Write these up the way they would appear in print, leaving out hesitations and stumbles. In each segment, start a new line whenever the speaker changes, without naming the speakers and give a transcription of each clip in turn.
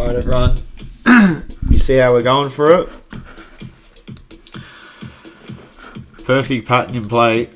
Alright everyone, you see how we're going for it? Perfect pattern in play.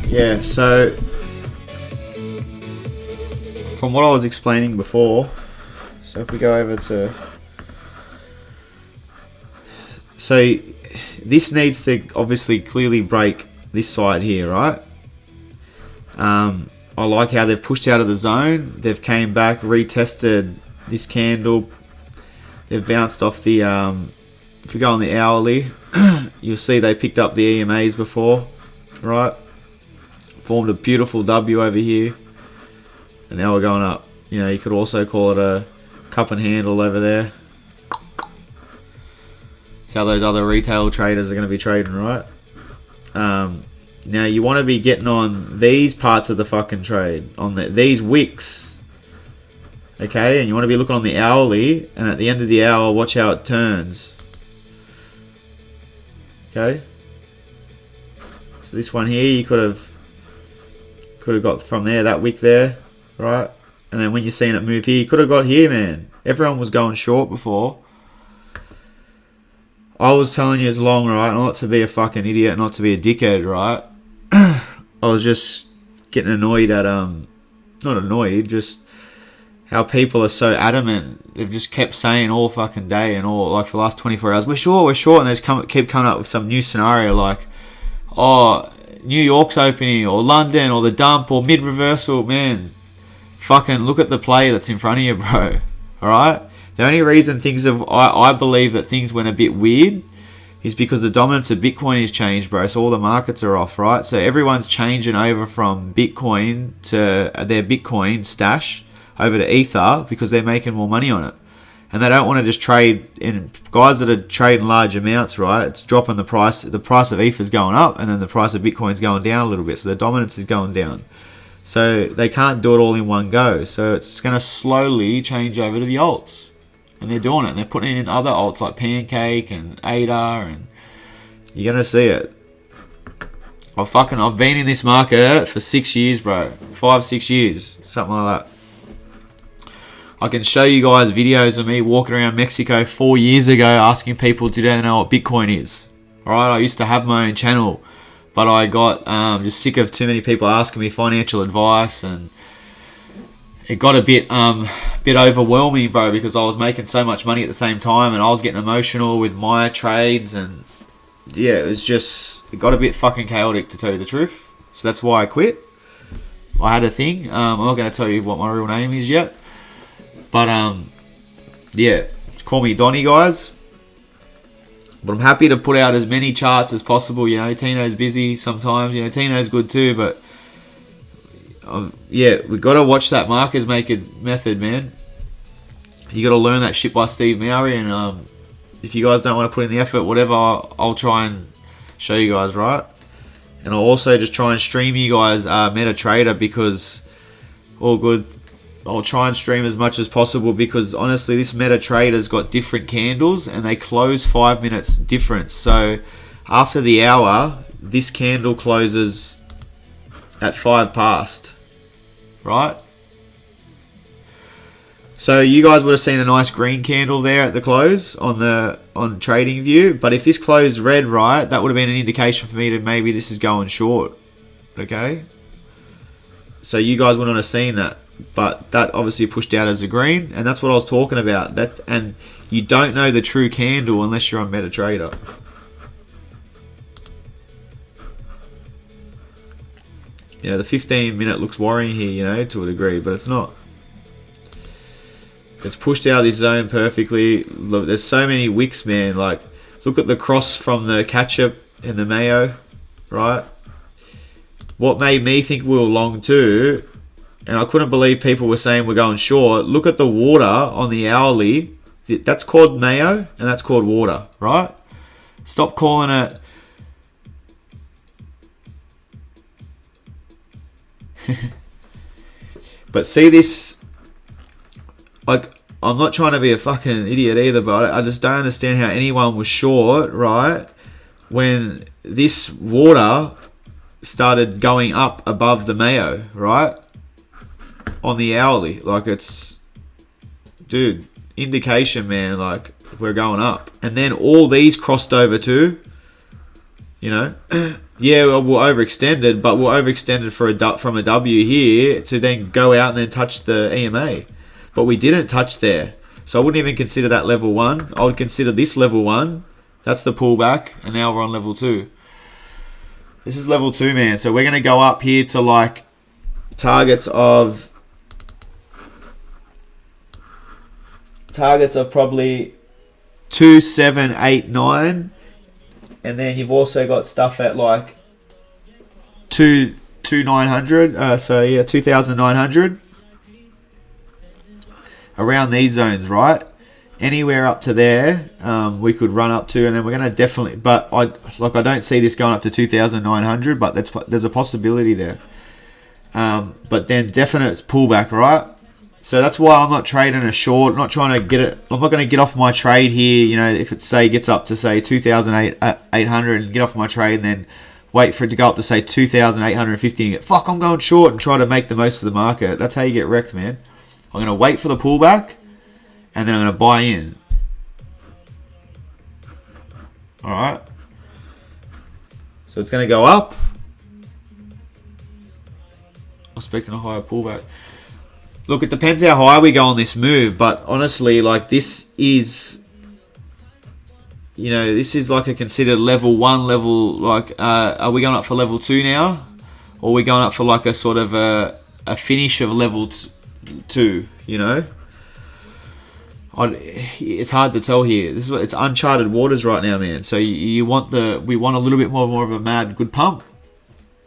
Yeah, so from what I was explaining before, so if we go over to, so this needs to obviously clearly break this side here, right? I like how they've pushed out of the zone, they've came back, retested this candle, they've bounced off the, if we go on the hourly, you'll see they picked up the EMAs before, right? Formed a beautiful W over here, and now we're going up. You know, you could also call it a cup and handle over there. That's how those other retail traders are going to be trading, right? Now you want to be getting on these parts of the fucking trade, on these wicks, okay? And you want to be looking on the hourly, and at the end of the hour, watch how it turns. Okay. So this one here, you could have got from there, that wick there, right? And then when you're seeing it move here, you could have got here, man. Everyone was going short before. I was telling you it's long, right? Not to be a fucking idiot, not to be a dickhead, right? I was just getting annoyed at, not annoyed, just how people are so adamant. They've just kept saying all fucking day and all, like for the last 24 hours, we're short, and they just keep coming up with some new scenario like, oh, New York's opening, or London, or the dump, or mid-reversal. Man, fucking look at the play that's in front of you, bro. Alright? The only reason things have, I believe that things went a bit weird is because the dominance of Bitcoin has changed, bro. So all the markets are off, right? So everyone's changing over from Bitcoin to their Bitcoin stash over to Ether because they're making more money on it. And they don't want to just trade in, guys that are trading large amounts, right? It's dropping the price. The price of ETH is going up, and then the price of Bitcoin is going down a little bit. So the dominance is going down. So they can't do it all in one go. So it's going to slowly change over to the alts. And they're doing it. And they're putting it in other alts like Pancake and ADA, and you're going to see it. I've been in this market for 6 years, bro. 5-6 years. Something like that. I can show you guys videos of me walking around Mexico 4 years ago asking people, do they know what Bitcoin is? Alright, I used to have my own channel, but I got just sick of too many people asking me financial advice, and it got a bit overwhelming, bro, because I was making so much money at the same time, and I was getting emotional with my trades, and yeah, it got a bit fucking chaotic, to tell you the truth. So that's why I quit. I had a thing. I'm not going to tell you what my real name is yet. But, yeah, call me Donnie, guys. But I'm happy to put out as many charts as possible. You know, Tino's busy sometimes. You know, Tino's good too. But, yeah, we've got to watch that markers maker method, man. You got to learn that shit by Steve Mowry. And if you guys don't want to put in the effort, whatever, I'll try and show you guys, right? And I'll also just try and stream you guys MetaTrader, because all good. I'll try and stream as much as possible because honestly, this MetaTrader's got different candles and they close 5 minutes difference. So after the hour, this candle closes at 5 past, right? So you guys would have seen a nice green candle there at the close on TradingView. But if this closed red, right, that would have been an indication for me to maybe this is going short. Okay. So you guys wouldn't have seen that. But that obviously pushed out as a green. And that's what I was talking about. And you don't know the true candle unless you're on MetaTrader. You know, the 15 minute looks worrying here, you know, to a degree. But it's not. It's pushed out of this zone perfectly. Look, there's so many wicks, man. Like, look at the cross from the ketchup and the mayo, right? What made me think we were long too, and I couldn't believe people were saying we're going short. Look at the water on the hourly. That's called mayo, and that's called water, right? Stop calling it. But see this. Like, I'm not trying to be a fucking idiot either, but I just don't understand how anyone was short, right? When this water started going up above the mayo, right? On the hourly. Like, it's... Dude, indication, man. Like, we're going up. And then all these crossed over too. You know? Yeah, we're overextended, but we're overextended from a W here to then go out and then touch the EMA. But we didn't touch there. So I wouldn't even consider that level 1. I would consider this level 1. That's the pullback. And now we're on level 2. This is level 2, man. So we're going to go up here to like targets of probably 2, 7, 8, 9. And then you've also got stuff at like 2,900. So yeah, 2,900. Around these zones, right? Anywhere up to there, we could run up to, and then we're going to definitely. But I don't see this going up to 2,900, but there's a possibility there. But then definite pullback, right? So that's why I'm not trading a short. I'm not trying to get it. I'm not going to get off my trade here. You know, if it say gets up to say 2,800 and get off my trade, and then wait for it to go up to say 2,850 and get fuck. I'm going short and try to make the most of the market. That's how you get wrecked, man. I'm going to wait for the pullback, and then I'm going to buy in. Alright. So it's going to go up. I'm expecting a higher pullback. Look, it depends how high we go on this move, but honestly, like, this is... You know, this is like a considered level 1, level... Like, are we going up for level 2 now? Or are we going up for like a sort of a finish of level 2, you know? It's hard to tell here. It's uncharted waters right now, man. So we want a little bit more of a mad good pump.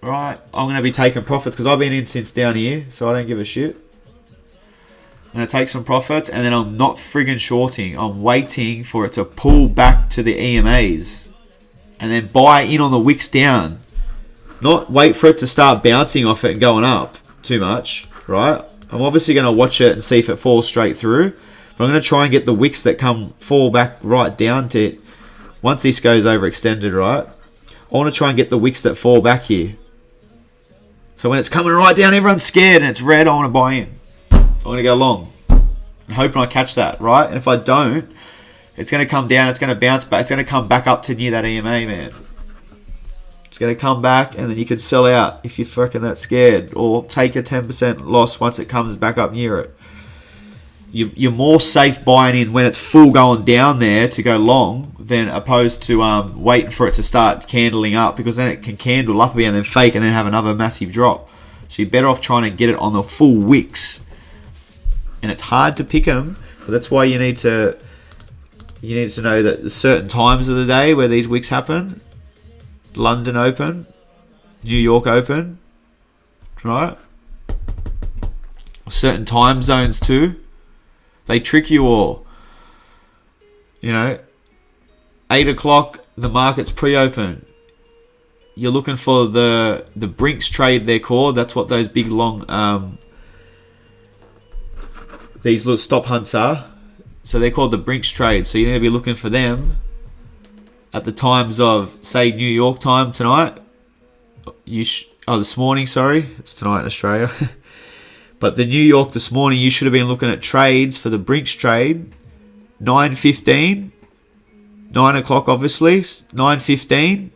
Alright, I'm going to be taking profits because I've been in since down here, so I don't give a shit. I'm going to take some profits, and then I'm not friggin' shorting. I'm waiting for it to pull back to the EMAs and then buy in on the wicks down. Not wait for it to start bouncing off it and going up too much, right? I'm obviously going to watch it and see if it falls straight through. But I'm going to try and get the wicks that fall back right down to it. Once this goes overextended, right? I want to try and get the wicks that fall back here. So when it's coming right down, everyone's scared and it's red, I want to buy in. I'm going to go long. I'm hoping I catch that, right? And if I don't, it's going to come down, it's going to bounce back. It's going to come back up to near that EMA, man. It's going to come back, and then you could sell out if you're fucking that scared, or take a 10% loss once it comes back up near it. You're more safe buying in when it's full going down there to go long than opposed to waiting for it to start candling up, because then it can candle up again and then fake and then have another massive drop. So you're better off trying to get it on the full wicks. And it's hard to pick them, but that's why you need to know that there's certain times of the day where these wicks happen. London Open, New York Open, right? Certain time zones too. They trick you all. You know, 8 o'clock, the market's pre-open. You're looking for the Brinks trade they're called. That's what those big long these little stop hunts are. So they're called the Brinks trade. So you need to be looking for them at the times of, say, New York time tonight. This morning, sorry. It's tonight in Australia. But the New York this morning, you should have been looking at trades for the Brinks trade. 9:15. 9 o'clock, obviously. 9:15.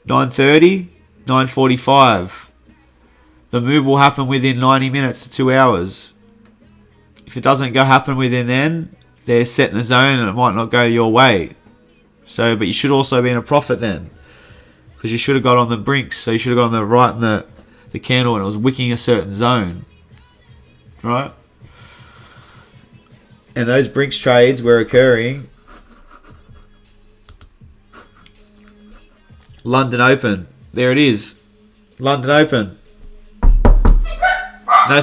9:30. 9:45. The move will happen within 90 minutes to 2 hours. If it doesn't happen within then, they're set in the zone and it might not go your way. So, but you should also be in a profit then. Because you should have got on the Brinks. So you should have got on the right in the candle and it was wicking a certain zone. Right? And those Brinks trades were occurring. London Open. There it is. London Open. No,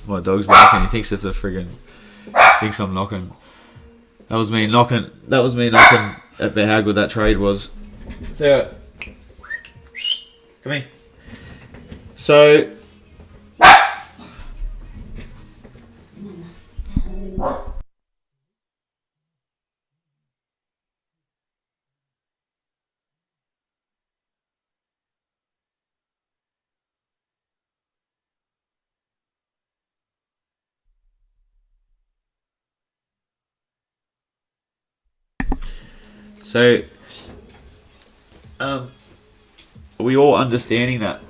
my dog's barking. He thinks it's a friggin'. Thinks I'm knocking. That was me knocking at how good that trade was. So, come here. So, are we all understanding that?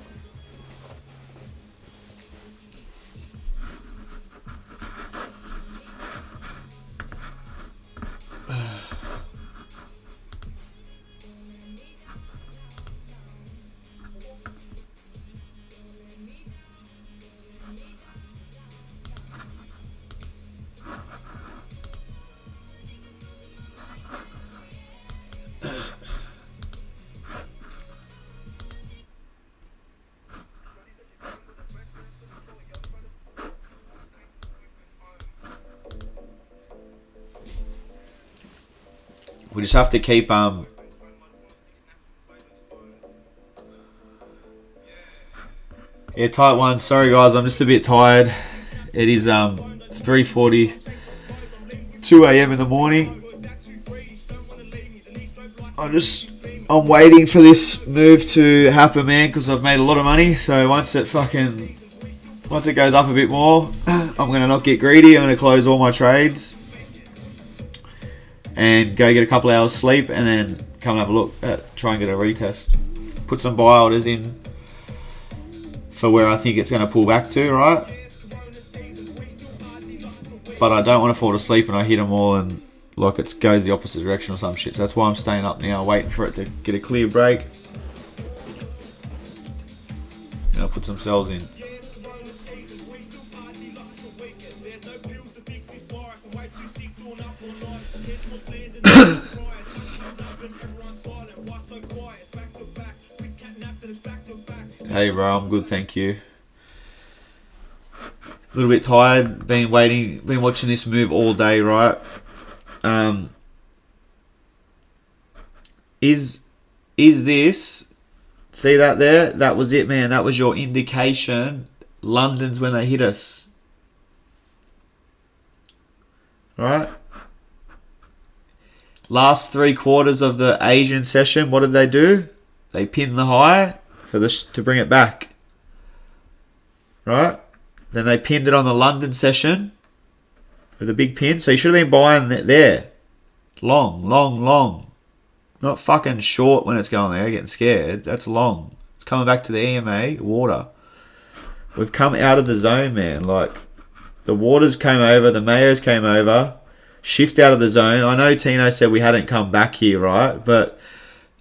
We just have to keep yeah, tight one. Sorry guys, I'm just a bit tired. It is it's 3:42 a.m. in the morning. I'm waiting for this move to happen, man, because I've made a lot of money. So once it goes up a bit more, I'm gonna not get greedy. I'm gonna close all my trades and go get a couple hours sleep, and then come and have a look at try and get a retest. Put some buy orders in for where I think it's going to pull back to, right? But I don't want to fall asleep and I hit them all and like it goes the opposite direction or some shit. So that's why I'm staying up now, waiting for it to get a clear break. And I'll put some cells in. Hey bro, I'm good, thank you. A little bit tired, been watching this move all day, right? Is this, see that there? That was it, man. That was your indication. London's when they hit us. Right? Last 3 quarters of the Asian session, what did they do? They pinned the high to bring it back. Right? Then they pinned it on the London session with a big pin. So you should have been buying there. Long. Not fucking short when it's going there, getting scared. That's long. It's coming back to the EMA, water. We've come out of the zone, man. Like, the waters came over, the Mayos came over. Shift out of the zone. I know Tino said we hadn't come back here, right? But,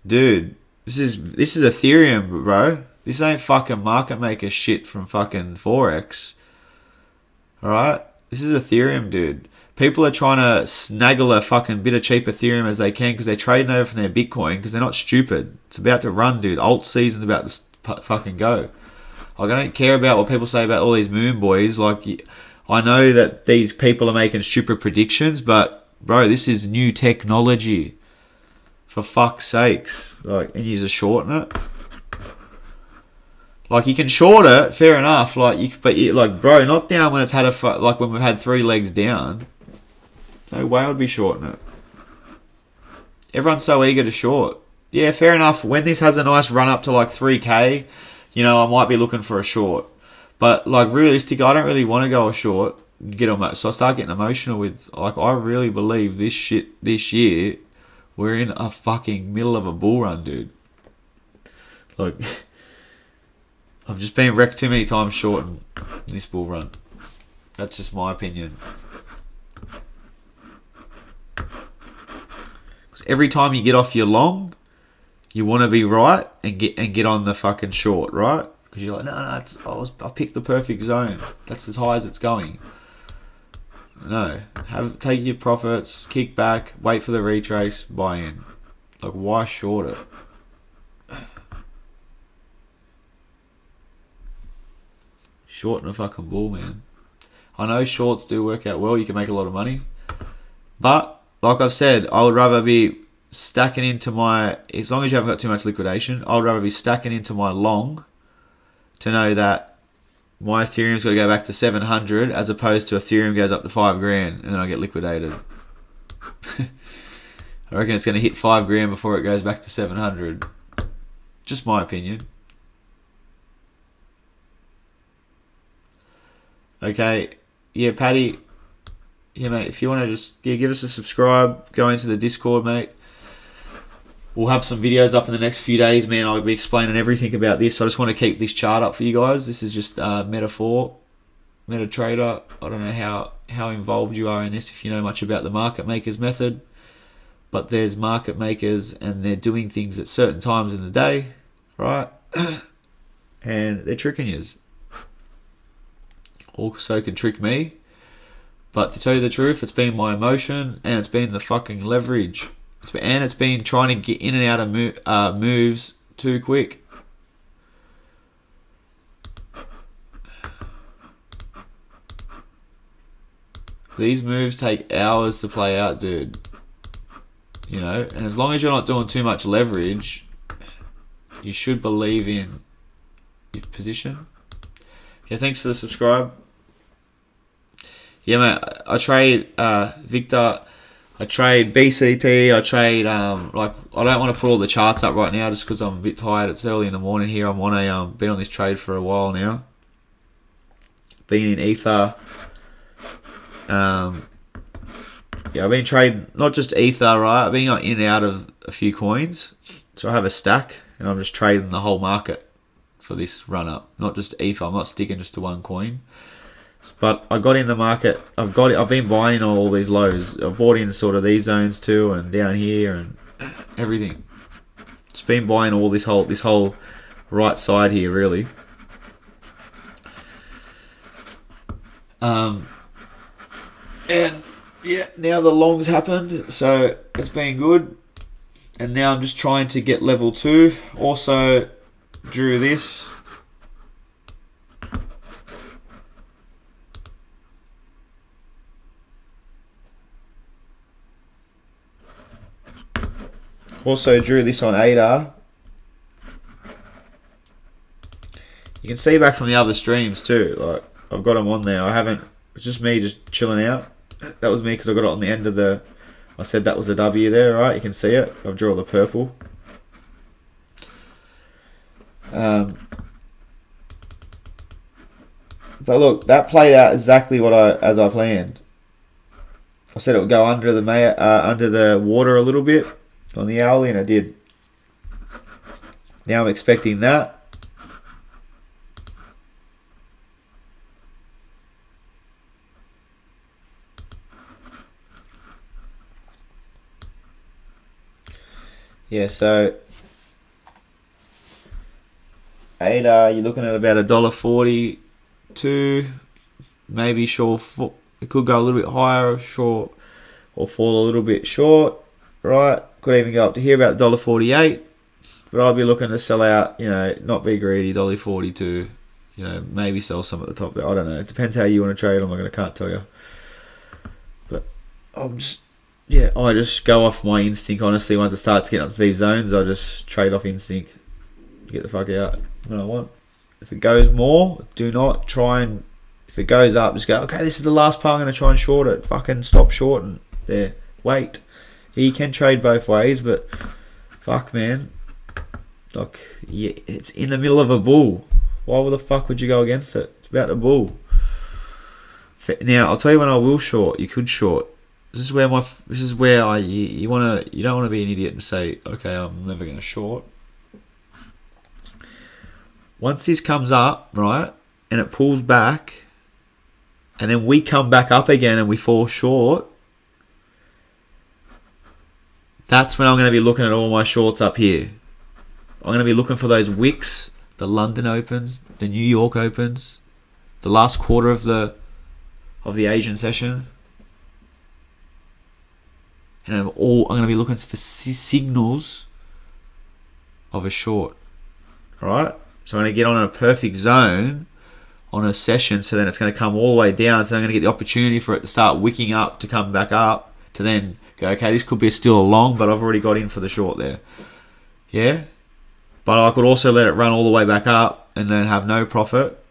dude, this is Ethereum, bro. This ain't fucking market maker shit from fucking Forex. Alright? This is Ethereum, dude. People are trying to snaggle a fucking bit of cheap Ethereum as they can because they're trading over from their Bitcoin because they're not stupid. It's about to run, dude. Alt season's about to fucking go. Like, I don't care about what people say about all these moon boys. Like, I know that these people are making stupid predictions, but, bro, this is new technology. For fuck's sakes. Like, and you're shorting it. Like, you can short it, fair enough. Like, like, bro, not down when it's had like when we've had 3 legs down. No way I'd be shorting it. Everyone's so eager to short. Yeah, fair enough. When this has a nice run up to like 3K, I might be looking for a short. But like, realistically, I don't really want to go a short. So I start getting emotional with, like, I really believe this year we're in a fucking middle of a bull run, dude. Like, I've just been wrecked too many times shorting this bull run. That's just my opinion. Because every time you get off your long, you want to be right and get on the fucking short, right? Because you're like, no, I picked the perfect zone. That's as high as it's going. No, take your profits, kick back, wait for the retrace, buy in. Like, why short it? Shorting a fucking bull, man. I know shorts do work out well. You can make a lot of money. But, like I've said, I would rather be stacking into my... As long as you haven't got too much liquidation, I would rather be stacking into my long to know that my Ethereum's got to go back to 700 as opposed to Ethereum goes up to 5 grand and then I get liquidated. I reckon it's going to hit 5 grand before it goes back to 700. Just my opinion. Okay, yeah, Paddy. Yeah, mate, if you want to just give us a subscribe, go into the Discord, mate. We'll have some videos up in the next few days, man. I'll be explaining everything about this. I just want to keep this chart up for you guys. This is just MetaTrader. I don't know how involved you are in this, if you know much about the market makers method. But there's market makers and they're doing things at certain times in the day, right? And they're tricking yous. Also can trick me. But to tell you the truth, it's been my emotion and it's been the fucking leverage. It's been trying to get in and out of moves too quick. These moves take hours to play out, dude. And as long as you're not doing too much leverage, you should believe in your position. Yeah, thanks for the subscribe. Yeah, mate, I trade Victor. I trade BCT, I trade, I don't want to put all the charts up right now just because I'm a bit tired. It's early in the morning here. I'm been on this trade for a while now. Been in Ether. I've been trading, not just Ether, right? I've been in and out of a few coins. So I have a stack and I'm just trading the whole market for this run up. Not just Ether, I'm not sticking just to one coin. But I got in the market. I've been buying all these lows. I've bought in sort of these zones too, and down here and everything. Just been buying all this whole right side here, really. And yeah, now the longs happened, so it's been good. And now I'm just trying to get level 2. Also drew this. Also drew this on ADA. You can see back from the other streams too. Like, I've got them on there. It's just me just chilling out. That was me because I got it on the end of the... I said that was a W there, right? You can see it. I've drawn the purple. But look, that played out exactly as I planned. I said it would go under the water a little bit on the hourly, and I did. Now I'm expecting that. Yeah, so ADA, you're looking at about $1.42. Maybe short. It could go a little bit higher, short, or fall a little bit short. Right, could even go up to here about $1.48. But I'll be looking to sell out, not be greedy, $1.42. Maybe sell some at the top there. I don't know. It depends how you want to trade them. I can't tell you. But I just go off my instinct, honestly. Once it starts getting up to these zones, I just trade off instinct. Get the fuck out when I want. If it goes more, do not try and, if it goes up, just go, okay, this is the last part, I'm going to try and short it. Fucking stop shorting there. Wait. You can trade both ways, but fuck, man. Like, yeah, it's in the middle of a bull. Why the fuck would you go against it? It's about a bull. Now, I'll tell you when I will short. You could short. This is where you don't want to be an idiot and say, okay, I'm never going to short. Once this comes up, right, and it pulls back, and then we come back up again and we fall short, that's when I'm going to be looking at all my shorts up here. I'm going to be looking for those wicks, the London Opens, the New York Opens, the last quarter of the Asian session. And I'm going to be looking for signals of a short. Alright? So I'm going to get on a perfect zone on a session, so then it's going to come all the way down, so I'm going to get the opportunity for it to start wicking up, to come back up, to then go, okay, this could be still a long, but I've already got in for the short there. Yeah? But I could also let it run all the way back up and then have no profit,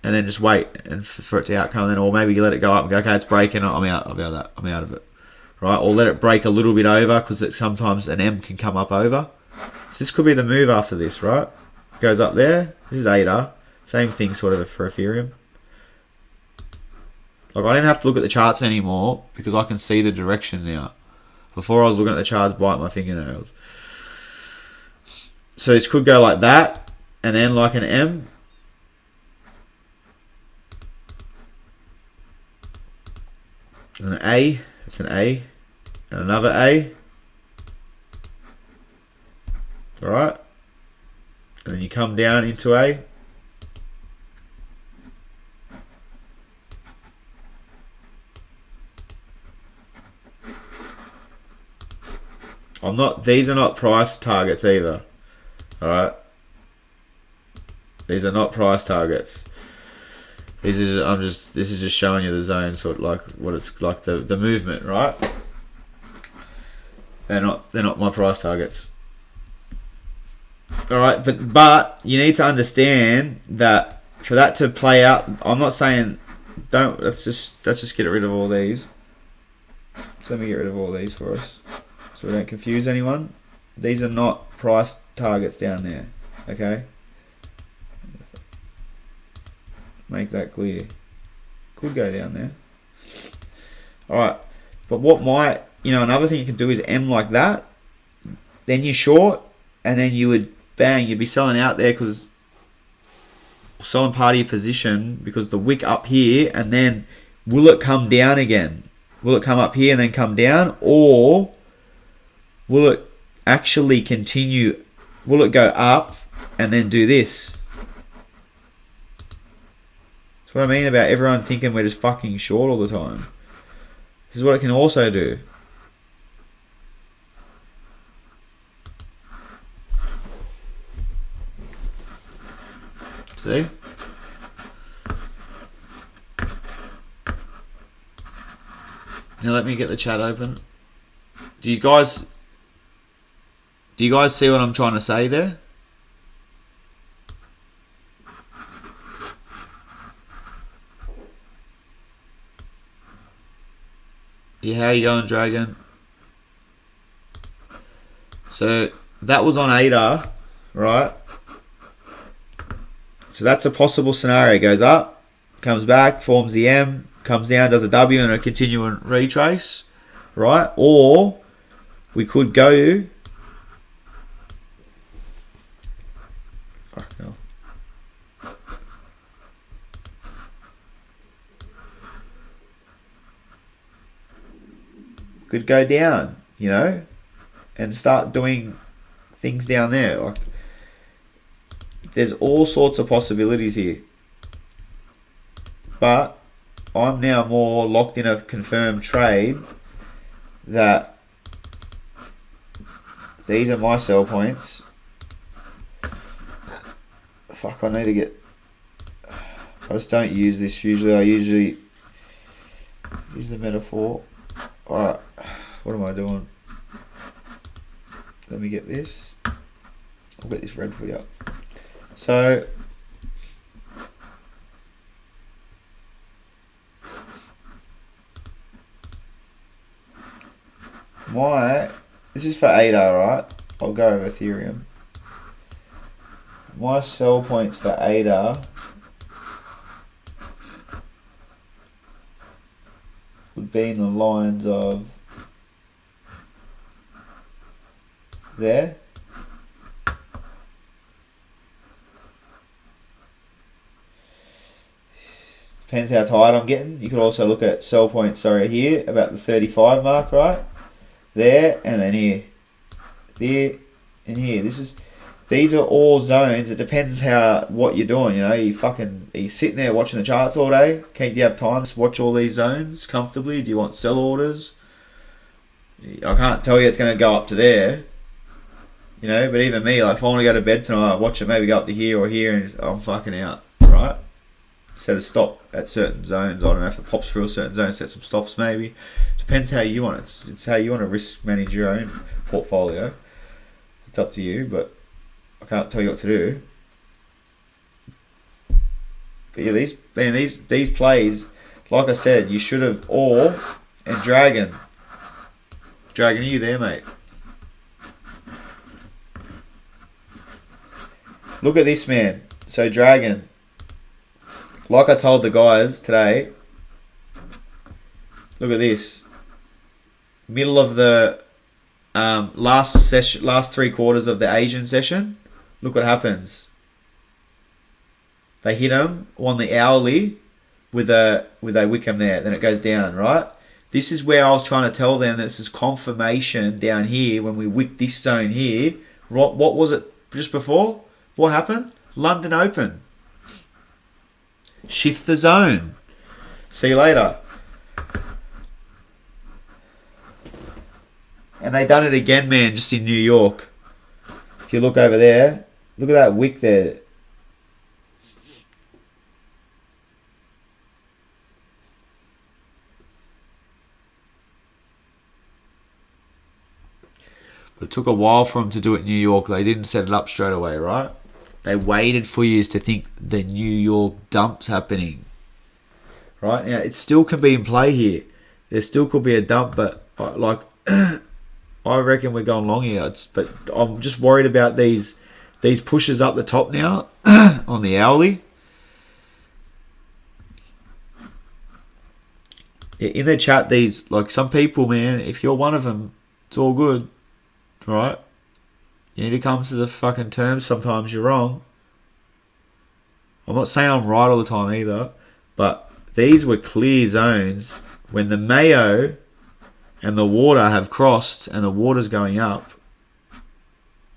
and then just wait and for it to outcome, then, or maybe you let it go up and go, okay, it's breaking, I'm out of it. Right? Or let it break a little bit over, because sometimes an M can come up over. So this could be the move after this, right? Goes up there. This is ADA. Same thing sort of for Ethereum. Like, I don't have to look at the charts anymore because I can see the direction now. Before I was looking at the charts, bite my fingernails. So this could go like that, and then like an M. And an A. It's an A. And another A. Alright. And then you come down into A. These are not price targets either. Alright. These are not price targets. This is just showing you the zone, sort of like what it's like, the movement, right? They're not my price targets. Alright, but you need to understand that for that to play out, I'm not saying let's just get rid of all these. So let me get rid of all these for us, so we don't confuse anyone. These are not price targets down there, okay? Make that clear. Could go down there. Alright, but what might, another thing you can do is M like that, then you short, and then you would, bang, you'd be selling out there, because selling part of your position, because the wick up here, and then will it come down again? Will it come up here and then come down, or will it actually continue? Will it go up and then do this? That's what I mean about everyone thinking we're just fucking short all the time. This is what it can also do. See? Now let me get the chat open. Do you guys see what I'm trying to say there? Yeah, how you going, Dragon? So that was on ADA, right? So that's a possible scenario. It goes up, comes back, forms the M, comes down, does a W, and a continuing retrace, right? Or we could go, fuck no. Could go down, and start doing things down there. Like, there's all sorts of possibilities here. But I'm now more locked in a confirmed trade that these are my sell points. Fuck, I need to get... I just don't use this usually. I usually use the metaphor. Alright, what am I doing? Let me get this. I'll get this red for you. So This is for ADA, right? I'll go over Ethereum. My sell points for ADA would be in the lines of there. Depends how tight I'm getting. You could also look at sell points, here, about the 35 mark, right? There, and then here. There, and here. These are all zones. It depends what you're doing, are you sitting there watching the charts all day? Do you have time to watch all these zones comfortably? Do you want sell orders? I can't tell you it's going to go up to there. But even me, if I want to go to bed tonight, I watch it maybe go up to here or here, and I'm fucking out, right? Set a stop at certain zones. I don't know if it pops through a certain zone, set some stops maybe. Depends how you want it. It's how you want to risk manage your own portfolio. It's up to you, but I can't tell you what to do. But yeah, these plays, like I said, you should have ore and dragon. Dragon, are you there, mate? Look at this, man. So dragon. Like I told the guys today, look at this. Middle of the last 3 quarters of the Asian session. Look what happens. They hit them on the hourly with a Wickham there. Then it goes down, right? This is where I was trying to tell them this is confirmation down here when we wick this zone here. What was it just before? What happened? London Open. Shift the zone. See you later. And they done it again, man, just in New York. If you look over there, look at that wick there. But it took a while for them to do it in New York. They didn't set it up straight away, right? They waited for years to think the New York dump's happening. Right? Now, it still can be in play here. There still could be a dump, but I reckon we're going long here. But I'm just worried about these pushes up the top now on the hourly. Yeah, in the chat, some people, man, if you're one of them, it's all good. Right? You need to come to the fucking terms. Sometimes you're wrong. I'm not saying I'm right all the time either, but these were clear zones when the Mayo and the water have crossed and the water's going up.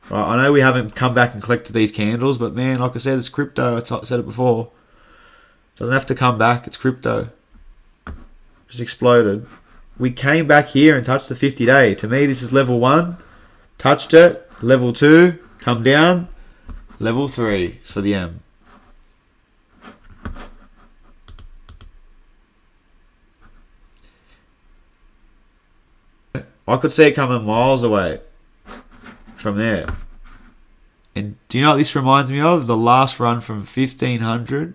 Right? I know we haven't come back and collected these candles, but man, like I said, it's crypto. I said it before. It doesn't have to come back. It's crypto. Just exploded. We came back here and touched the 50-day. To me, this is level 1. Touched it. Level 2, come down. Level 3 is for the M. I could see it coming miles away from there. And do you know what this reminds me of? The last run from 1500.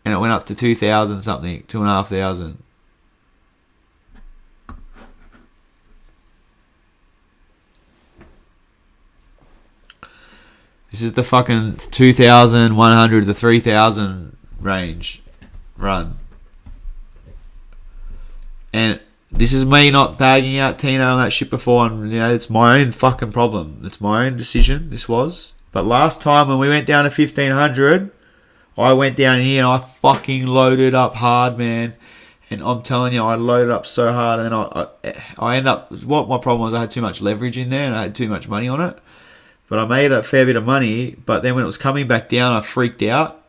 And it went up to 2000 something, 2,500. This is the fucking 2,100 to 3,000 range run. And this is me not bagging out Tino and that shit before. And, it's my own fucking problem. It's my own decision, this was. But last time when we went down to 1,500, I went down here and I fucking loaded up hard, man. And I'm telling you, I loaded up so hard. And then I ended up... What my problem was, I had too much leverage in there and I had too much money on it. But I made a fair bit of money. But then when it was coming back down, I freaked out.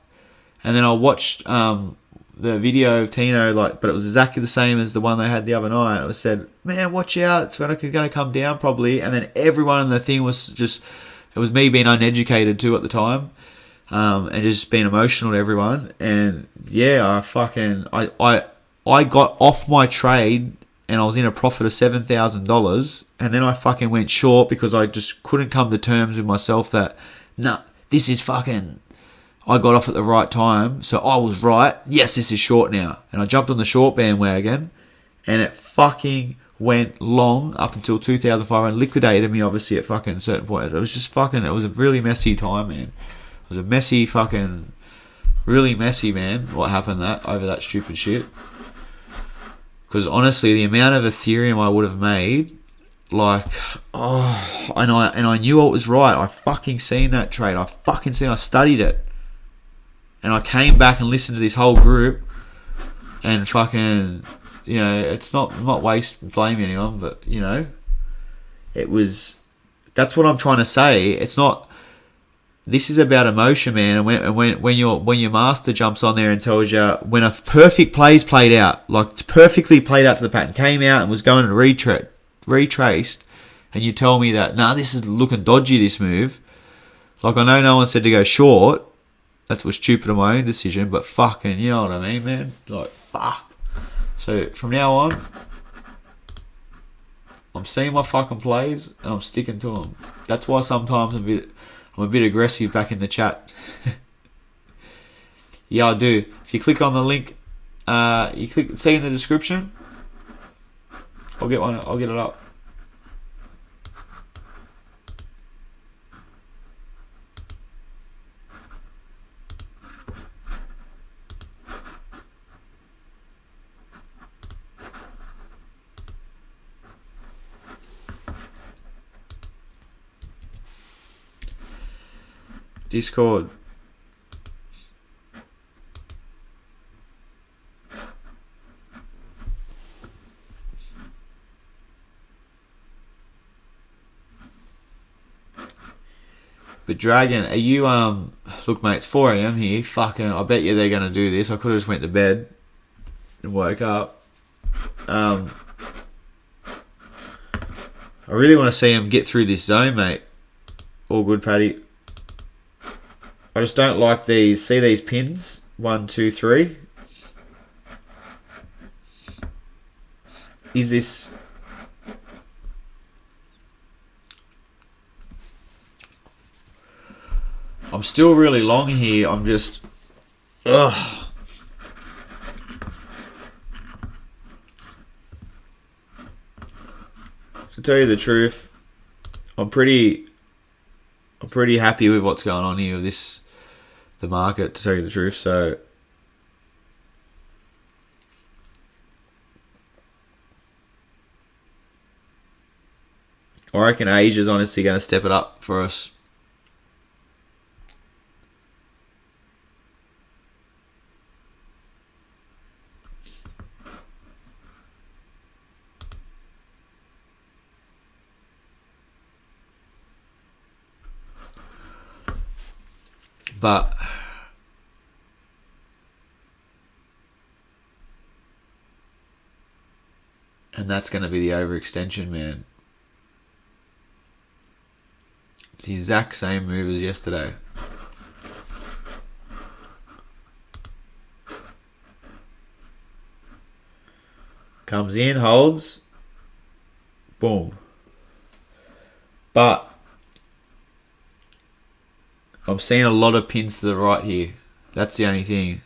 And then I watched the video of Tino, but it was exactly the same as the one they had the other night. It said, man, watch out. It's going to come down probably. And then everyone in the thing was just... It was me being uneducated too at the time. And just being emotional to everyone. And yeah, I got off my trade and I was in a profit of $7,000. And then I fucking went short because I just couldn't come to terms with myself that, this is fucking... I got off at the right time. So I was right. Yes, this is short now. And I jumped on the short bandwagon and it fucking went long up until 2005 and liquidated me obviously at fucking a certain point. It was just fucking, it was a really messy time, man. It was a messy fucking, really messy, man, what happened over that stupid shit. Because honestly, the amount of Ethereum I would have made, like, oh, and I knew it was right. I fucking seen that trade. I studied it. And I came back and listened to this whole group and fucking, you know, it's not blaming anyone, but, you know, it was, that's what I'm trying to say. It's not, this is about emotion, man. And when your master jumps on there and tells you when a perfect play's played out, like perfectly played out to the pattern, came out and was going to retraced, and you tell me that, nah, this is looking dodgy, this move. Like, I know no one said to go short. That was stupid of my own decision, but fucking, you know what I mean, man? Like, fuck. So, from now on, I'm seeing my fucking plays, and I'm sticking to them. That's why sometimes I'm a bit aggressive back in the chat. Yeah, I do. If you click on the link, see in the description, I'll get it up. Discord. But Dragon, are you look, mate, it's 4 AM here. Fucking, I bet you they're gonna do this. I could have just went to bed and woke up. I really want to see him get through this zone, mate. All good, Paddy. I just don't like these. See these pins? 1, 2, 3. Is this? I'm still really long here. I'm just, ugh. To tell you the truth, I'm pretty happy with what's going on here with the market, to tell you the truth. So I reckon Asia's honestly going to step it up for us. But and that's going to be the overextension, man. It's the exact same move as yesterday. Comes in, holds, boom. But I'm seeing a lot of pins to the right here. That's the only thing.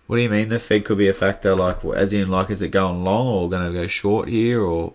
What do you mean the Fed could be a factor? Like, as in, like, is it going long or going to go short here, or?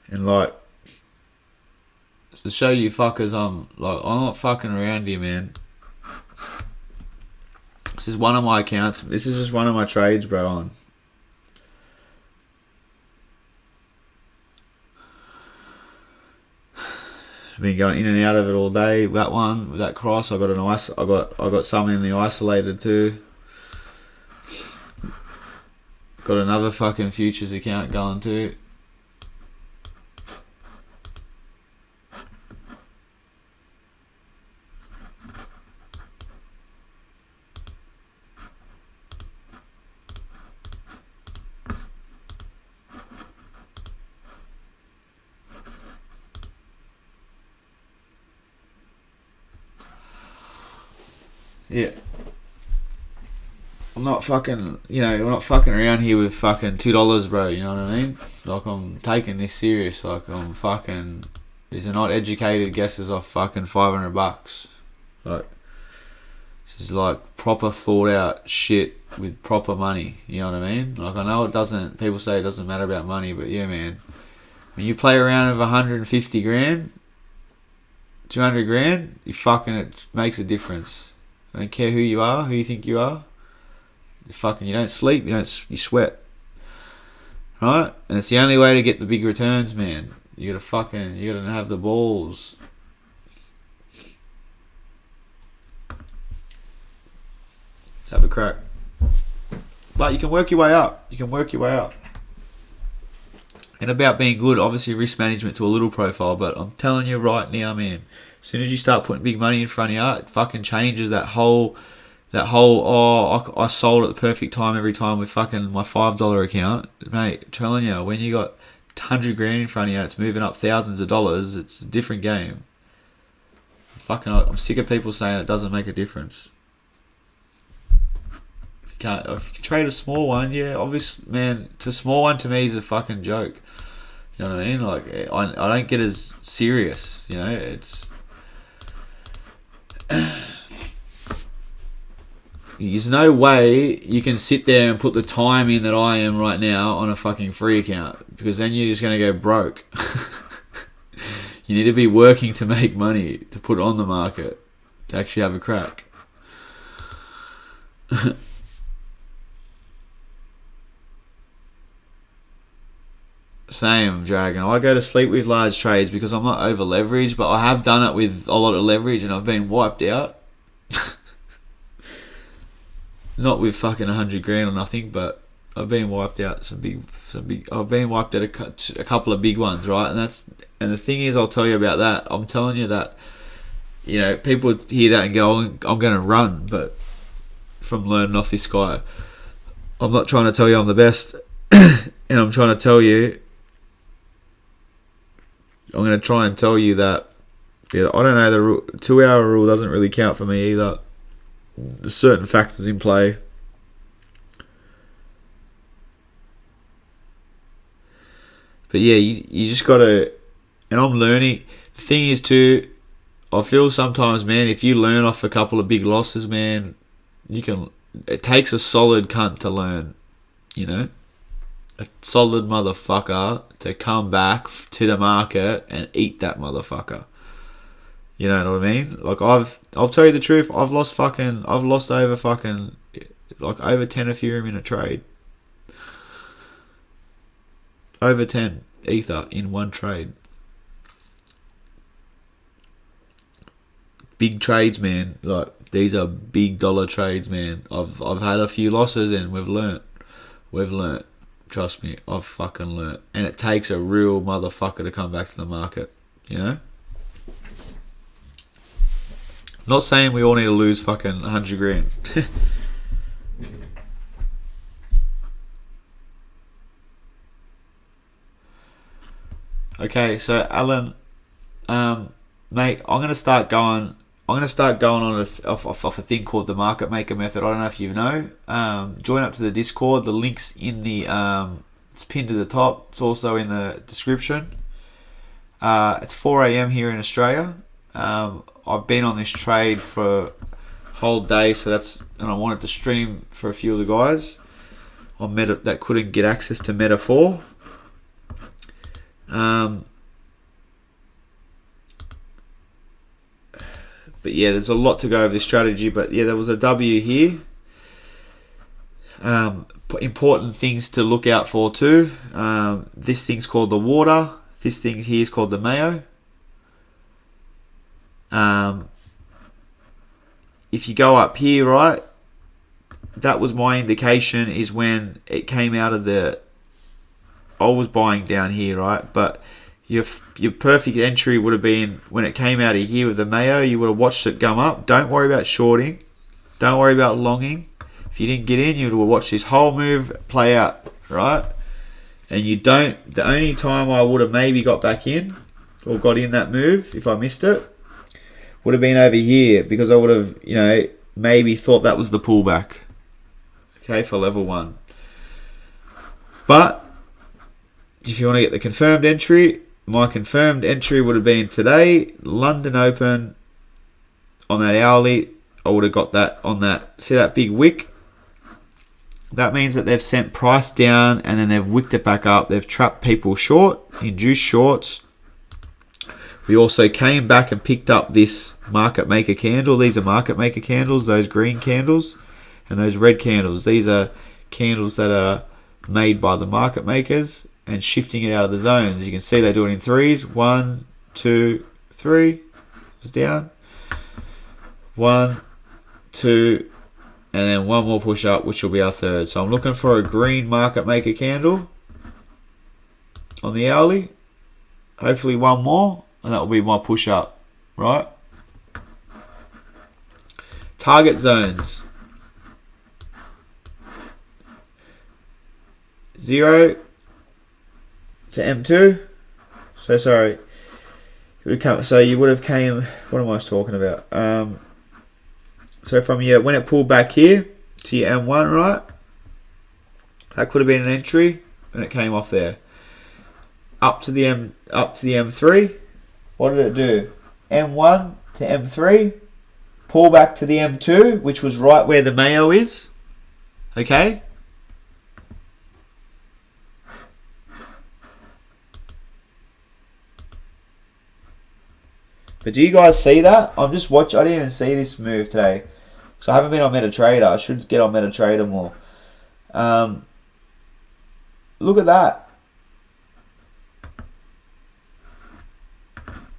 And like, to show you fuckers, I'm not fucking around here, man. This is one of my accounts. This is just one of my trades, bro. I've been going in and out of it all day. That one, with that cross, I got I got some in the isolated too. Got another fucking futures account going too. Yeah. I'm not fucking, we're not fucking around here with fucking $2, bro, you know what I mean? Like, I'm taking this serious. Like, I'm fucking, these are not educated guesses off fucking $500. Like, this is like proper thought out shit with proper money, you know what I mean? Like, I know people say it doesn't matter about money, but yeah, man. When you play around with 150 grand, 200 grand, it makes a difference. I don't care who you are, who you think you are. You don't sleep, you sweat. Right? And it's the only way to get the big returns, man. You gotta have the balls. Have a crack. But you can work your way up. And about being good, obviously risk management to a little profile, but I'm telling you right now, man, as soon as you start putting big money in front of you, it fucking changes that whole I sold at the perfect time every time with fucking my $5 account. Mate, telling you, when you got 100 grand in front of you, it's moving up thousands of dollars, it's a different game. I'm sick of people saying it doesn't make a difference. If you can trade a small one, yeah, obviously, man, a small one to me is a fucking joke. You know what I mean? Like, I don't get as serious, it's... There's no way you can sit there and put the time in that I am right now on a fucking free account, because then you're just going to go broke. You need to be working to make money, to put on the market, to actually have a crack. Same, Dragon. I go to sleep with large trades because I'm not over leveraged, but I have done it with a lot of leverage and I've been wiped out. Not with fucking 100 grand or nothing, but I've been wiped out some big. I've been wiped out a couple of big ones, right? And the thing is, I'll tell you about that. I'm telling you that, people hear that and go, I'm going to run, but from learning off this guy, I'm not trying to tell you I'm the best, and I'm trying to tell you, I'm going to try and tell you that, yeah, I don't know, the 2-hour rule doesn't really count for me either. There's certain factors in play. But yeah, you just gotta, and I'm learning. The thing is too, I feel sometimes, man, if you learn off a couple of big losses, man, it takes a solid cunt to learn, a solid motherfucker to come back to the market and eat that motherfucker. You know what I mean? Like, I'll tell you the truth, I've lost over over 10 Ethereum in a trade. Over 10 Ether in one trade. Big trades, man. Like, these are big dollar trades, man. I've had a few losses and we've learnt. Trust me, I've fucking learnt. And it takes a real motherfucker to come back to the market, Not saying we all need to lose fucking 100 grand. Okay, so Alan, mate, I'm gonna start going on off a thing called the Market Maker method. I don't know if you know. Join up to the Discord. The link's in the it's pinned to the top. It's also in the description. It's 4 a.m. here in Australia. I've been on this trade for a whole day, and I wanted to stream for a few of the guys on Meta that couldn't get access to Meta 4. But yeah, there's a lot to go over this strategy, but yeah, there was a W here. Important things to look out for too. This thing's called the water. This thing here is called the mayo. If you go up here, right, that was my indication, is when it came out of the, I was buying down here, right, but your perfect entry would have been when it came out of here with the Mayo. You would have watched it come up. Don't worry about shorting. Don't worry about longing. If you didn't get in, you would have watched this whole move play out, right? And you don't, the only time I would have maybe got back in or got in that move, if I missed it, would have been over here, because I would have, you know, maybe thought that was the pullback, okay, for level 1. But if you want to get the confirmed entry, my confirmed entry would have been today, London Open on that hourly. I would have got that on that, see that big wick? That means that they've sent price down and then they've wicked it back up. They've trapped people short, induced shorts. We also came back and picked up this market maker candle. These are market maker candles, those green candles and those red candles. These are candles that are made by the market makers and shifting it out of the zones. You can see they do it in threes. 1, 2, 3. It's down. 1, 2, and then one more push up, which will be our third. So I'm looking for a green market maker candle on the hourly. Hopefully one more, and that will be my push up, right? Target zones. 0 to M2. So sorry. So you would have came, what am I talking about? So from your, when it pulled back here to your M1, right? That could have been an entry, and it came off there. Up to the M3. What did it do? M1 to M3. Pull back to the M2, which was right where the Mayo is. Okay? But do you guys see that? I'm just watching. I didn't even see this move today. So I haven't been on MetaTrader. I should get on MetaTrader more. Look at that.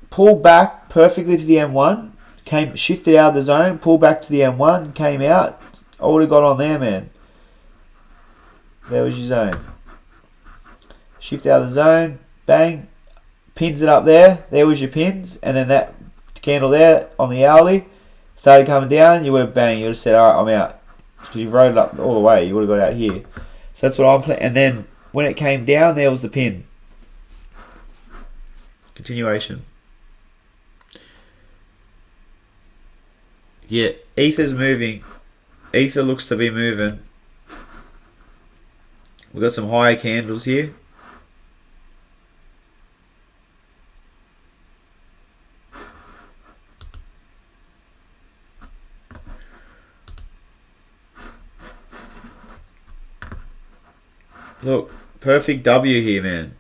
Pulled back perfectly to the M1. Shifted out of the zone. Pulled back to the M1. Came out. I would have got on there, man. There was your zone. Shift out of the zone. Bang. Pins it up there. There was your pins. And then that candle there on the hourly started coming down. You would have bang. You would have said, all right, I'm out. Because you rode it up all the way. You would have got out here. So that's what I'm playing. And then when it came down, there was the pin. Continuation. Yeah, Ether's moving. Ether looks to be moving. We've got some higher candles here. Look, perfect W here, man.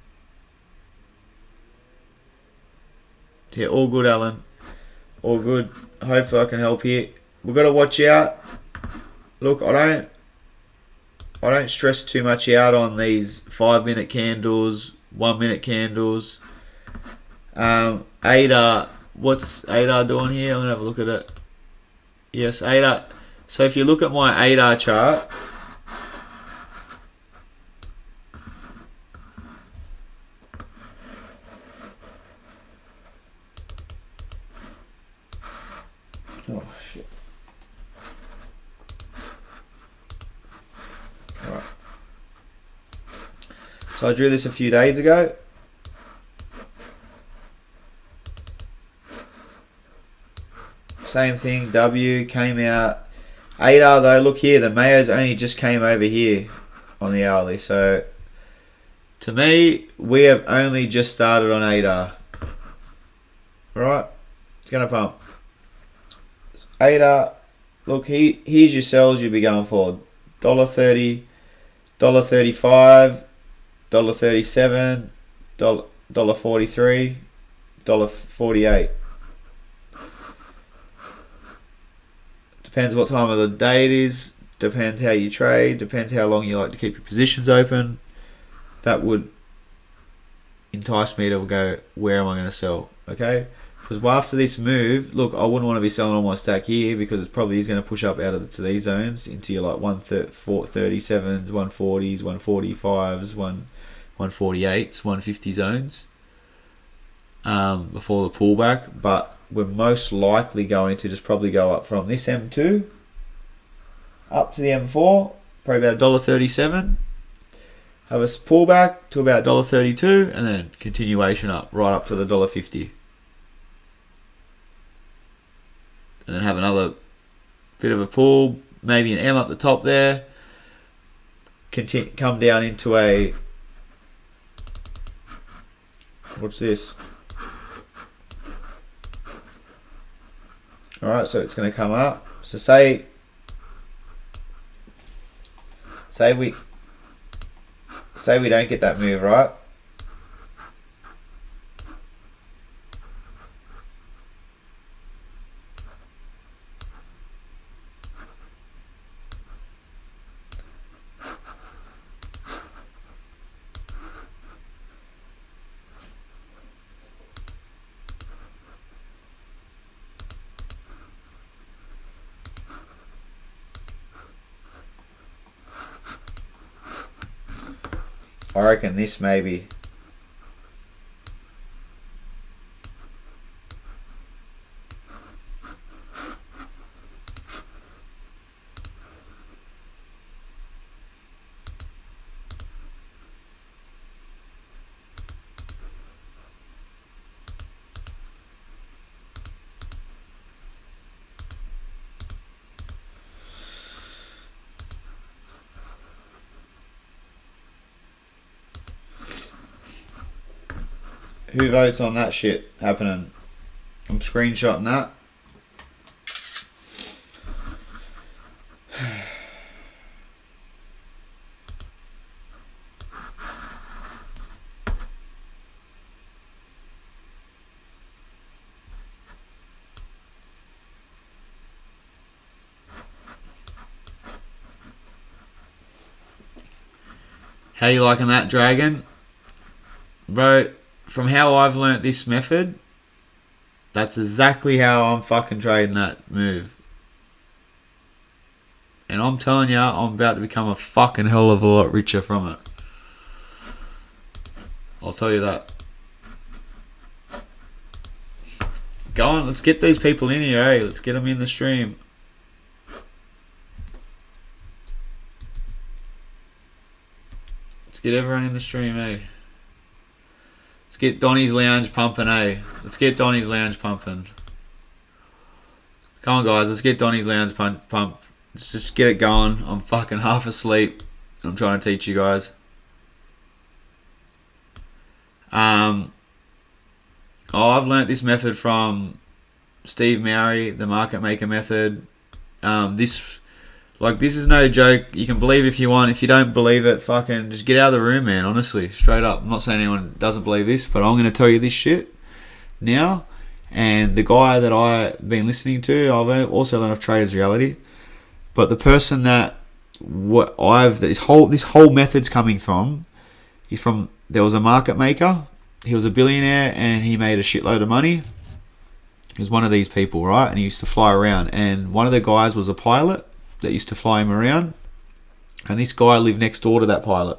Yeah, all good, Alan. All good. Hopefully I can help here. We've got to watch out. Look, I don't stress too much out on these 5-minute candles, 1-minute candles. ADA, what's ADA doing here? I'm gonna have a look at it. Yes, ADA. So if you look at my ADA chart, oh shit. Alright. So I drew this a few days ago. Same thing, W came out. ADA though, look here, the Mayos only just came over here on the hourly. So to me, we have only just started on ADA. Alright, it's gonna pump. ADA, look, here's your sells you'll be going for. $1.30, $1.35, $1.37, $1.43, $1.48. Depends what time of the day it is. Depends how you trade. Depends how long you like to keep your positions open. That would entice me to go, where am I going to sell? Okay. Because after this move, look, I wouldn't want to be selling all my stack here because it probably is going to push up out of to these zones into your like 137s, 140s, 145s, 148s, 150 zones before the pullback. But we're most likely going to just probably go up from this M2 up to the M4, probably about $1.37. Have a pullback to about $1.32 and then continuation up right up to the $1.50. And then have another bit of a pull, maybe an M up the top there. Come down into a, what's this? Alright, so it's going to come up. So say we don't get that move, right? I reckon this maybe. Who votes on that shit happening? I'm screenshotting that. How you liking that, Dragon? Bro, from how I've learnt this method, that's exactly how I'm fucking trading that move. And I'm telling you, I'm about to become a fucking hell of a lot richer from it. I'll tell you that. Go on, let's get these people in here, eh? Let's get them in the stream. Let's get everyone in the stream, eh? Let's get Donny's Lounge pumping, eh? Let's get Donny's Lounge pumping. Come on, guys. Let's get Donny's Lounge pump. Let's just get it going. I'm fucking half asleep. I'm trying to teach you guys. I've learnt this method from Steve Mowry, the market maker method. This is no joke. You can believe it if you want. If you don't believe it, fucking just get out of the room, man. Honestly, straight up. I'm not saying anyone doesn't believe this, but I'm going to tell you this shit now. And the guy that I've been listening to, I've also learned of Traders Reality. But the person that this whole method's coming from, there was a market maker. He was a billionaire and he made a shitload of money. He was one of these people, right? And he used to fly around. And one of the guys was a pilot that used to fly him around. And this guy lived next door to that pilot.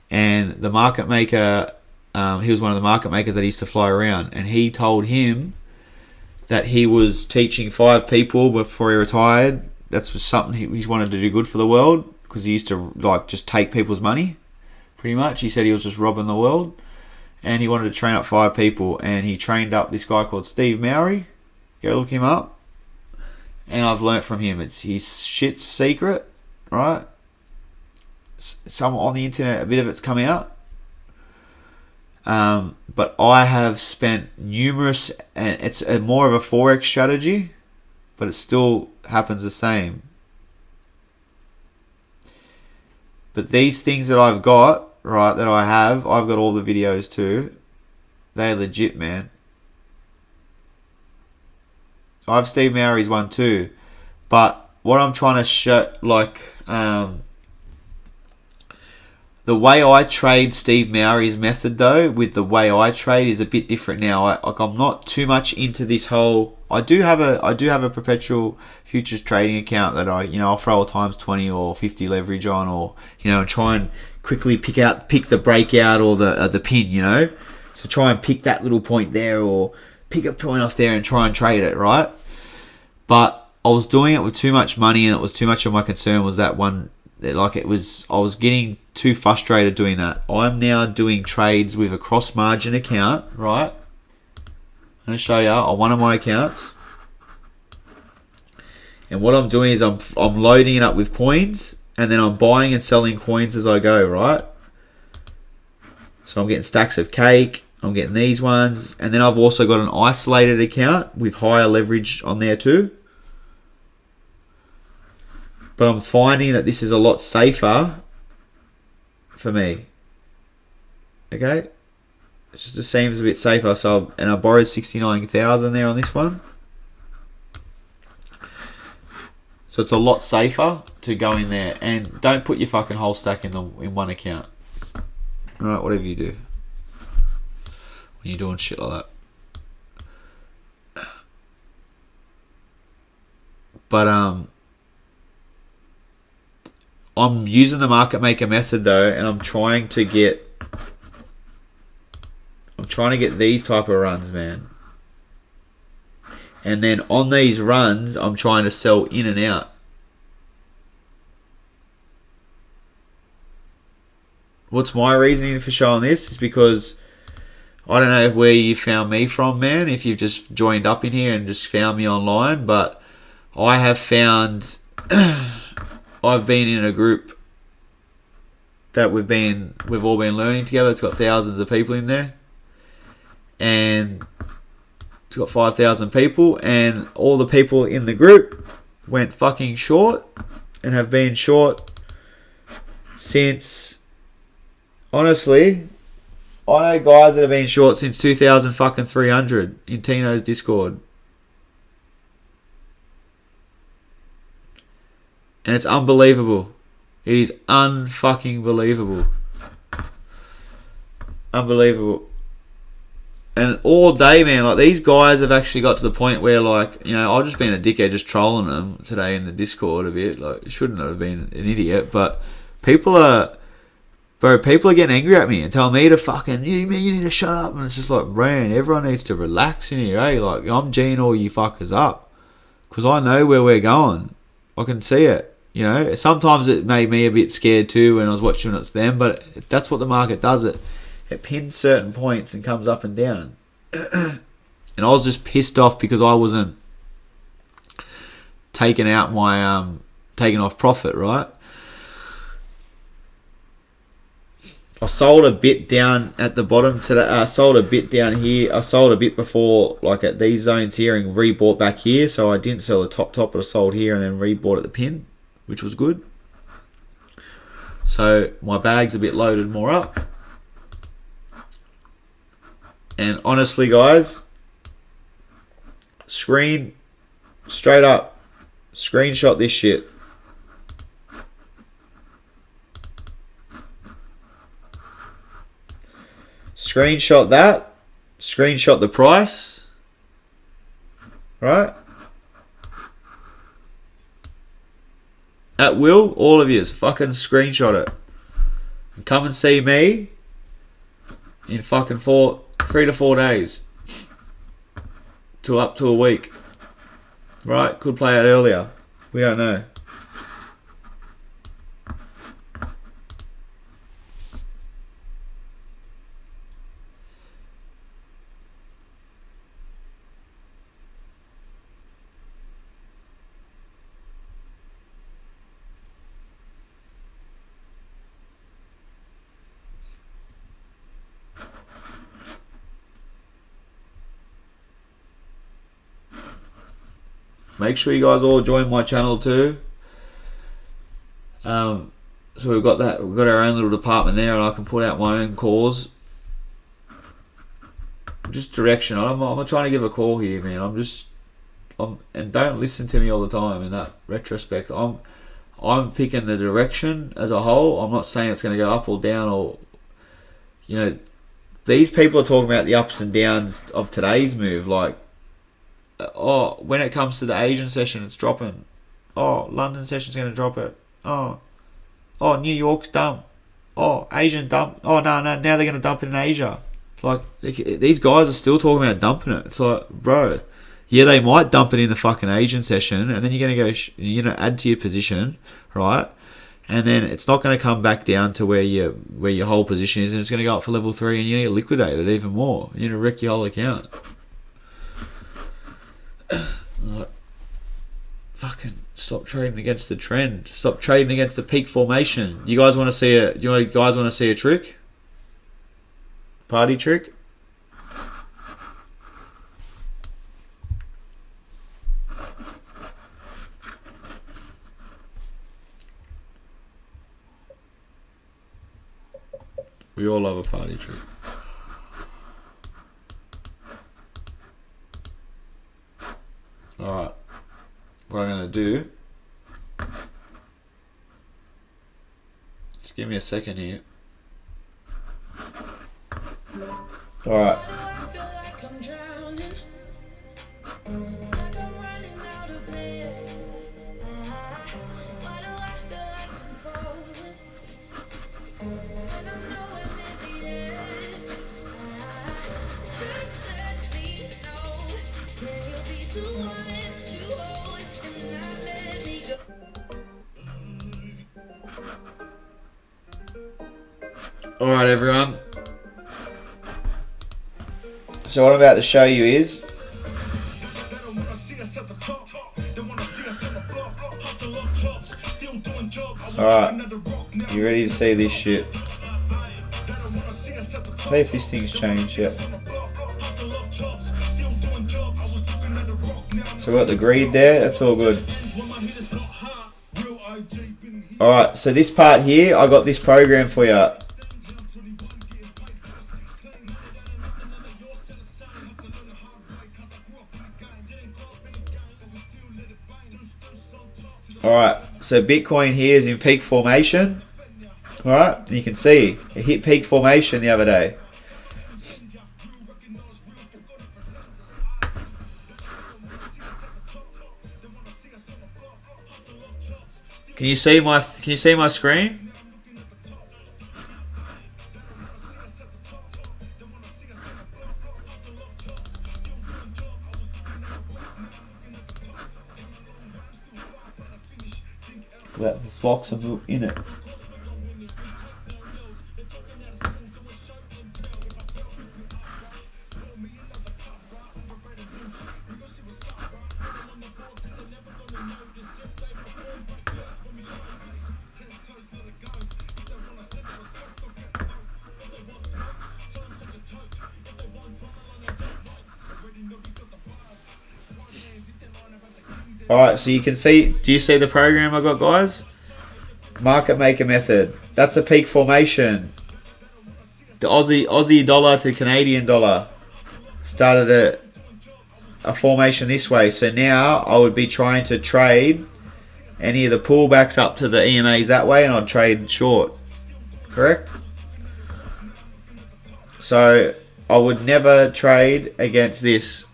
And the market maker, he was one of the market makers that used to fly around. And he told him that he was teaching 5 people before he retired. That's something he wanted to do good for the world, because he used to just take people's money, pretty much. He said he was just robbing the world. And he wanted to train up 5 people. And he trained up this guy called Steve Mowry. Go look him up. And I've learnt from him. It's his shit's secret, right? Some on the internet, a bit of it's come out. But I have spent numerous, and it's more of a forex strategy, but it still happens the same. But these things that I've got, right, I've got all the videos too. They're legit, man. I have Steve Mowry's one too. But what I'm trying to show, The way I trade Steve Mowry's method though, with the way I trade, is a bit different now. I'm not too much into this whole. I do have a perpetual futures trading account that I'll throw a times 20 or 50 leverage on, or try and quickly pick the breakout or the pin, so try and pick that little point there or pick a point off there and try and trade it, right? But I was doing it with too much money, and it was too much of my concern was that one. I was getting too frustrated doing that. I'm now doing trades with a cross margin account, right? I'm going to show you on one of my accounts. And what I'm doing is I'm loading it up with coins, and then I'm buying and selling coins as I go, right? So I'm getting stacks of cake, I'm getting these ones, and then I've also got an isolated account with higher leverage on there too. But I'm finding that this is a lot safer for me. Okay? It just seems a bit safer. So I borrowed 69,000 there on this one. So it's a lot safer to go in there, and don't put your fucking whole stack in one account. Alright, whatever you do when you're doing shit like that. But I'm using the market maker method though, and I'm trying to get these type of runs, man. And then on these runs, I'm trying to sell in and out. What's my reasoning for showing this is because I don't know where you found me from, man, if you've just joined up in here and just found me online, but I have found I've been in a group that we've all been learning together. It's got thousands of people in there, and it's got 5,000 people, and all the people in the group went fucking short and have been short since, honestly, I know guys that have been short since 2300 in Tino's Discord. And it's unbelievable. It is unfucking believable. Unbelievable. And all day, man, like these guys have actually got to the point where, like, I've just been a dickhead just trolling them today in the Discord a bit. Like, shouldn't have been an idiot, but people are getting angry at me and telling me to fucking, you need to shut up. And it's just like, man, everyone needs to relax in here, eh? Like, I'm G'ing all you fuckers up because I know where we're going. I can see it. Sometimes it made me a bit scared too when I was watching it's them, but that's what the market does. It pins certain points and comes up and down. And I was just pissed off because I wasn't taking out my taking off profit, right? I sold a bit down at the bottom today. I sold a bit down here. I sold a bit before, like at these zones here, and rebought back here. So I didn't sell the top, but I sold here and then rebought at the pin, which was good. So my bag's a bit loaded more up. And honestly, guys, straight up, screenshot this shit. Screenshot that. Screenshot the price. Right? At will, all of you, fucking screenshot it. And come and see me in fucking 3 to 4 days. Up to a week. Right? Could play out earlier. We don't know. Make sure you guys all join my channel too. So we've got our own little department there, and I can put out my own calls. Just direction. I'm not trying to give a call here, man. And don't listen to me all the time in that retrospect. I'm picking the direction as a whole. I'm not saying it's going to go up or down, or, you know, these people are talking about the ups and downs of today's move. Like, oh, when it comes to the Asian session, it's dropping. Oh, London session's going to drop it. Oh, New York's dump. Oh, Asian dump. Oh, no, now they're going to dump it in Asia. Like, these guys are still talking about dumping it. It's like, bro, yeah, they might dump it in the fucking Asian session, and then you're going to go, you're going to add to your position, right? And then it's not going to come back down to where your whole position is, and it's going to go up for level 3, and you need to liquidate it even more. You need to wreck your whole account. Like, fucking stop trading against the trend. Stop trading against the peak formation. You guys want to see a trick? Party trick? We all love a party trick. Alright. What I'm going to do... Just give me a second here. Alright. Alright, everyone. So what I'm about to show you is... Alright, you ready to see this shit? See if this thing's changed yet. So we got the greed there, that's all good. Alright, so this part here, I got this program for you. Alright, so Bitcoin here is in peak formation. Alright, and you can see it hit peak formation the other day. Can you see my screen? Let the blocks in it. Alright, so you can see, do you see the program I got, guys? Market maker method. That's a peak formation. The Aussie dollar to Canadian dollar started a formation this way. So now I would be trying to trade any of the pullbacks up to the EMAs that way, and I'd trade short. Correct? So I would never trade against this.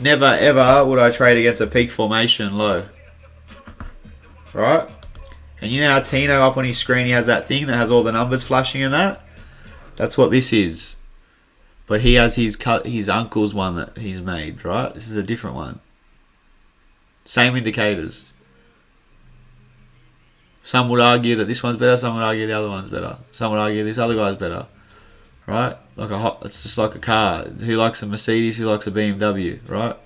Never ever would I trade against a peak formation low. Right? And you know how Tino up on his screen, he has that thing that has all the numbers flashing in that? That's what this is. But he has his uncle's one that he's made, right? This is a different one. Same indicators. Some would argue that this one's better, some would argue the other one's better. Some would argue this other guy's better. Right? It's just like a car. Who likes a Mercedes? Who likes a BMW? Right?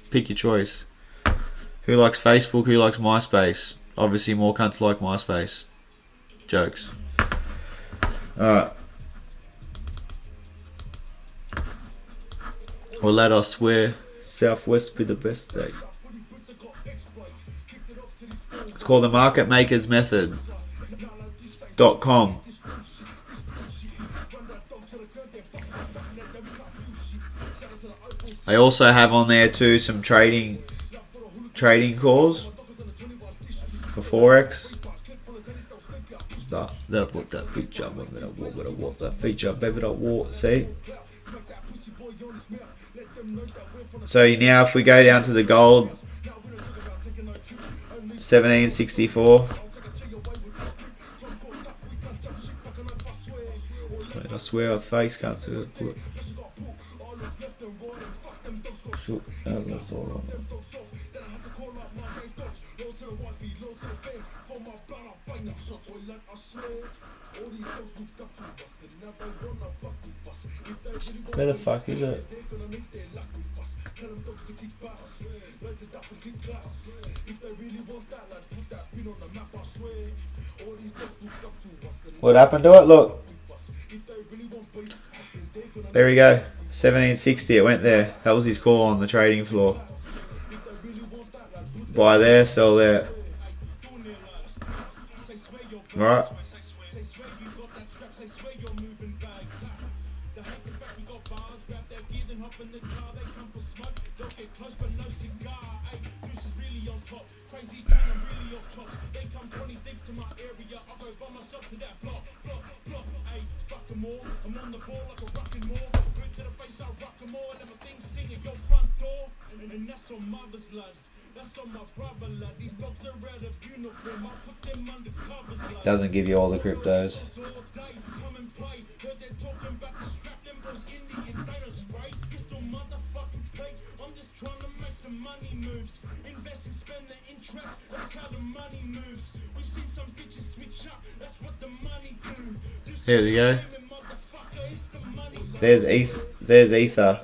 Pick your choice. Who likes Facebook? Who likes MySpace? Obviously, more cunts like MySpace. Jokes. Alright. Or let us swear, Southwest be the best day. It's called the Market Makers Method. .com. I also have on there too some trading trading calls for Forex. What that feature, what that feature, baby, that war, see? So now if we go down to the gold, 1764. I swear our face can't see it. Where the fuck is it? What happened to it? Look. There we go. 1760, it went there. That was his call on the trading floor. Buy there, sell there. Right. Doesn't give you all the cryptos. There we go. There's ETH. There's Ether.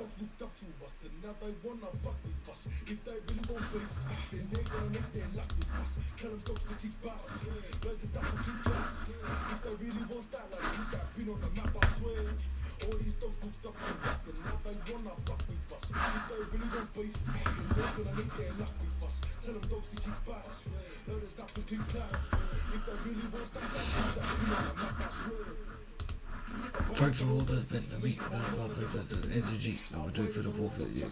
Break for all the meat, the energy. I would do it for the walk that you.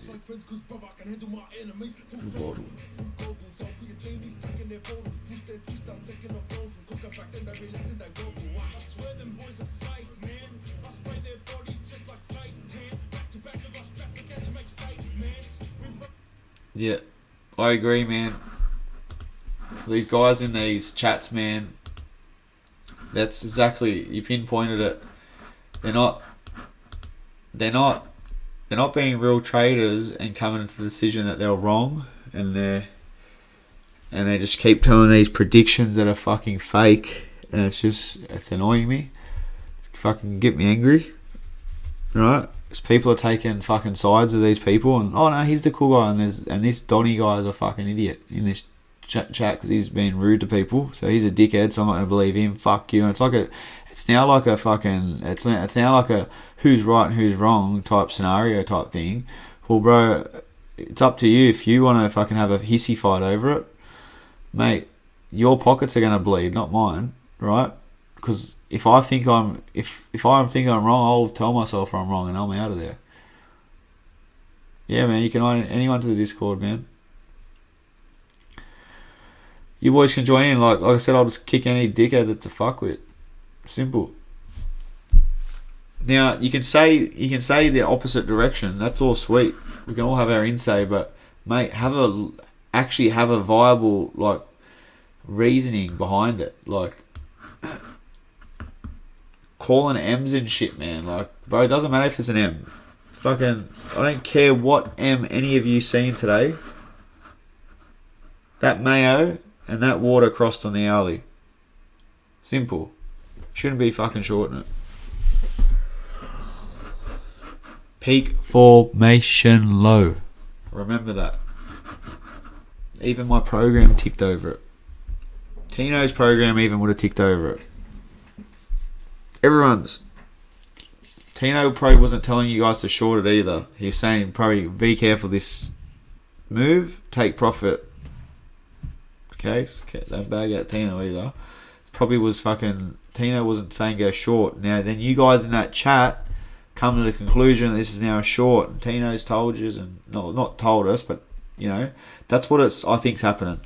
Yeah, I agree, man. These guys in these chats, man, that's exactly, you pinpointed it. They're not being real traders and coming to the decision that they're wrong, and they just keep telling these predictions that are fucking fake, and it's annoying me. It's fucking get me angry, right? Because people are taking fucking sides of these people, and oh no, he's the cool guy, and this Donny guy is a fucking idiot in this chat because he's being rude to people, so he's a dickhead, so I'm not gonna believe him. Fuck you. And it's now like a who's right and who's wrong type scenario type thing. Well, bro, it's up to you if you want to fucking have a hissy fight over it, mate. Your pockets are gonna bleed, not mine, right? Because if I think I'm wrong, I'll tell myself I'm wrong and I'm out of there. Yeah, man. You can add anyone to the Discord, man. You boys can join in. Like I said, I'll just kick any dickhead that's a fuckwit. Simple. Now you can say the opposite direction. That's all sweet. We can all have our in-say, but mate, actually have a viable like reasoning behind it. Like calling M's and shit, man. Like, bro, it doesn't matter if it's an M. Fucking, I don't care what M any of you seen today. That mayo and that water crossed on the alley. Simple. Shouldn't be fucking shorting it. Peak formation low. Remember that. Even my program ticked over it. Tino's program even would have ticked over it. Everyone's. Tino probably wasn't telling you guys to short it either. He was saying probably be careful this move, take profit. Okay, don't bag out Tino either. Probably was fucking, Tino wasn't saying go short. Now then you guys in that chat come to the conclusion that this is now a short, and Tino's told you, and not told us, but You know, that's what I think's happening.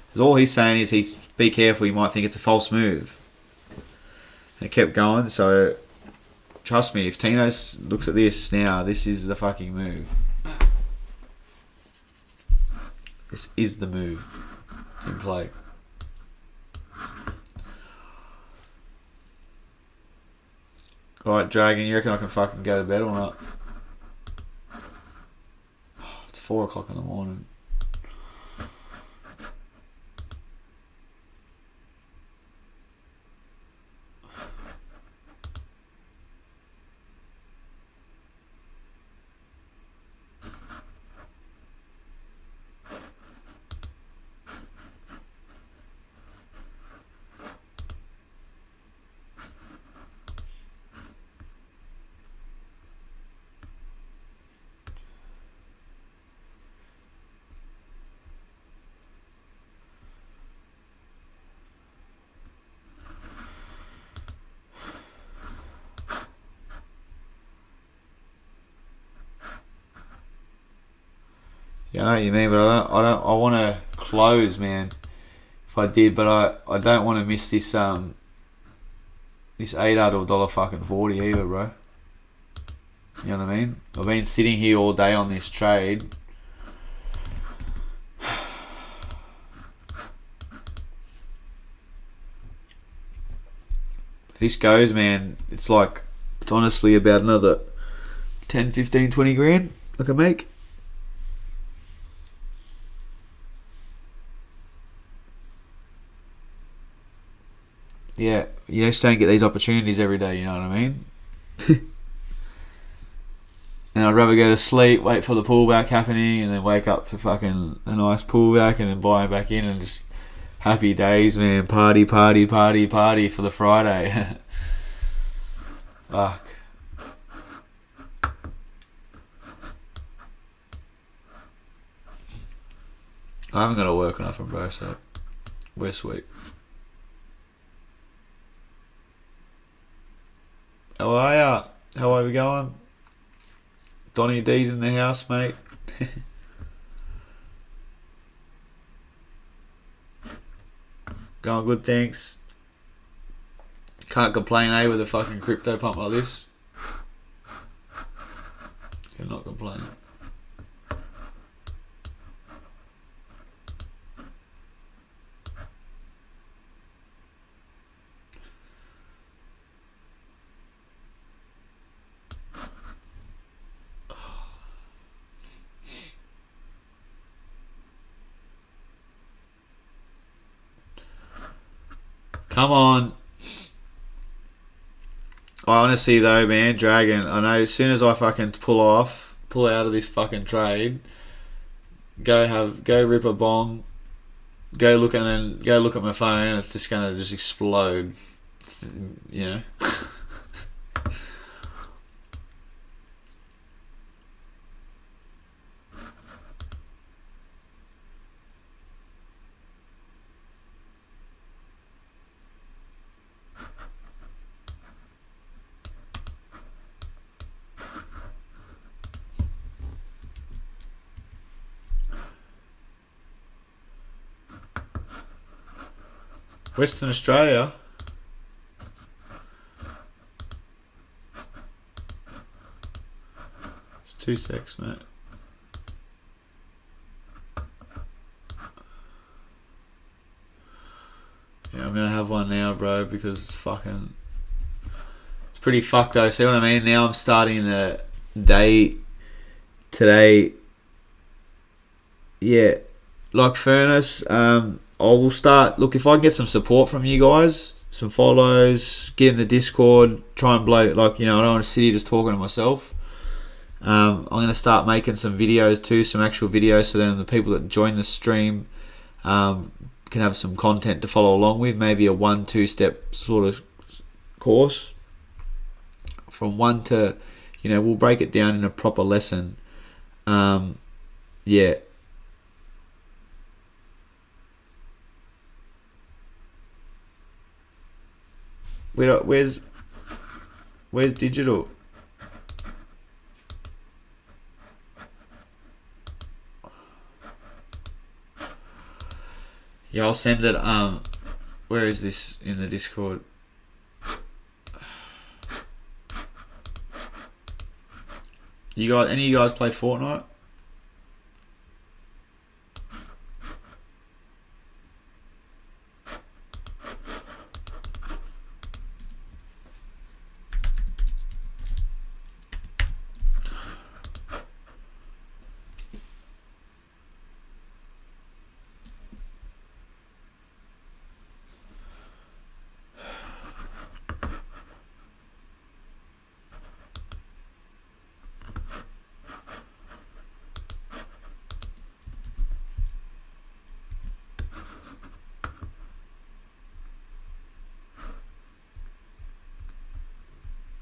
Because all he's saying is be careful, you might think it's a false move. And it kept going, so trust me, if Tino looks at this now, this is the fucking move. This is the move. It's in play. Alright, Dragon, you reckon I can fucking go to bed or not? It's 4 o'clock in the morning. Yeah, I know what you mean, but I want to close, man. If I did, but I don't want to miss this this ADA to $1.40 either, bro. You know what I mean? I've been sitting here all day on this trade. If this goes, man, it's honestly about another 10, 15, 20 grand I can make. Yeah, you just don't get these opportunities every day, you know what I mean? And I'd rather go to sleep, wait for the pullback happening, and then wake up to fucking a nice pullback and then buy back in and just happy days, man. Party, party, party, party for the Friday. Fuck. I haven't got to work enough, bro, so we're sweet. How are ya? How are we going? Donny D's in the house, mate. Going good, thanks. Can't complain, eh, with a fucking crypto pump like this. Cannot complain. Come on. I honestly though, man, Dragon, I know as soon as I fucking pull out of this fucking trade, go rip a bong, go look at my phone, it's just gonna just explode. You know? Western Australia. It's 2 secs, mate. Yeah, I'm gonna have one now, bro, because it's pretty fucked though. See what I mean? Now I'm starting the day today. Yeah, like Furnace. I will start. Look, if I can get some support from you guys, some follows, get in the Discord, try and blow. I don't want to sit here just talking to myself. I'm gonna start making some videos too, some actual videos, so then the people that join the stream can have some content to follow along with. Maybe a 1-2 step sort of course. From 1 to, we'll break it down in a proper lesson. Yeah. Where's digital? Yeah, I'll send it. Where is this in the Discord? You guys, any of you guys play Fortnite?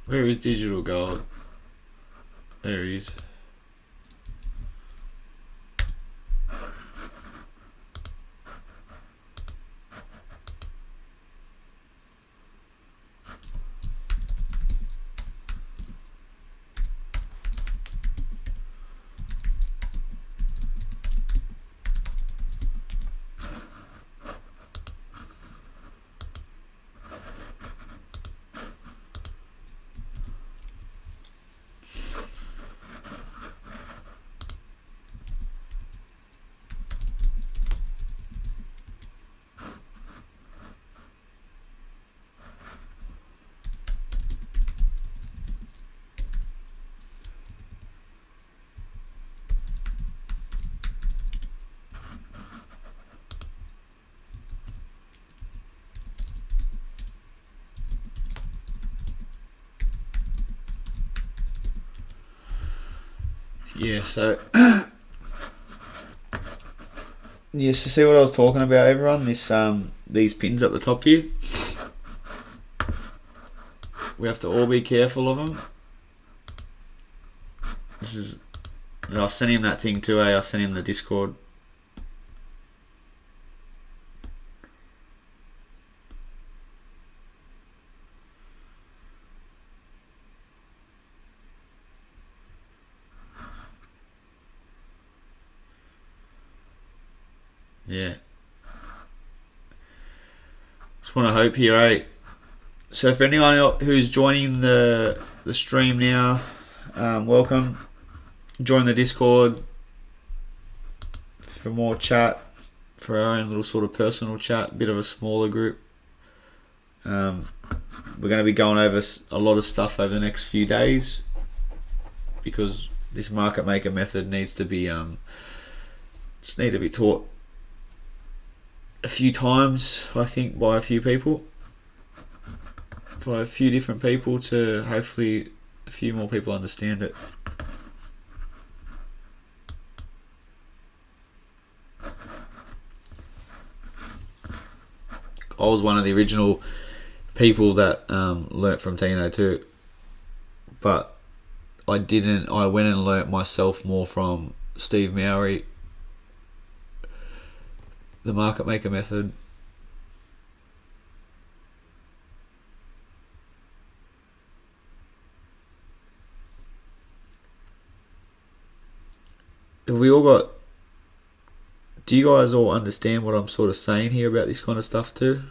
Where is Digital Gold? There he is. Yeah, so yeah, so see what I was talking about, everyone. This these pins at the top here. We have to all be careful of them. This is. And I'll send him that thing too. I'll send him the Discord. Yeah. Just want to hope here, eh? So for anyone who's joining the stream now, welcome. Join the Discord for more chat, for our own little sort of personal chat, bit of a smaller group. We're going to be going over a lot of stuff over the next few days because this market maker method needs to be just need to be taught a few times, I think, by a few people, by a few different people, to hopefully a few more people understand it. I was one of the original people that learnt from Tino too, but I didn't. I went and learnt myself more from Steve Mowry, the market maker method. Have we all got? Do you guys all understand what I'm sort of saying here about this kind of stuff too?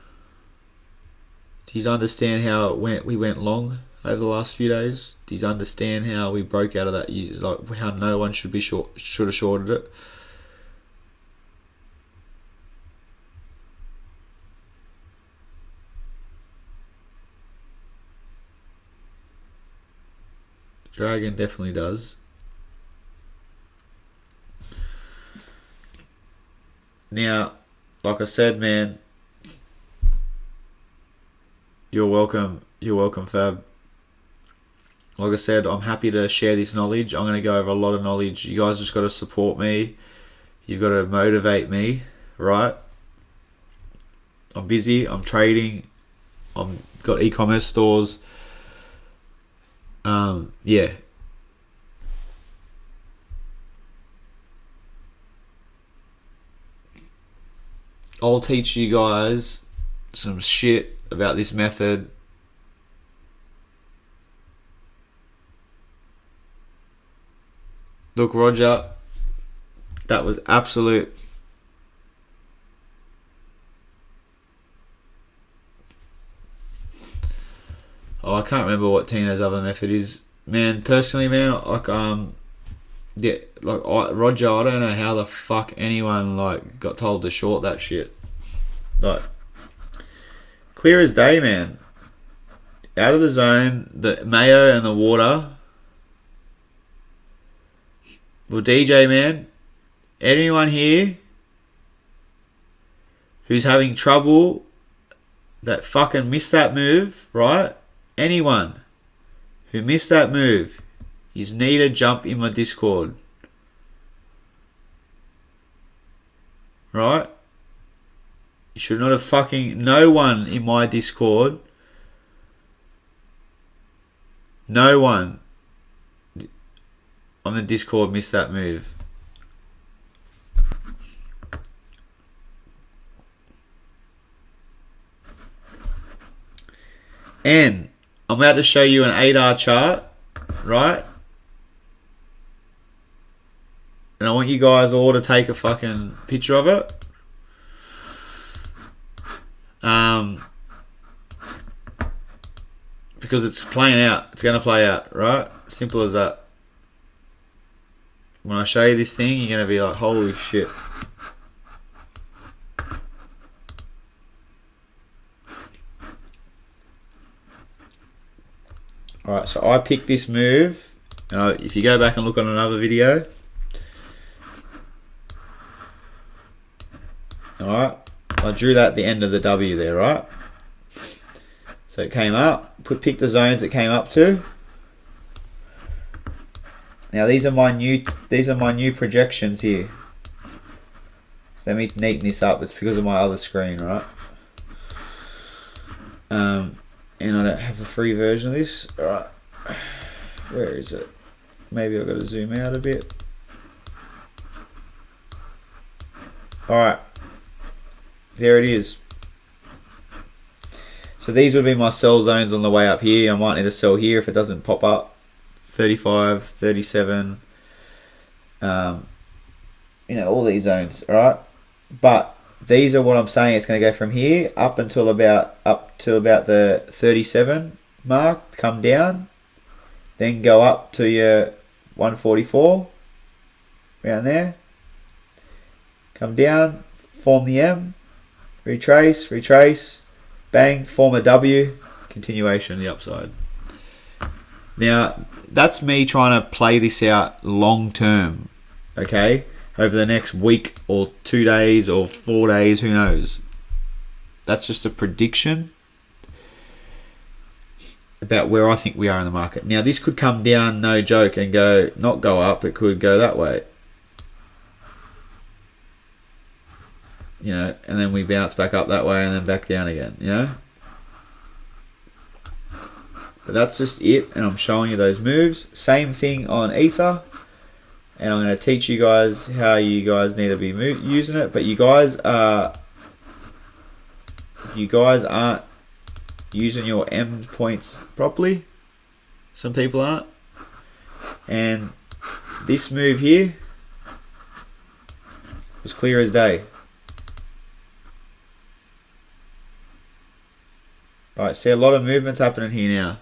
Do you understand how we went long over the last few days? Do you understand how we broke out of that? Like how no one should have shorted it. Dragon definitely does. Now, like I said, man, you're welcome. You're welcome, Fab. Like I said, I'm happy to share this knowledge. I'm going to go over a lot of knowledge. You guys just got to support me. You've got to motivate me, right? I'm busy. I'm trading. I've got e-commerce stores. Yeah. I'll teach you guys some shit about this method. Look, Roger, that was absolute I can't remember what Tino's other method is. Man, personally, man, like yeah, like Roger, I don't know how the fuck anyone like got told to short that shit. Like clear as day, man. Out of the zone, the mayo and the water. Well, DJ, man, anyone here who's having trouble that fucking missed that move, right? Anyone who missed that move, you need to jump in my Discord. Right? You should not have fucking... No one in my Discord... No one on the Discord missed that move. And I'm about to show you an ADA chart, right? And I want you guys all to take a fucking picture of it. Because it's playing out. It's going to play out, right? Simple as that. When I show you this thing, you're going to be like, holy shit. Alright, so I picked this move. If you go back and look on another video. Alright, I drew that at the end of the W there, right? So it came up, pick the zones it came up to. Now these are my new projections here. So let me neaten this up. It's because of my other screen, right? And I don't have a free version of this. Alright. Where is it? Maybe I've got to zoom out a bit. Alright. There it is. So these would be my sell zones on the way up here. I might need to sell here if it doesn't pop up. 35, 37. You know, all these zones, alright? But these are what I'm saying. It's going to go from here up until about the 37 mark, come down, then go up to your 144 around there, come down, form the M, retrace, bang, form a W, continuation the upside. Now that's me trying to play this out long term, okay, over the next week or 2 days or 4 days, who knows. That's just a prediction about where I think we are in the market. Now this could come down, no joke, and not go up. It could go that way, you know, and then we bounce back up that way and then back down again, you know. But that's just it, and I'm showing you those moves. Same thing on Ether, and I'm going to teach you guys how you guys need to be using it. But you guys aren't using your M points properly. Some people aren't. And this move here was clear as day. Right, see a lot of movements happening here now.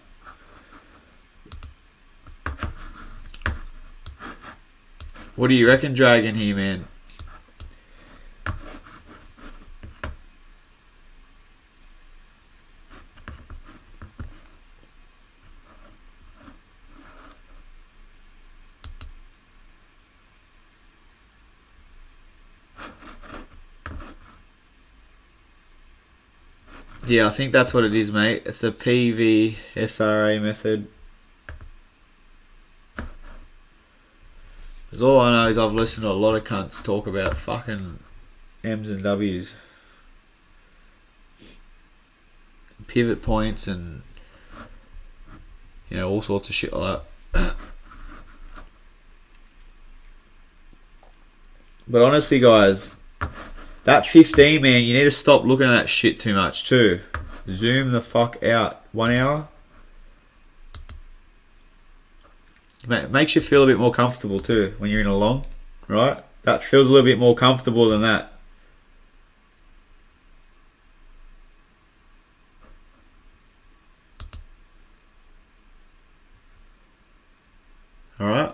What do you reckon, Dragon, here, man? Yeah, I think that's what it is, mate. It's a PVSRA method. Because all I know is I've listened to a lot of cunts talk about fucking M's and W's. Pivot points and, you know, all sorts of shit like that. But honestly, guys, that 15, man, you need to stop looking at that shit too much too. Zoom the fuck out. 1 hour. It makes you feel a bit more comfortable too when you're in a long, right? That feels a little bit more comfortable than that. All right.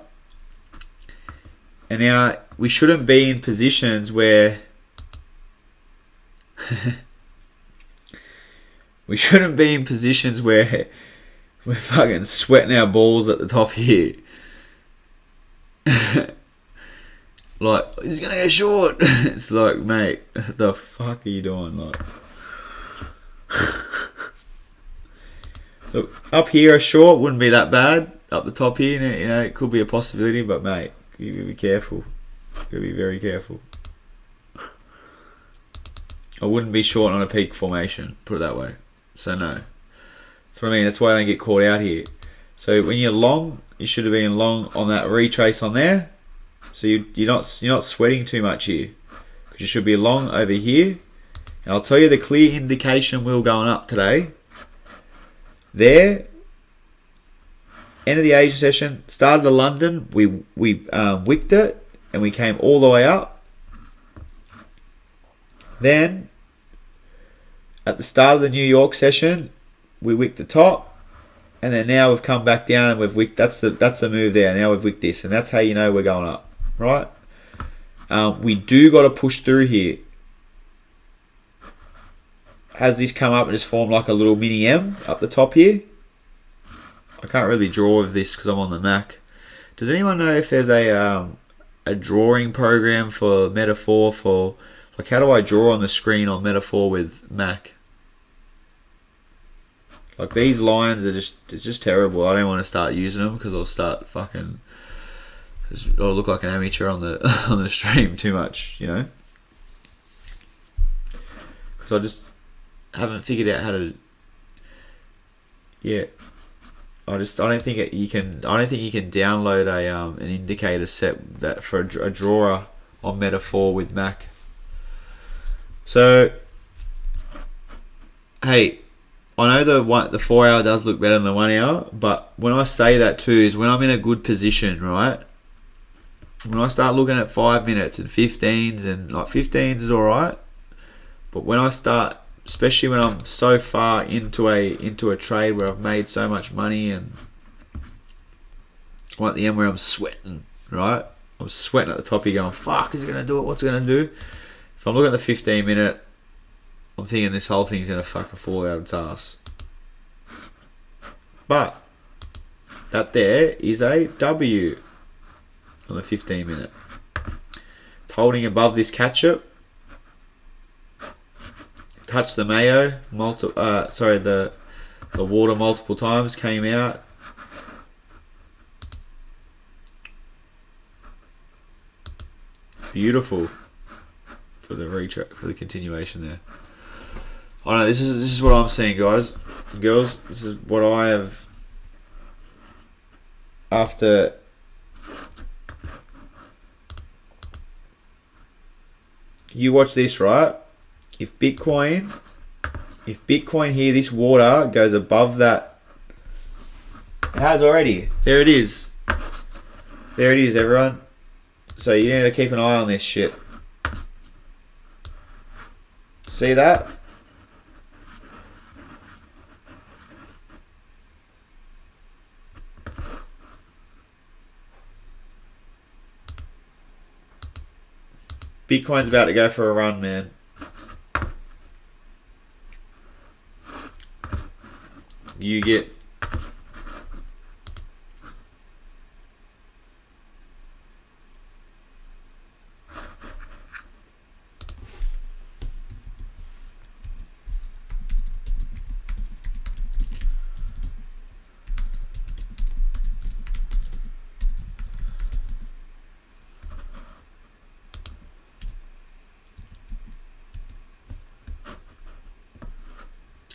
And now we shouldn't be in positions where we're fucking sweating our balls at the top here. Like, he's gonna go short. It's like, mate, what the fuck are you doing? Like, look, up here a short wouldn't be that bad. Up the top here, you know, it could be a possibility, but mate, you gotta be careful. You gotta be very careful. I wouldn't be short on a peak formation, put it that way. So no. That's what I mean. That's why I don't get caught out here. So when you're long, you should have been long on that retrace on there. So you're not sweating too much here, because you should be long over here. And I'll tell you the clear indication wheel going up today. There, end of the Asian session, started the London. We wicked it and we came all the way up. Then at the start of the New York session, we wicked the top. And then now we've come back down and we've wicked. That's the move there. Now we've wicked this, and that's how you know we're going up, right? We do got to push through here. Has this come up and just formed like a little mini M up the top here? I can't really draw with this because I'm on the Mac. Does anyone know if there's a drawing program for Metaphor for, like, how do I draw on the screen on Metaphor with Mac? Like, these lines are it's just terrible. I don't want to start using them because I'll start fucking, I'll look like an amateur on the on the stream too much, you know. Because I just haven't figured out how to. Yeah, I don't think you can download an indicator set that for a drawer on Metaphor with Mac. So, hey, I know the 4 hour does look better than the 1 hour, but when I say that too is when I'm in a good position, right? When I start looking at 5 minutes and 15s, and like 15s is alright, but when I start, especially when I'm so far into a trade where I've made so much money, and I'm at the end where I'm sweating, right? I'm sweating at the top here going, fuck, is it going to do it? What's it going to do? If I'm looking at the 15 minute, I'm thinking this whole thing's going to fucking fall out of its ass. But that there is a W on the 15 minute. It's holding above this catch-up. Touched the mayo, the water multiple times, came out. Beautiful for the continuation there. I know this is what I'm seeing, guys and girls. This is what I have after. You watch this, right? If Bitcoin here, this water goes above that, it has already. There it is. There it is, everyone. So you need to keep an eye on this shit. See that? Bitcoin's about to go for a run, man. You get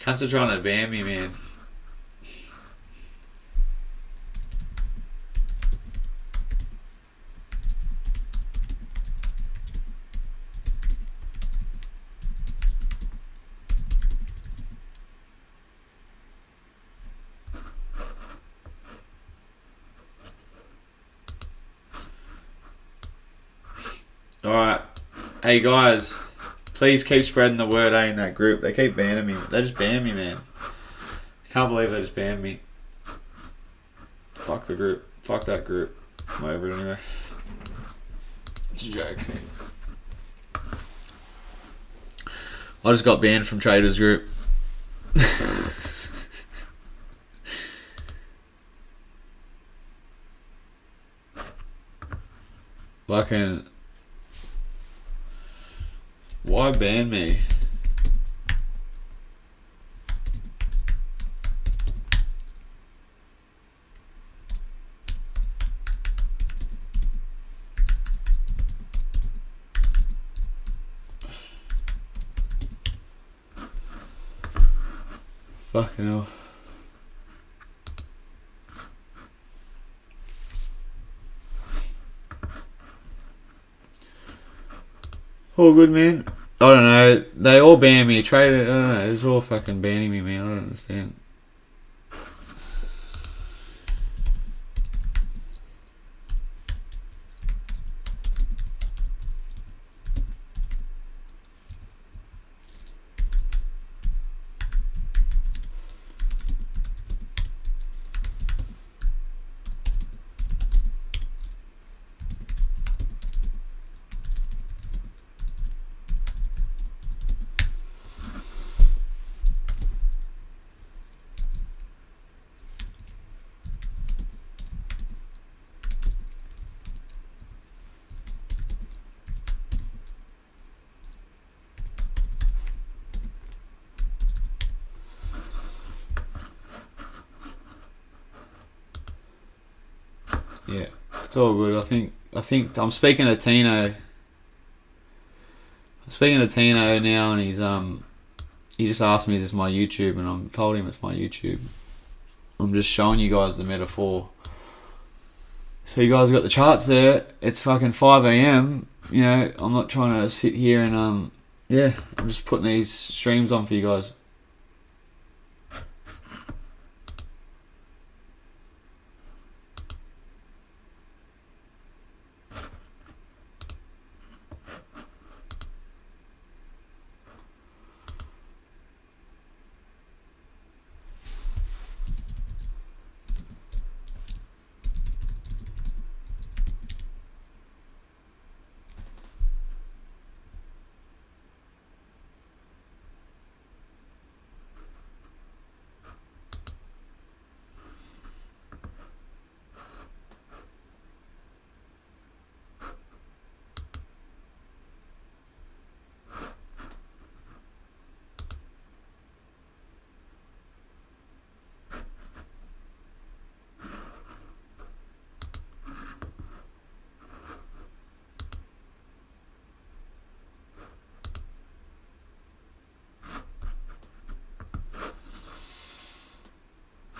cunts are trying to ban me, man. Alright. Hey guys, please keep spreading the word in that group. They keep banning me. They just banned me, man. Can't believe they just banned me. Fuck the group. Fuck that group. I'm over it anyway. It's a joke. I just got banned from Traders Group. Fucking. Why ban me? Fucking hell. All good, man. I don't know. They all ban me. Trader, I don't know. It's all fucking banning me, man. I don't understand. Yeah, it's all good. I think I'm speaking to Tino. I'm speaking to Tino now, and he just asked me, "Is this my YouTube?" And I'm told him it's my YouTube. I'm just showing you guys the metaphor. So you guys got the charts there. It's fucking 5 a.m. You know, I'm not trying to sit here and yeah, I'm just putting these streams on for you guys.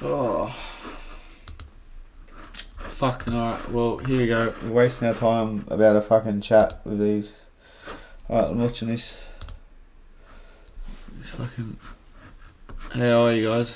Oh, fucking alright. Well, here we go. We're wasting our time about a fucking chat with these. Alright, I'm watching this. This fucking. How are you guys?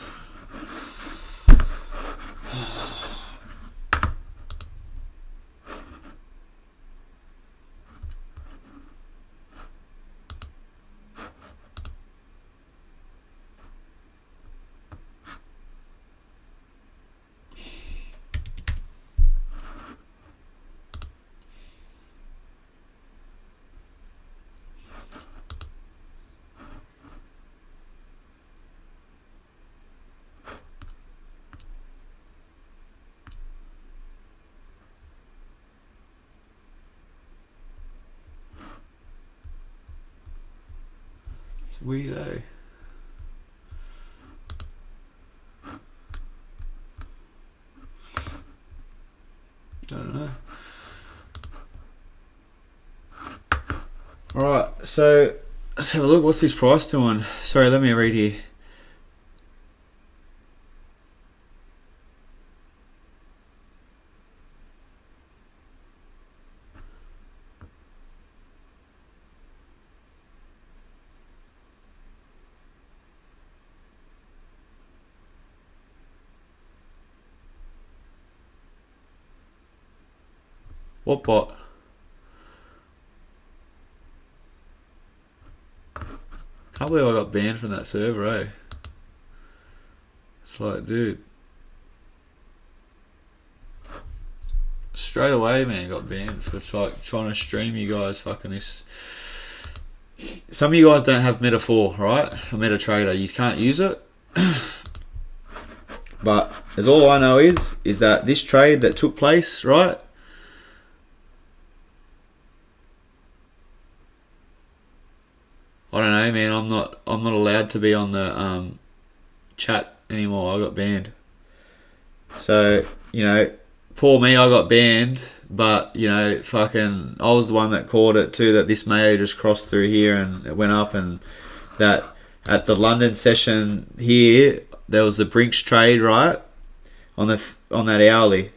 It's weirdo. I don't know. Alright, so let's have a look. What's this price doing? Sorry, let me read here. What bot? Can't believe I got banned from that server, eh? It's like, dude. straight away, man, got banned for like trying to stream you guys fucking this. Some of you guys don't have Meta4, right? A MetaTrader, you can't use it. But as all I know is that this trade that took place, right? I don't know, man. I'm not allowed to be on the chat anymore. I got banned. So, you know, poor me, I got banned. But, you know, fucking, I was the one that caught it too, that this Mayo just crossed through here and it went up, and that at the London session here, there was the Brinks trade, right? On that hourly.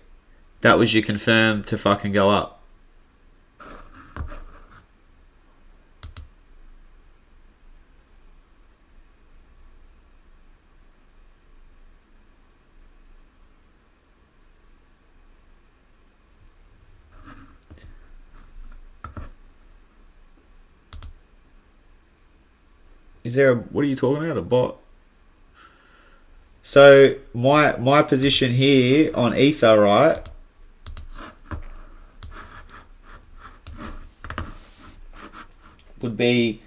That was your confirmed to fucking go up. Is there what are you talking about? A bot? So my position here on Ether, right? Would be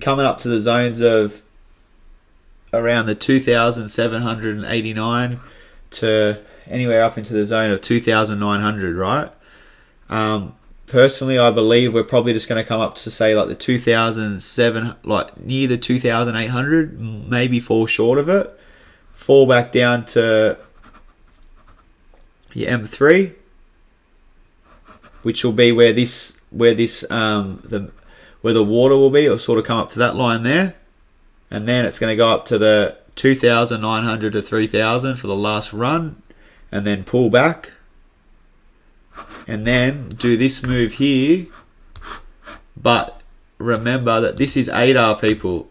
coming up to the zones of around the 2,789 to anywhere up into the zone of 2,900, right? Personally, I believe we're probably just going to come up to say like the 2,007, like near the 2,800, maybe fall short of it, fall back down to your M3, which will be where the water will be. It'll sort of come up to that line there, and then it's going to go up to the 2,900 to 3,000 for the last run, and then pull back. And then do this move here. But remember that this is ADA, people.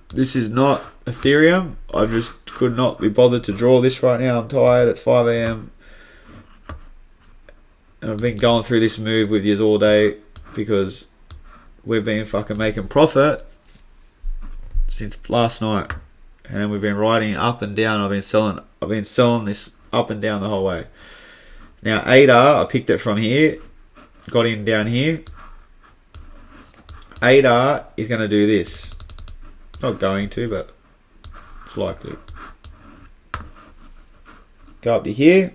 This is not Ethereum. I just could not be bothered to draw this right now. I'm tired. It's 5 a.m. And I've been going through this move with you all day because we've been fucking making profit since last night. And we've been riding up and down. I've been selling this up and down the whole way. Now ADA, I picked it from here, got in down here. ADA is going to do this. Not going to, but it's likely. Go up to here.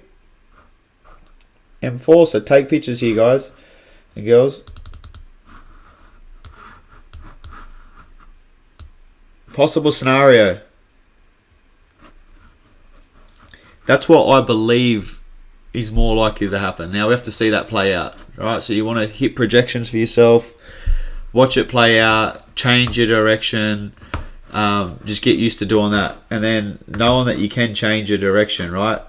M4, so take pictures here, guys and girls. Possible scenario. That's what I believe is more likely to happen. Now we have to see that play out, right? So you want to hit projections for yourself, watch it play out, change your direction, just get used to doing that, and then knowing that you can change your direction, right?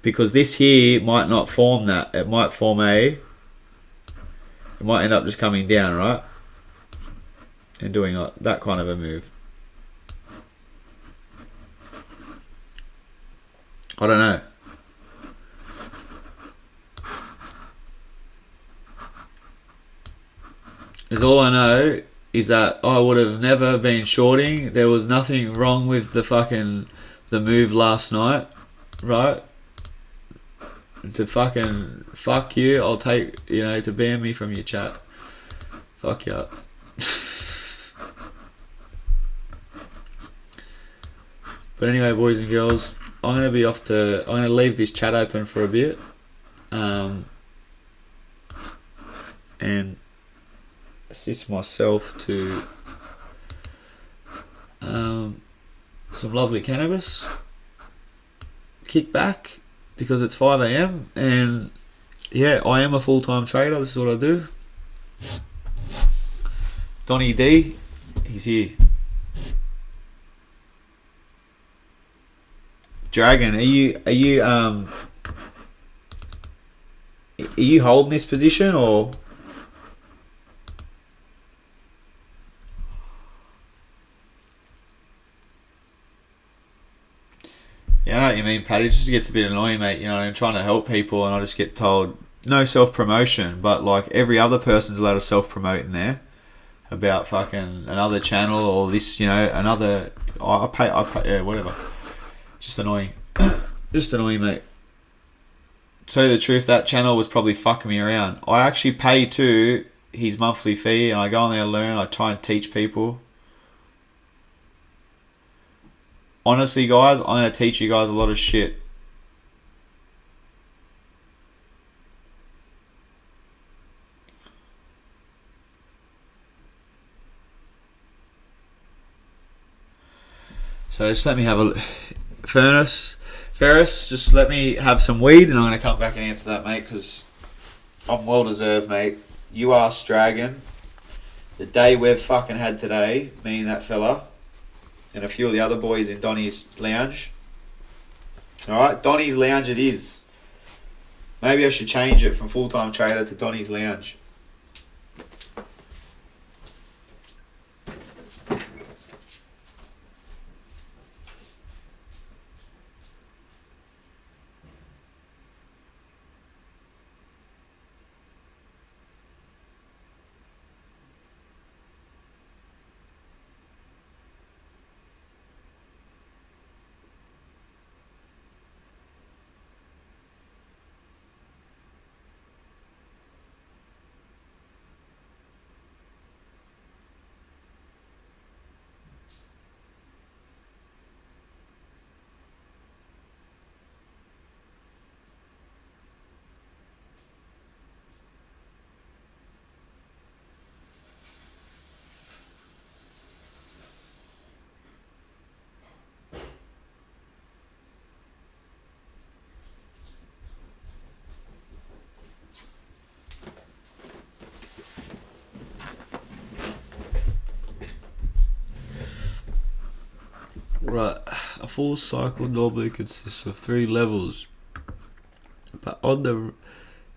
Because this here might not form that. It might form it might end up just coming down, right? And doing that kind of a move. I don't know. Is all I know is that I would have never been shorting. There was nothing wrong with the move last night, right? To fucking fuck you, I'll take, to ban me from your chat. Fuck you up. But anyway, boys and girls, I'm going to leave this chat open for a bit. And assist myself to some lovely cannabis. Kick back because it's 5 a.m. and yeah, I am a full-time trader. This is what I do. Donny D, he's here. Dragon, are you holding this position or? Yeah, I know what you mean, Paddy. It just gets a bit annoying, mate. I'm trying to help people and I just get told no self-promotion, but like every other person's allowed to self-promote in there about fucking another channel or this, another. I pay, yeah, whatever. Just annoying. Just annoying, mate. tell you the truth, that channel was probably fucking me around. I actually pay to his monthly fee, and I go on there and learn. I try and teach people. Honestly, guys, I'm going to teach you guys a lot of shit. So just let me have a... Ferris, just let me have some weed, and I'm going to come back and answer that, mate, because I'm well deserved, mate. You asked Dragon. The day we've fucking had today, me and that fella, and a few of the other boys in Donny's lounge. Alright, Donny's lounge it is. Maybe I should change it from full-time trader to Donny's lounge. Right, a full cycle normally consists of 3 levels, but on the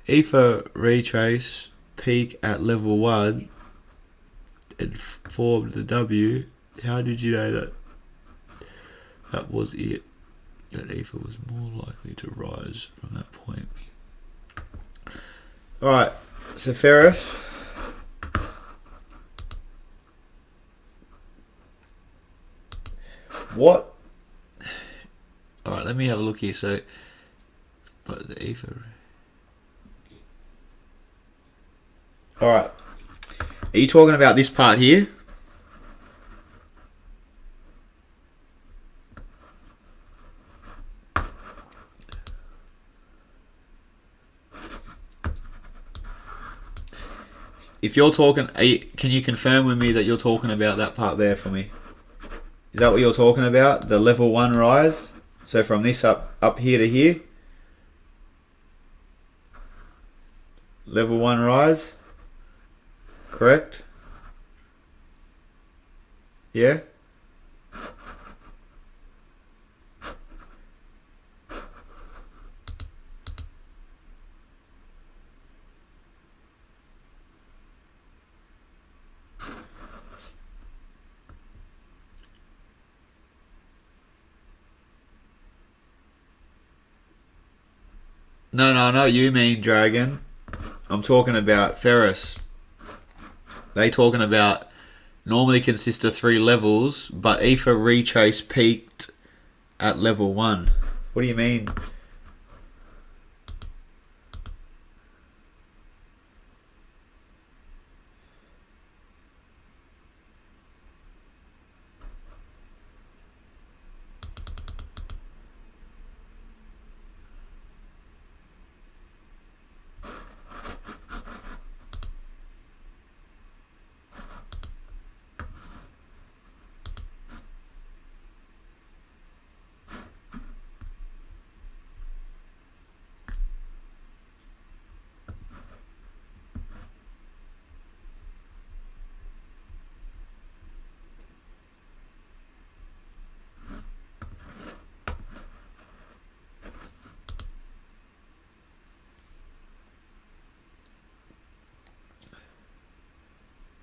Ether retrace peak at level 1 and formed the W. How did you know that that was it? That Ether was more likely to rise from that point. Alright, so Ferris. What? Alright, let me have a look here. So, but the Ether. Alright. Are you talking about this part here? If you're talking, can you confirm with me that you're talking about that part there for me? Is that what you're talking about? The level 1 rise? So from this up here to here? Level 1 rise? Correct? Yeah? No, I know you mean Dragon. I'm talking about Ferris. They talking about normally consist of 3 levels, but Ether retrace peaked at level 1. What do you mean?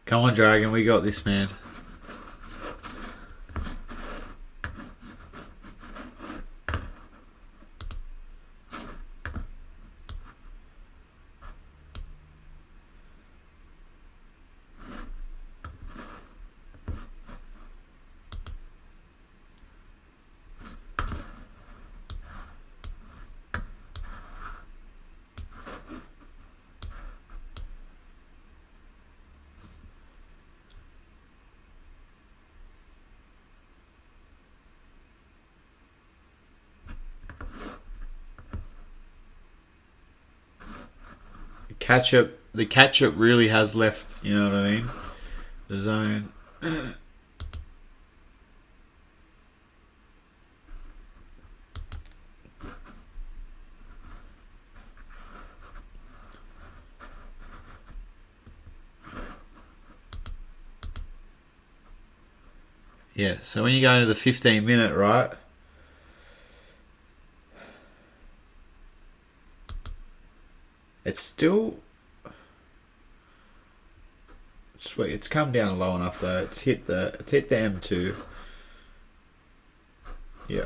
Come on, Dragon, we got this, man. catch up really has left, you know what I mean? The zone. Yeah, so when you go into the 15-minute, right? It's still... Sweet, it's come down low enough though. It's hit the M2. Yeah.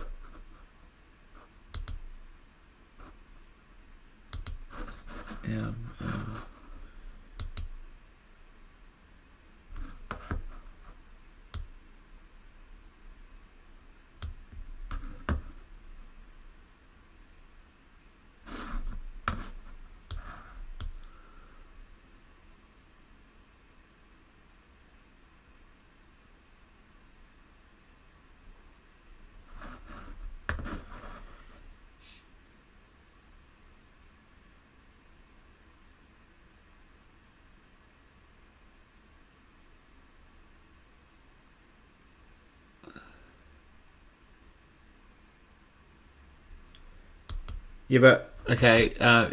Yeah, but okay. Oh,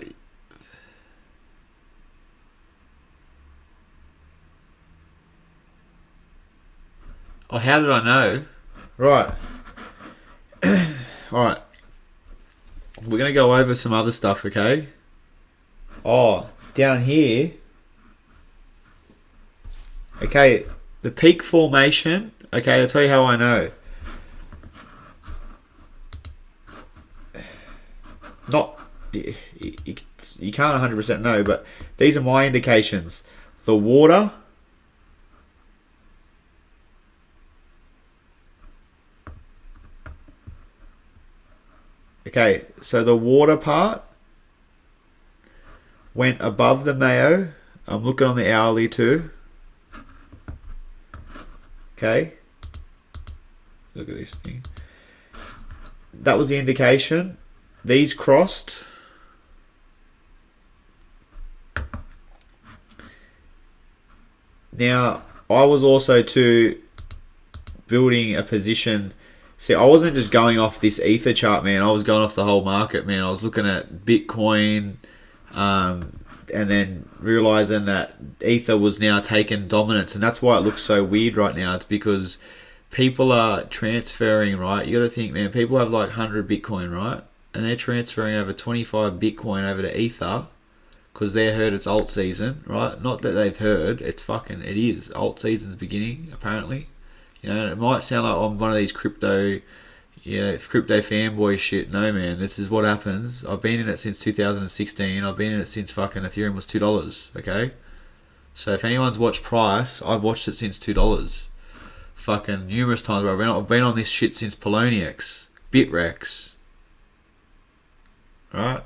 how did I know? Right. All right. We're gonna go over some other stuff, okay? Oh, down here. Okay, the peak formation. Okay, I'll tell you how I know. Not you can't 100% know, but these are my indications. The water. Okay, so the water part went above the Mayo. I'm looking on the hourly too. Okay. Look at this thing. That was the indication. These crossed. Now, I was also too building a position. See, I wasn't just going off this Ether chart, man. I was going off the whole market, man. I was looking at Bitcoin, and then realizing that Ether was now taking dominance, and that's why it looks so weird right now. It's because people are transferring, right? You got to think, man. People have like 100 Bitcoin, right? And they're transferring over 25 Bitcoin over to Ether because they heard it's alt season, right? Not that they've heard, it is. Alt season's beginning, apparently. You know, it might sound like I'm one of these crypto fanboy shit. No, man, this is what happens. I've been in it since 2016. I've been in it since fucking Ethereum was $2, okay? So if anyone's watched price, I've watched it since $2. Fucking numerous times, bro. I've been on this shit since Poloniex, Bitrex. Right?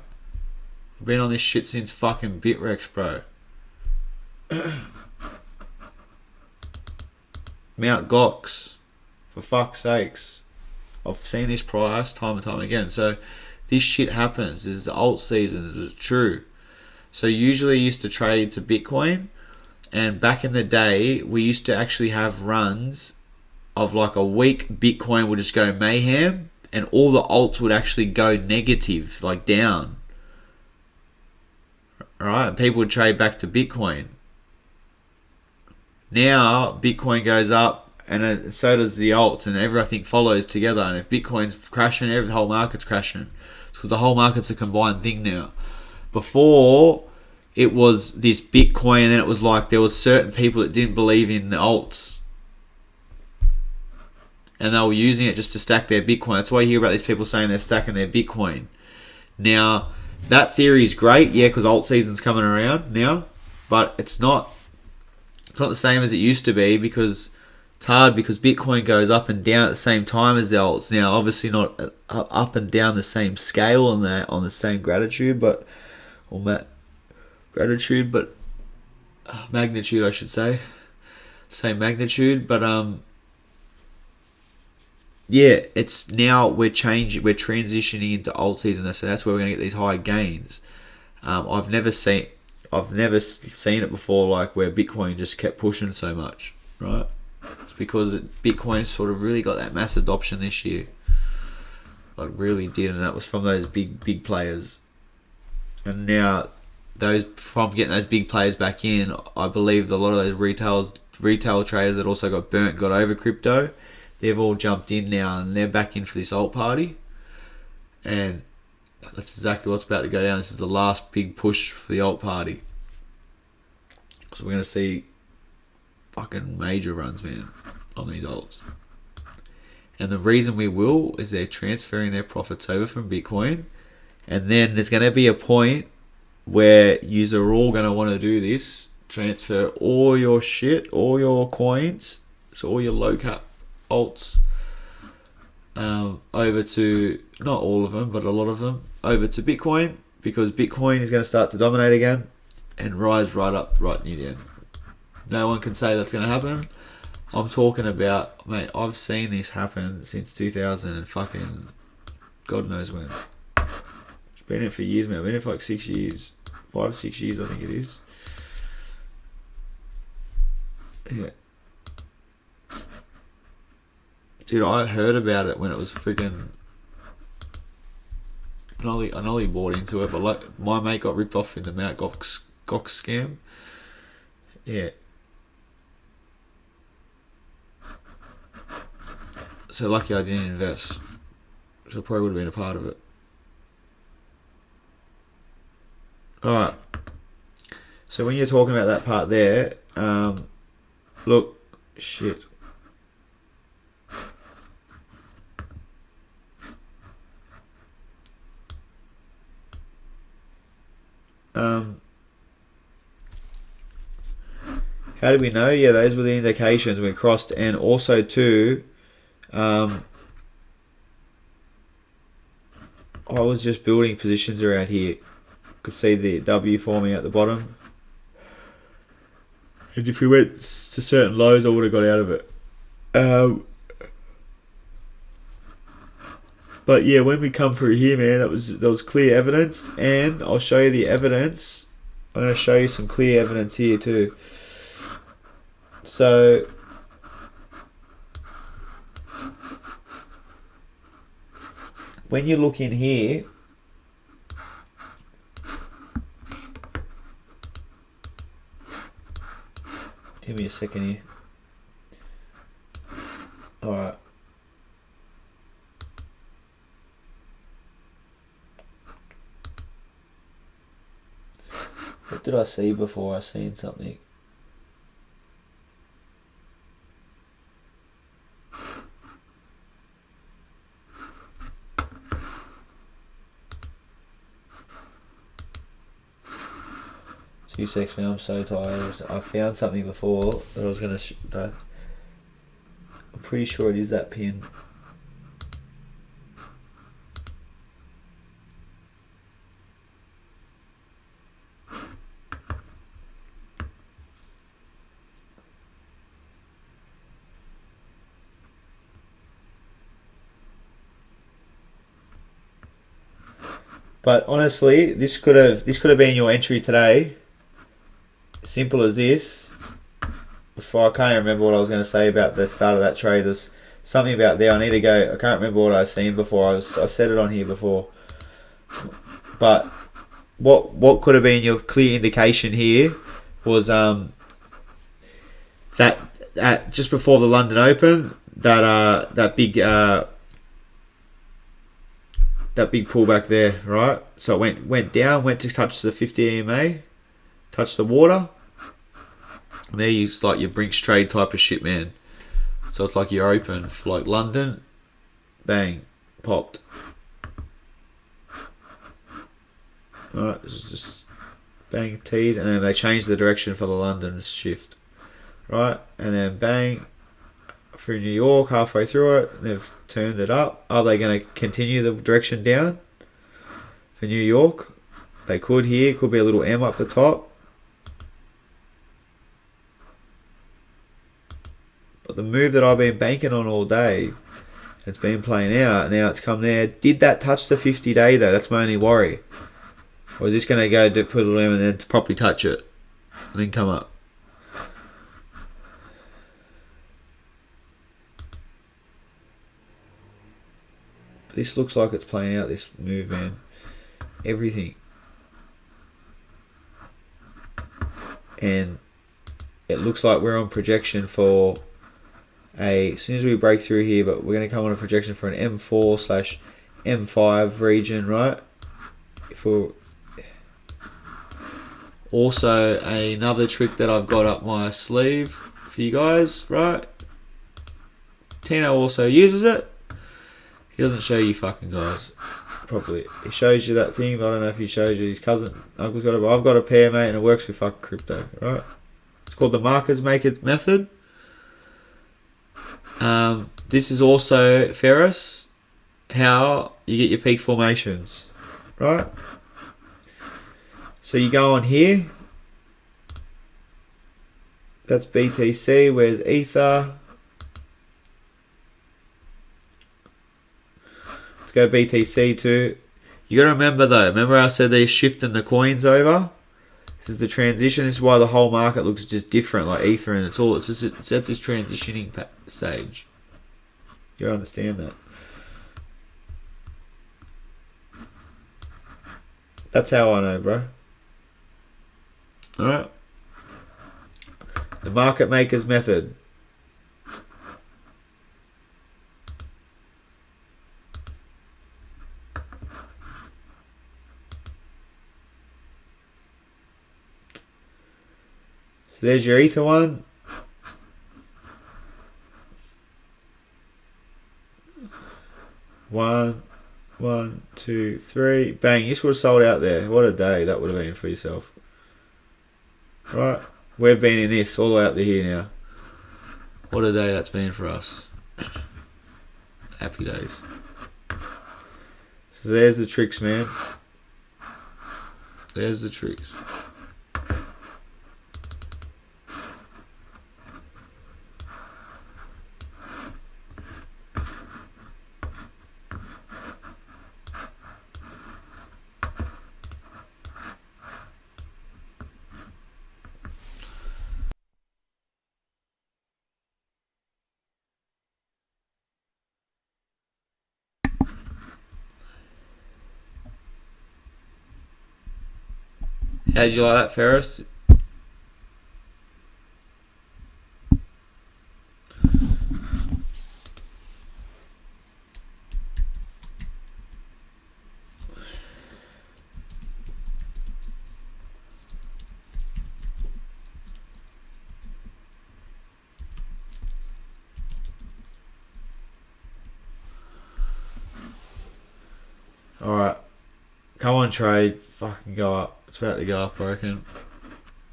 I've been on this shit since fucking Bitrex, bro. Mount Gox. For fuck's sakes. I've seen this price time and time again. So this shit happens. This is the alt season. This is true. So usually I used to trade to Bitcoin. And back in the day, we used to actually have runs of like a week. Bitcoin would just go mayhem. And all the alts would actually go negative, like down. Right? And people would trade back to Bitcoin. Now, Bitcoin goes up, and so does the alts, and everything follows together. And if Bitcoin's crashing, the whole market's crashing. Because the whole market's a combined thing now. Before, it was this Bitcoin, and then it was like there was certain people that didn't believe in the alts. And they were using it just to stack their Bitcoin. That's why you hear about these people saying they're stacking their Bitcoin. Now, that theory is great, yeah, because alt season's coming around now. But it's not the same as it used to be because it's hard because Bitcoin goes up and down at the same time as the alts. Now, obviously not up and down the same scale on the same magnitude, but I should say. Same magnitude, but yeah, it's now we're transitioning into alt season, so that's where we're going to get these high gains. I've never seen I've never seen it before, like where Bitcoin just kept pushing so much, right? It's because Bitcoin sort of really got that mass adoption this year, like really did, and that was from those big players. And now, from getting those big players back in, I believe a lot of those retail traders that also got over crypto, they've all jumped in now and they're back in for this alt party, and that's exactly what's about to go down. This is the last big push for the alt party. So we're going to see fucking major runs, man, on these alts. And the reason we will is they're transferring their profits over from Bitcoin. And then there's going to be a point where yous are all going to want to do this. Transfer all your shit, all your coins, so all your low cap alts, over to, not all of them, but a lot of them, over to Bitcoin, because Bitcoin is going to start to dominate again and rise right up right near the end. No one can say that's going to happen. I'm talking about, mate, I've seen this happen since 2000 and fucking God knows when. It's been in it for years, man. I've been in it for like 6 years. 5 or 6 years, I think it is. Yeah. Dude, I heard about it when it was freaking... I only bought into it, but like my mate got ripped off in the Mt. Gox scam. Yeah. So lucky I didn't invest. So I probably would have been a part of it. Alright. So when you're talking about that part there, look, shit. How do we know? Yeah, those were the indications we crossed, and also too, I was just building positions around here. Could see the W forming at the bottom, and if we went to certain lows, I would have got out of it. But yeah, when we come through here, man, that was clear evidence, and I'll show you the evidence. I'm going to show you some clear evidence here too. So when you look in here, give me a second here. Alright. What did I see before I seen something? Two seconds, man, I'm so tired. I found something before that I was going to... I'm pretty sure it is that pin. But honestly, this could have been your entry today. Simple as this. Before, I can't remember what I was going to say about the start of that trade. There's something about there. I need to go. I can't remember what I've seen before. I said it on here before. But what could have been your clear indication here was that just before the London Open, that big pullback there, right? So it went down, went to touch the 50 EMA, touch the water. And there it's like your Brinks trade type of shit, man. So it's like you're open for like London, bang, popped. Alright, this is just bang tease, and then they changed the direction for the London shift. Right, and then bang, through New York, halfway through it, they've turned it up. Are they going to continue the direction down for New York? They could here, could be a little M up the top. But the move that I've been banking on all day, it's been playing out. Now it's come there. Did that touch the 50-day though? That's my only worry. Or is this going to go to put it down and then properly touch it? And then come up? This looks like it's playing out this move, man. Everything. And it looks like we're on projection for as soon as we break through here, but we're going to come on a projection for an M4/M5 region, right? Also, another trick that I've got up my sleeve for you guys, right? Tino also uses it. He doesn't show you fucking guys properly. He shows you that thing, but I don't know if he shows you his cousin. Uncle's got it, but I've got a pair, mate, and it works with fucking crypto, right? It's called the markers make it method. This is also Ferris, how you get your peak formations, right? So you go on here. That's BTC. Where's Ether? Let's go BTC too. You gotta remember though. Remember I said they're shifting the coins over. This is the transition. This is why the whole market looks just different, like Ether, and it's at this transitioning stage. You understand that? That's how I know, bro. Alright. The market makers method. So there's your Ether one. One, 2, 3. Bang, you just would have sold out there. What a day that would have been for yourself. Right? We've been in this all out to here now. What a day that's been for us. Happy days. So there's the tricks, man. There's the tricks. How'd you like that, Ferris? Alright. Come on, trade. Fucking go up. It's about to go up, I reckon.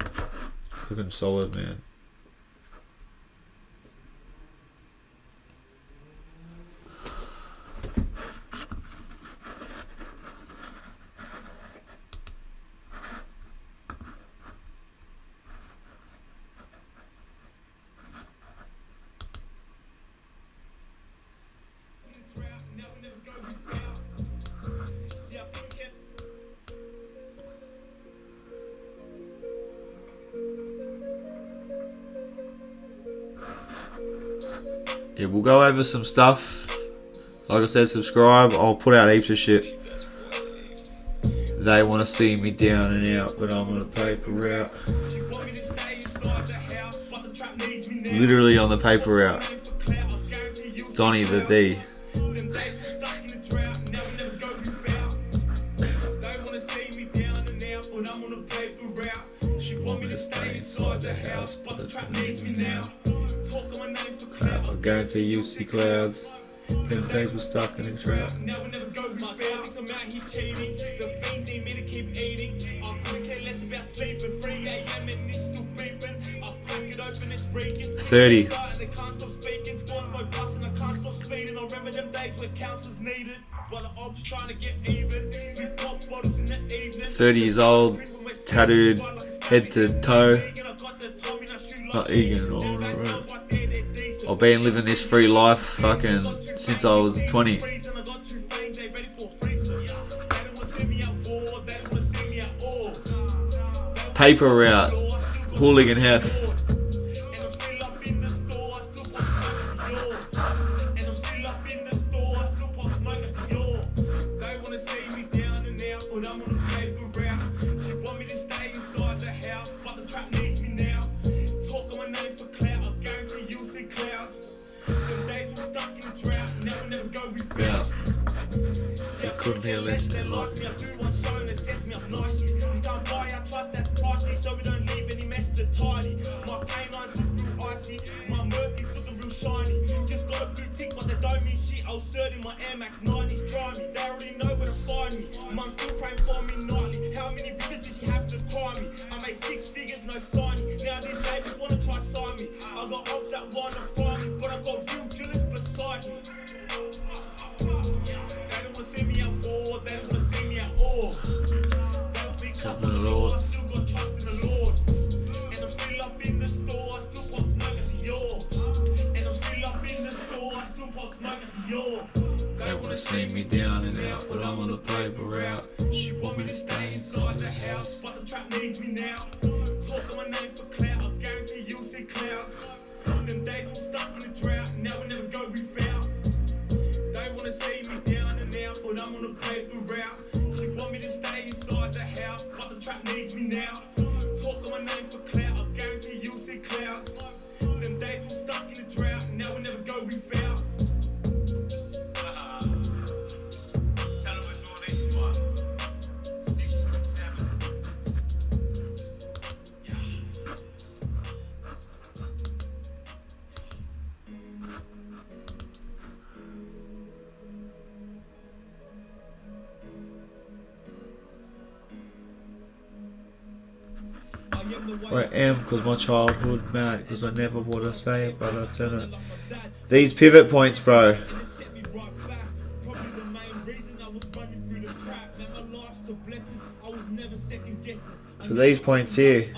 It's looking solid, man. Yeah, we'll go over some stuff. Like I said, subscribe. I'll put out heaps of shit. They want to see me down and out, but I'm on a paper route. Literally on the paper route. Donnie the D. She want me to stay inside the house, but they're trying to leave me now. I guarantee you see clouds. Them days we're stuck in a drought. 30. 30 years old, tattooed head to toe. Not eager on the road. I've been living this free life fucking since I was 20. paper route. Hooligan Hef. Yeah. It couldn't be a less than like so we don't leave any mess to tidy. My canines look real icy, my Murphy's looking real shiny. Just got a blue tick, but they don't mean shit. I was certain my Air Max 90s dry me. They already know where to find me. Mum's still praying for me nightly. How many figures did she have to cry me? I made 6 figures, no signing. Now these labels wanna try sign me. I got ops that wanna find me, but I got real killers beside me. They don't wanna see me at war, they don't wanna see me at all. They don't pick up on the Lord. I still got trust in the Lord. And I'm still up in the store, I still put smoke at the door. And I'm still up in the store, I still put smoke at the door. They wanna see me down and out, but I'm on the paper route. She want me to stay inside the house, but the trap needs me now. Talking my name for clout, I guarantee you'll see clouds. Them days all stuck in the drought, now we never go without. They wanna see me down and out, but I'm on the paper route. She want me to stay inside the house, but the trap needs me now. Talking my name for clout, I guarantee you'll see clouds. Them days all stuck in the drought, now we never go without. I am because my childhood mad because I never would have failed, but I turn it. These pivot points, bro. So these points here.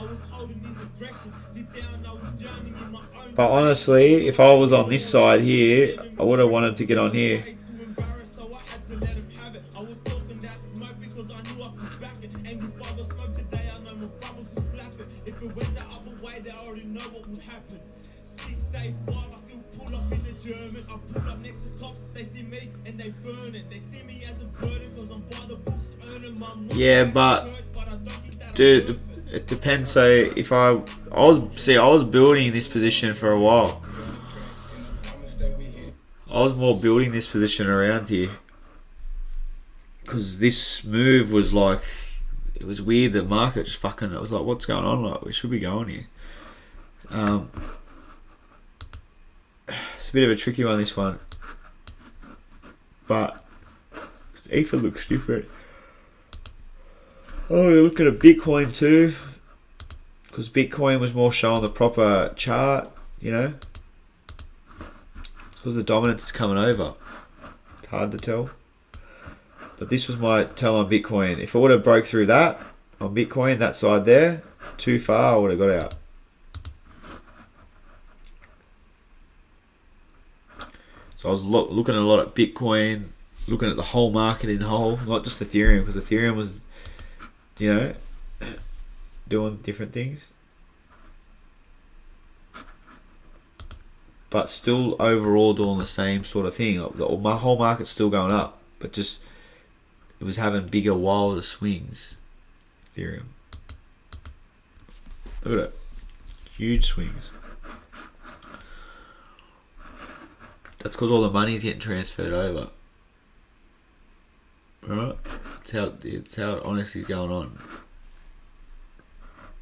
But honestly, if I was on this side here, I would have wanted to get on here. Yeah, but dude, it depends. So if I was building this position for a while. I was more building this position around here because this move was like, it was weird. The market just fucking, it was like, what's going on? Like, we should be going here. It's a bit of a tricky one, this one, but ETH looks different. Oh, we're looking at Bitcoin too, because Bitcoin was more showing the proper chart, you know. It's because the dominance is coming over. It's hard to tell. But this was my tell on Bitcoin. If I would have broke through that on Bitcoin, that side there, too far, I would have got out. So I was looking at a lot at Bitcoin, looking at the whole market in whole, not just Ethereum, because Ethereum was, you know, doing different things. But still overall doing the same sort of thing. My whole market's still going up, but just it was having bigger, wilder swings. Ethereum. Look at it. Huge swings. That's because all the money's getting transferred over. Right? It's how it honestly is going on.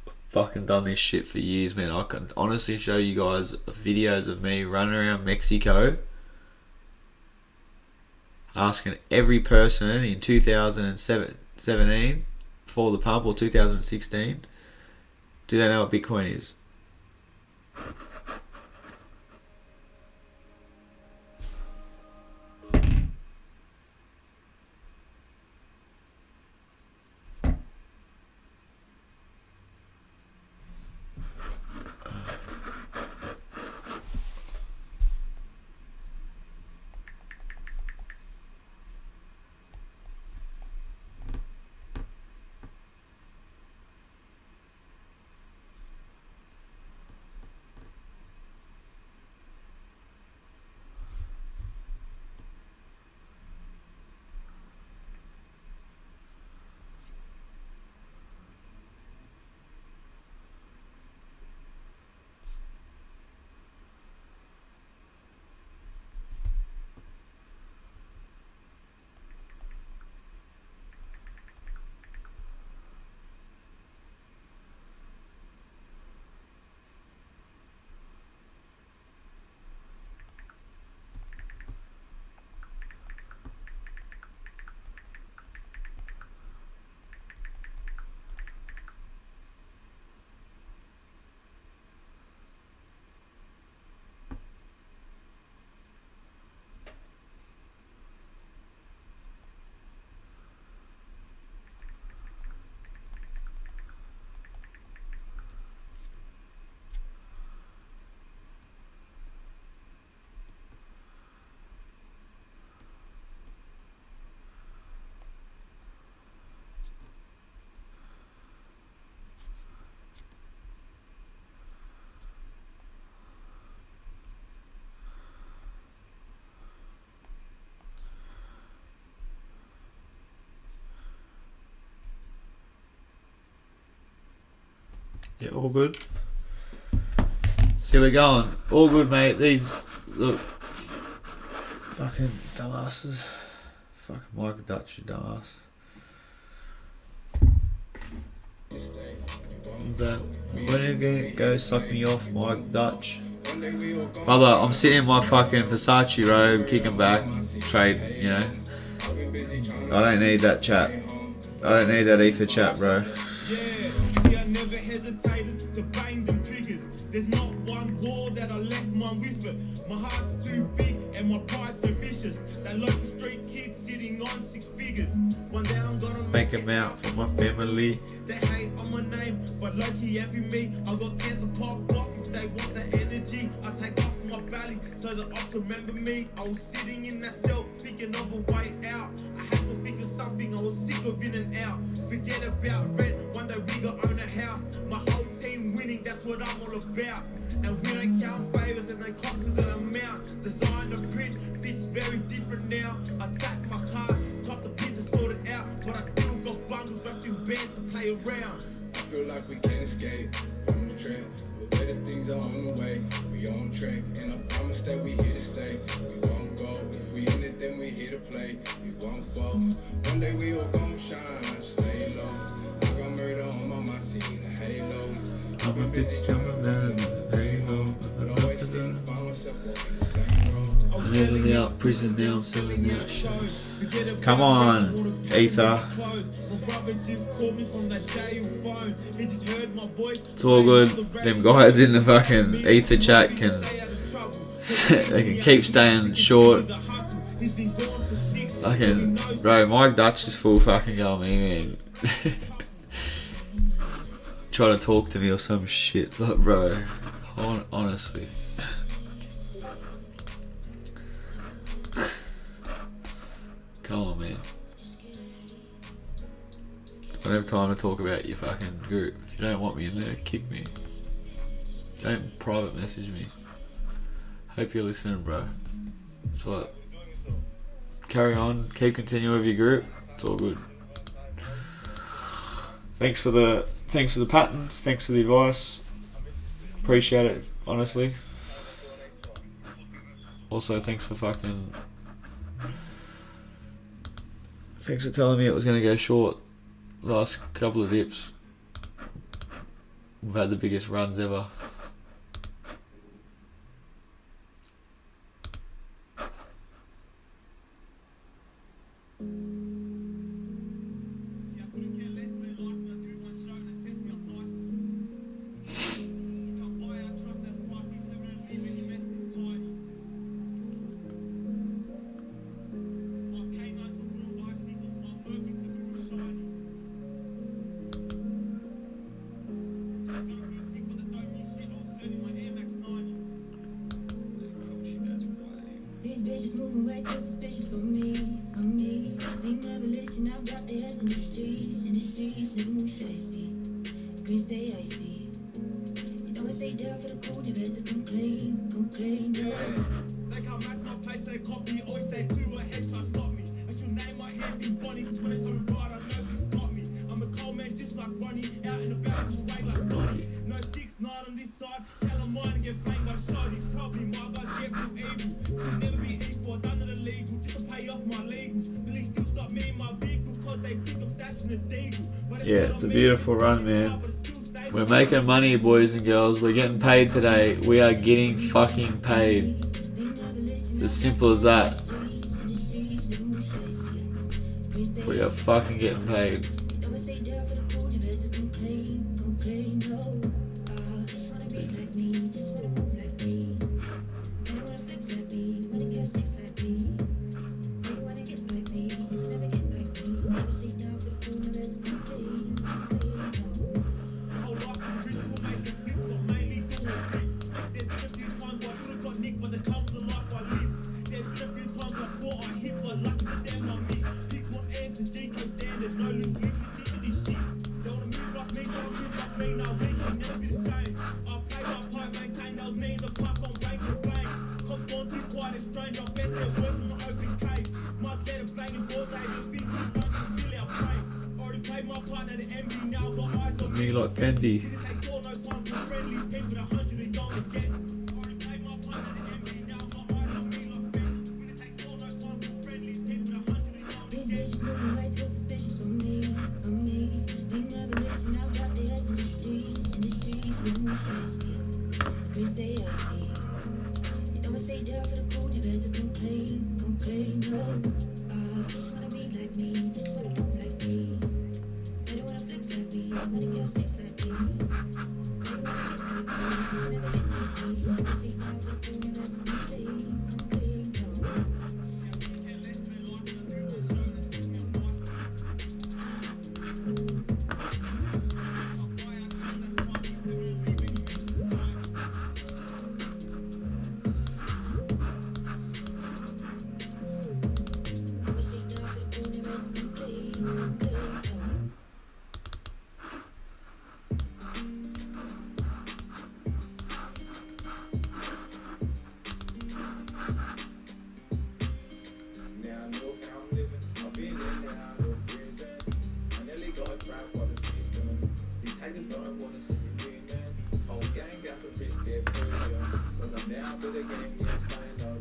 I've fucking done this shit for years, man. I can honestly show you guys videos of me running around Mexico asking every person in 2017 before the pump, or 2016, do they know what Bitcoin is? Yeah, all good. See, we're going. All good, mate. These, look, fucking dumbasses. Fucking Mike Dutch, you dumbass. That, when are you gonna go suck me off, Mike Dutch? Brother, I'm sitting in my fucking Versace robe, kicking back, trade, you know. I don't need that chat. I don't need that ether chat, bro.
I never hesitated to bang them triggers. There's not one war that I left mine with it. My heart's too big and my pride's so vicious. That local street kid sitting on 6 figures. One day I'm gonna
make them out for my family.
They hate on my name, but low-key envy me. I got cans to pop off if they want the energy. I take off my belly so that I can remember me. I was sitting in that cell thinking of a way out. I had to think of something, I was sick of in and out. Forget about rent, one day we got own a house. My whole team winning, that's what I'm all about. And we don't count favors and they cost us an amount. Design the print fits very different now. I tap my card, top the pin to sort it out. But I still got bundles wrapped in bands to play around.
I feel like we can't escape from the trap. But better things are on the way. We on track, and I promise that we here to stay. We won't go. If we in it, then we here to play. We won't fall. One day we all gon' shine. Stay low. I got murder on my mind, seeing a halo.
I'm a bitch jumping down the halo.
But always seem to find myself walking the same road.
I'm living out prison now, I'm selling out shows. Come on, ether. It's all good. Them guys in the fucking ether chat can they can keep staying short. Fucking bro, Mike Dutch is full fucking go me, man. Try to talk to me or some shit. It's like, bro, honestly. Come on, man. I don't have time to talk about your fucking group. If you don't want me in there, kick me. Don't private message me. Hope you're listening, bro. So, carry on. Keep continuing with your group. It's all good. Thanks for the patterns. Thanks for the advice. Appreciate it, honestly. Also, thanks for telling me it was going to go short. Last couple of dips, we've had the biggest runs ever. Yeah, it's a beautiful run, man. We're making money, boys and girls. We're getting paid today. We are getting fucking paid. It's as simple as that. We are fucking getting paid. Me like Fendi.
Keep it 100 and go against. Already played my part in the NBA, now my eyes on me like fence. When it takes all, no time for friendlies. Keep it 100 and go against.
Moving right to suspicious for me, for me. We never missing out, got the ass in the streets, when we chase me. Chris, they ask me. You know I stay down for the cool, you better complain, no. Just wanna be like me, just wanna move like me. They don't wanna flex like me, wanna get sex like me. They don't wanna get like me, never get like me. Never stay down for the cool, you better complain, no.
Now I know how I'm living. I've been in and out of prison. I nearly got trapped by the system. These haters don't wanna see me win, man. Whole gang got to risk their freedom. Cause I'm down for the game, yes, I know.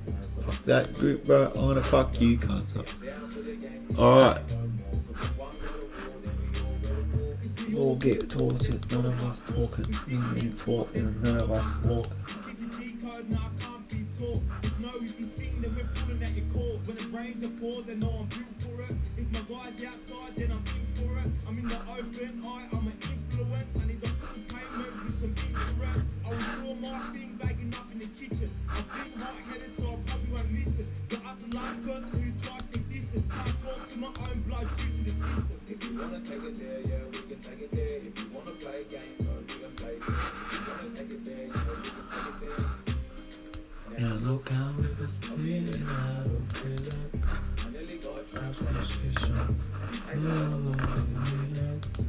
Fuck that group, bro. I'm gonna fuck you, cunt.
Down for the game,
Alright.
one go to war, then we all go to war.
We all get taught, none of us talking. We get taught, and none of us walk.
Keep your G code, now I can't be taught. No, if you sing, then we're pulling at your core. When the brains are poor, then no, I'm built for it. If my guy's outside, then I'm in for it. I'm in the open eye, I'm an influence. I need the full payment with some insurance. I was doing my thing, bagging up in the kitchen. I've been hot-headed, so I probably won't listen. But as the last person who tries to listen, I talk to my own blood due to the system.
If you wanna take it there, yeah, we can take it there. If you wanna play a game, no, we can play it. If you wanna take it there, yeah, we can take it there.
Now look how we've been in out of prison.
I nearly got trapped by the
Suspicion.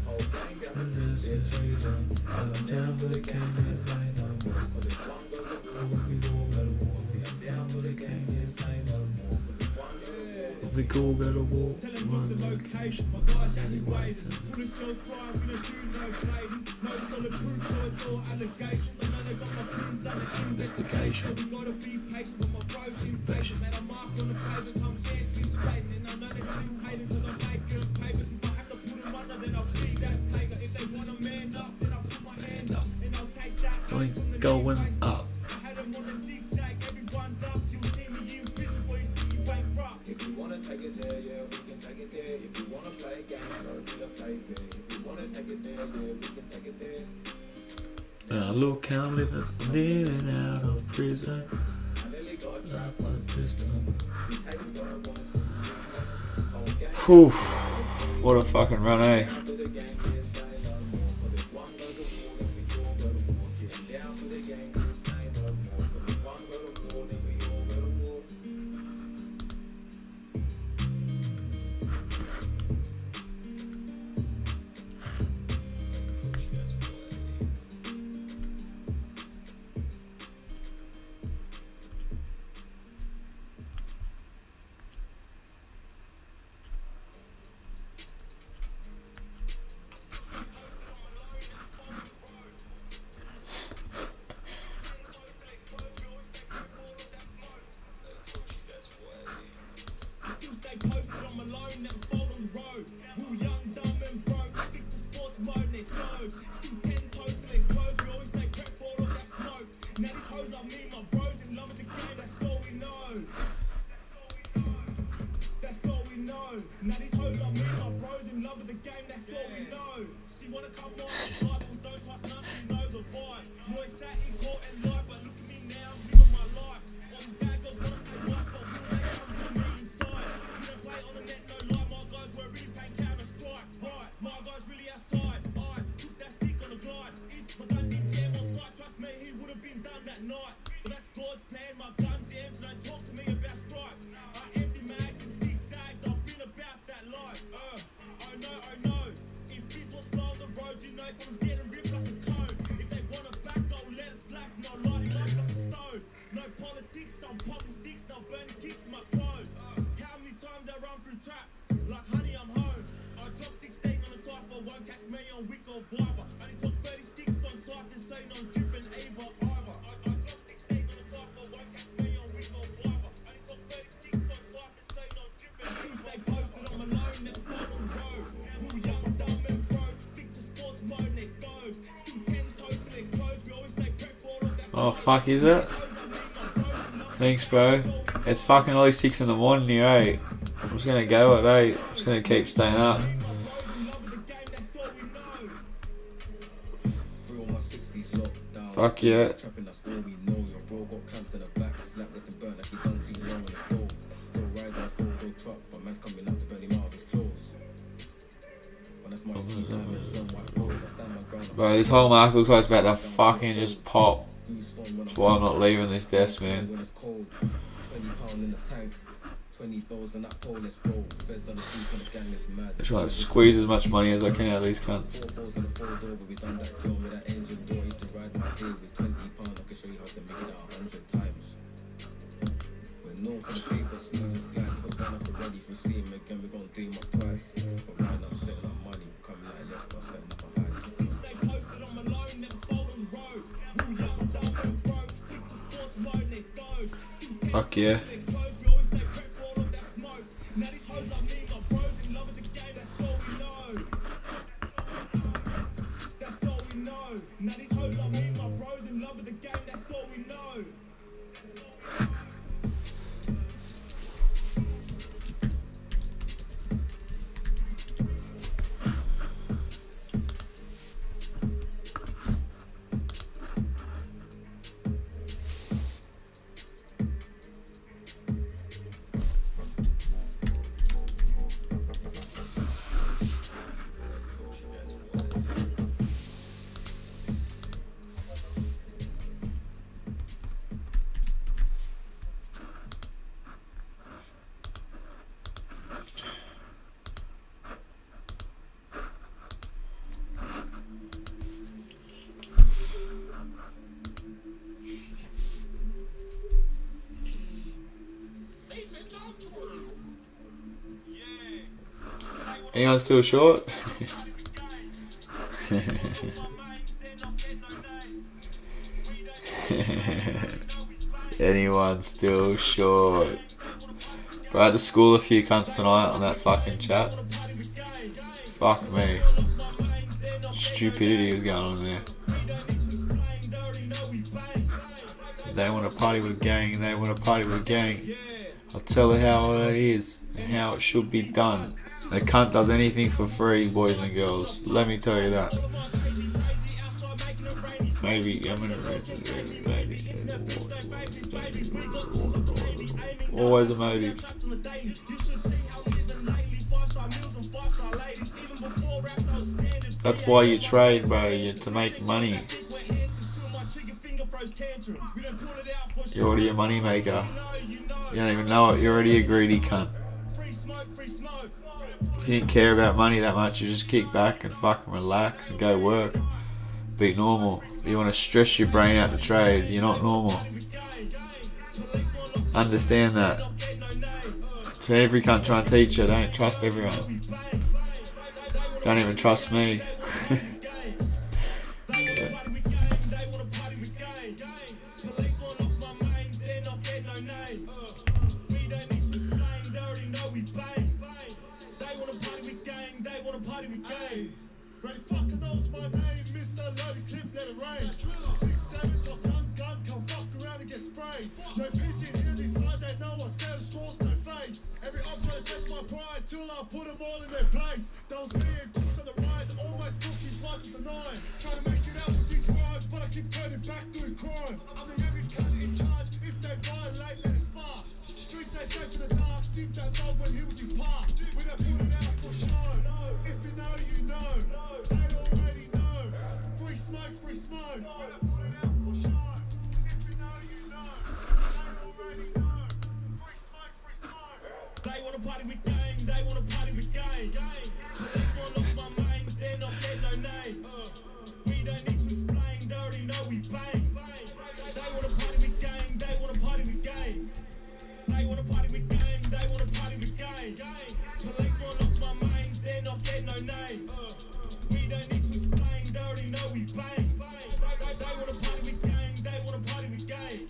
whole gang got to risk their freedom.
I'm down for the game, yes, I know.
Cause if one goes to war,
We all go to war.
see, I'm
Down for the game, yes, I know.
cause if one goes to war,
If we all go to war,
Tell them
one
what's the
location.
location, my guys
Anyway,
anyway. Full of shells flying, we don't do no trading. No solid proof, so it's all allegations. I know they got my pins under investigation. We gotta be patient with my bros impatient. Man, I'm marking on the page, come get you straight. And I know they still hating cause I'm making papers. If I have to put them under, then I'll be that taker. If they wanna man up, then I'll put my hand up. And I'll take that.
Johnny's going up.
I had them on the zigzag, everyone ducked. You'll see me in prison before you see me bankrupt.
if you wanna take it there, yeah, we can take it there. If you wanna play a game, no, we can play fair. If you wanna take it there, yeah, we can take it there.
Now look how I'm living, in and out of prison.
I nearly got trapped
Up by the system.
These haters don't wanna see me win, man. Whole gang
Whew. What a fucking run, eh?
down for the game, yes, I know. Cause if one goes to war, then we all go to war. See, I'm down for the game, yes, I know. Cause if one go to war, then we all go to war.
Still stay posted on my line, never fall on the road. We were young, dumb and broke, stick to sports mode, they close. Still 10 toes till they close, we always stay prepped for all of that smoke. Now these hoes like me, my bros in love with the game, that's all we know. That's all we know. Now these hoes like me, my bros in love with the game, that's all we know. She wanna come on the side, but don't trust none, she knows the vibe. Boy sat in court and live, but look at me now, I'm living my life. All these bad girls wanna play rough, but will they come to me inside? We don't play on the net, no lie, my guys were really playing counter strike. Right, my guys really outside. I took that stick on the glide. If my gun didn't jam on sight, trust me, he would have been done that night. But that's God's plan, my gun jams, don't talk to me about stripe. I empty mags and zigzagged, I've been about that life. Oh no, if this was slow on the road, you know someone's getting ripped like a cone. If they wanna back, go let it slap, no light it up like a stove. No politics, I'm popping sticks, no burning kicks in my clothes. How many times I run through traps? Like honey, I'm home. I dropped 16 on the cypher, won't catch me on Wick or Viber. Only took 36 on sight, this ain't on drip and 8
Oh fuck, is it? Thanks, bro. It's fucking only 6 in the morning here, eh? I'm just gonna go at 8. I'm just gonna keep staying up. Fuck yeah. Bro, this whole market looks like it's about to fucking just pop. That's why I'm not leaving this desk, man. I'm trying to squeeze as much money as I can out of these cunts. Fuck yeah. Anyone still short? Anyone still short? Bro, I had to school a few cunts tonight on that fucking chat. Fuck me. Stupidity was going on there. They want to party with gang, they want to party with gang. I'll tell her how it is and how it should be done. The cunt does anything for free, boys and girls. Let me tell you that. Maybe I'm gonna always a motive. That's why you trade, bro. You're to make money. You're already a money maker. You don't even know it. You're already a greedy cunt. If you didn't care about money that much, you just kick back and fucking relax and go work. Be normal. You want to stress your brain out to trade. You're not normal. Understand that. So every cunt trying to teach you, don't trust everyone. Don't even trust me.
Ready, fucking know it's my name, Mr. Loaded Clip, let it rain. 6'7", top gun, come fuck around and get sprayed. No peace in here, this side, they know I stand scores, no face. Every up trying to test my pride, till I put them all in their place. That was me and Cooks on the ride, almost took his life with the 9. Trying to make it out with these rhymes, but I keep turning back doing crime. I'm the youngest cunt in charge, if they violate, let it spark. Streets they take to the dark, deep that love when he was in park. We don't put it out for show, if you know, you know. They already know, free smoke, free smoke. They wanna party with gang, they wanna party with gang. They wanna lost my mind, they're not dead, no name. We don't need to explain, they already know we bang. They wanna party with gang, they wanna party with gang. They wanna party with gang, they wanna party with gang. Police wanna lost my mind, they're not dead, no name. We don't need to explain, they already know we bang. They wanna party with gang, they wanna party with gang.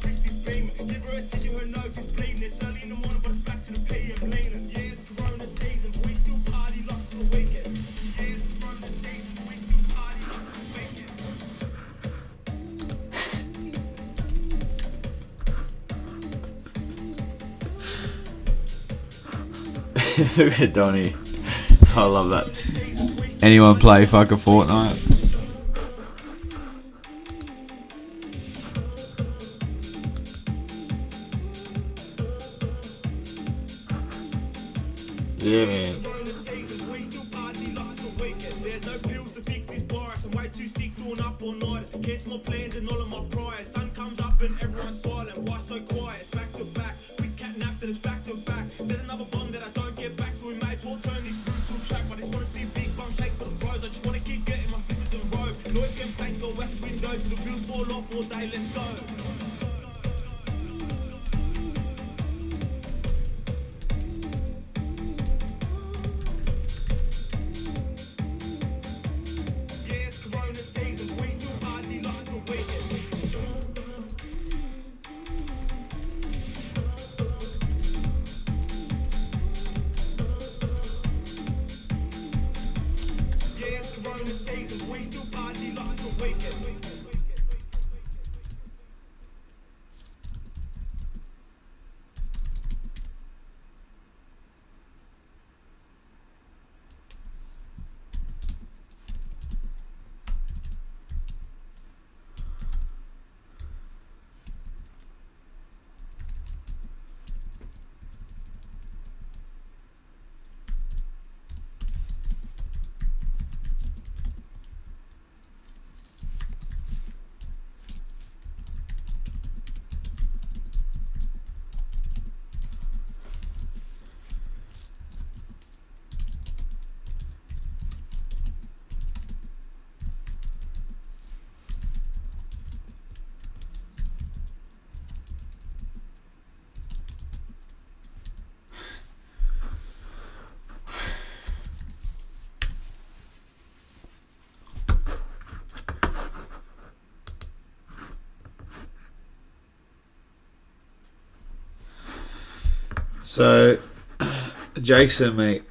wrist is beaming. Give her a tissue, her nose is bleeding. It's early in the morning, but it's back to the PM leaning. Yeah, it's Corona season, but we still party like it's the weekend. Yeah, it's Corona season, but we still party like it's the weekend.
Look at Donnie. I love that. Anyone play fucking Fortnite? Yeah, man.
There's no pills to fix this virus. I'm way too sick doing up all night. Cancel my plans and all of my priors. Sun comes up and everyone's silent. Why so quiet? It's back to back. Quick cat nap that is back to back. There's another bomb that I don't get back, so we may as well turn this through to a track. But I just wanna see a big bump shake for the bros. I just wanna keep getting my slippers and robe. Noise can plates go out the window till the wheels fall off all day. Let's go. Yeah, it's Corona season, but we still party like it's the weekend. Yeah, it's Corona season, but we still party like it's the weekend.
So, Jason, mate,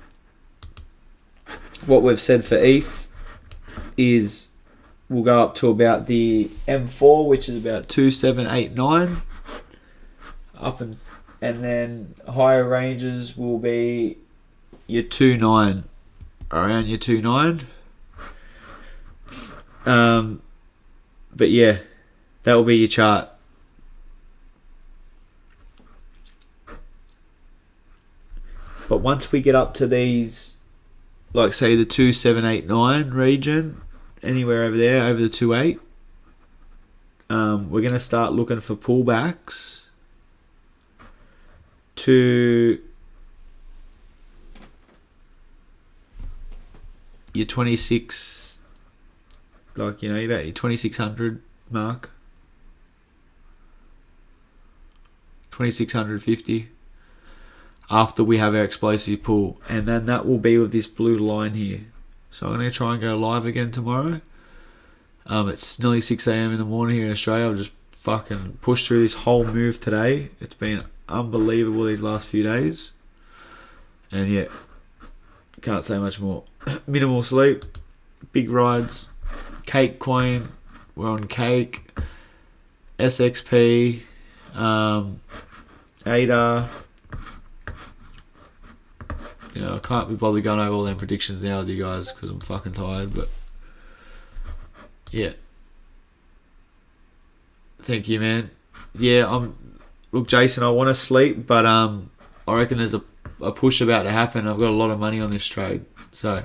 what we've said for ETH is we'll go up to about the M4, which is about 2789, up and then higher ranges will be your 29, around your 29. But yeah, that will be your chart. But once we get up to these, like say the 2789 region, anywhere over there, over the 28, we're going to start looking for pullbacks to your 26, like, you know, about your 2600 mark, 2650. After we have our explosive pull, and then that will be with this blue line here. So I'm going to try and go live again tomorrow. It's nearly 6 a.m. in the morning here in Australia. I've just fucking pushed through this whole move today. It's been unbelievable these last few days. And yeah, can't say much more. Minimal sleep, big rides, Cake Coin, we're on Cake, SXP, ADA. You know, I can't be bothered going over all them predictions now with you guys because I'm fucking tired, but yeah. Thank you, man. Yeah, look, Jason, I want to sleep, but I reckon there's a push about to happen. I've got a lot of money on this trade, so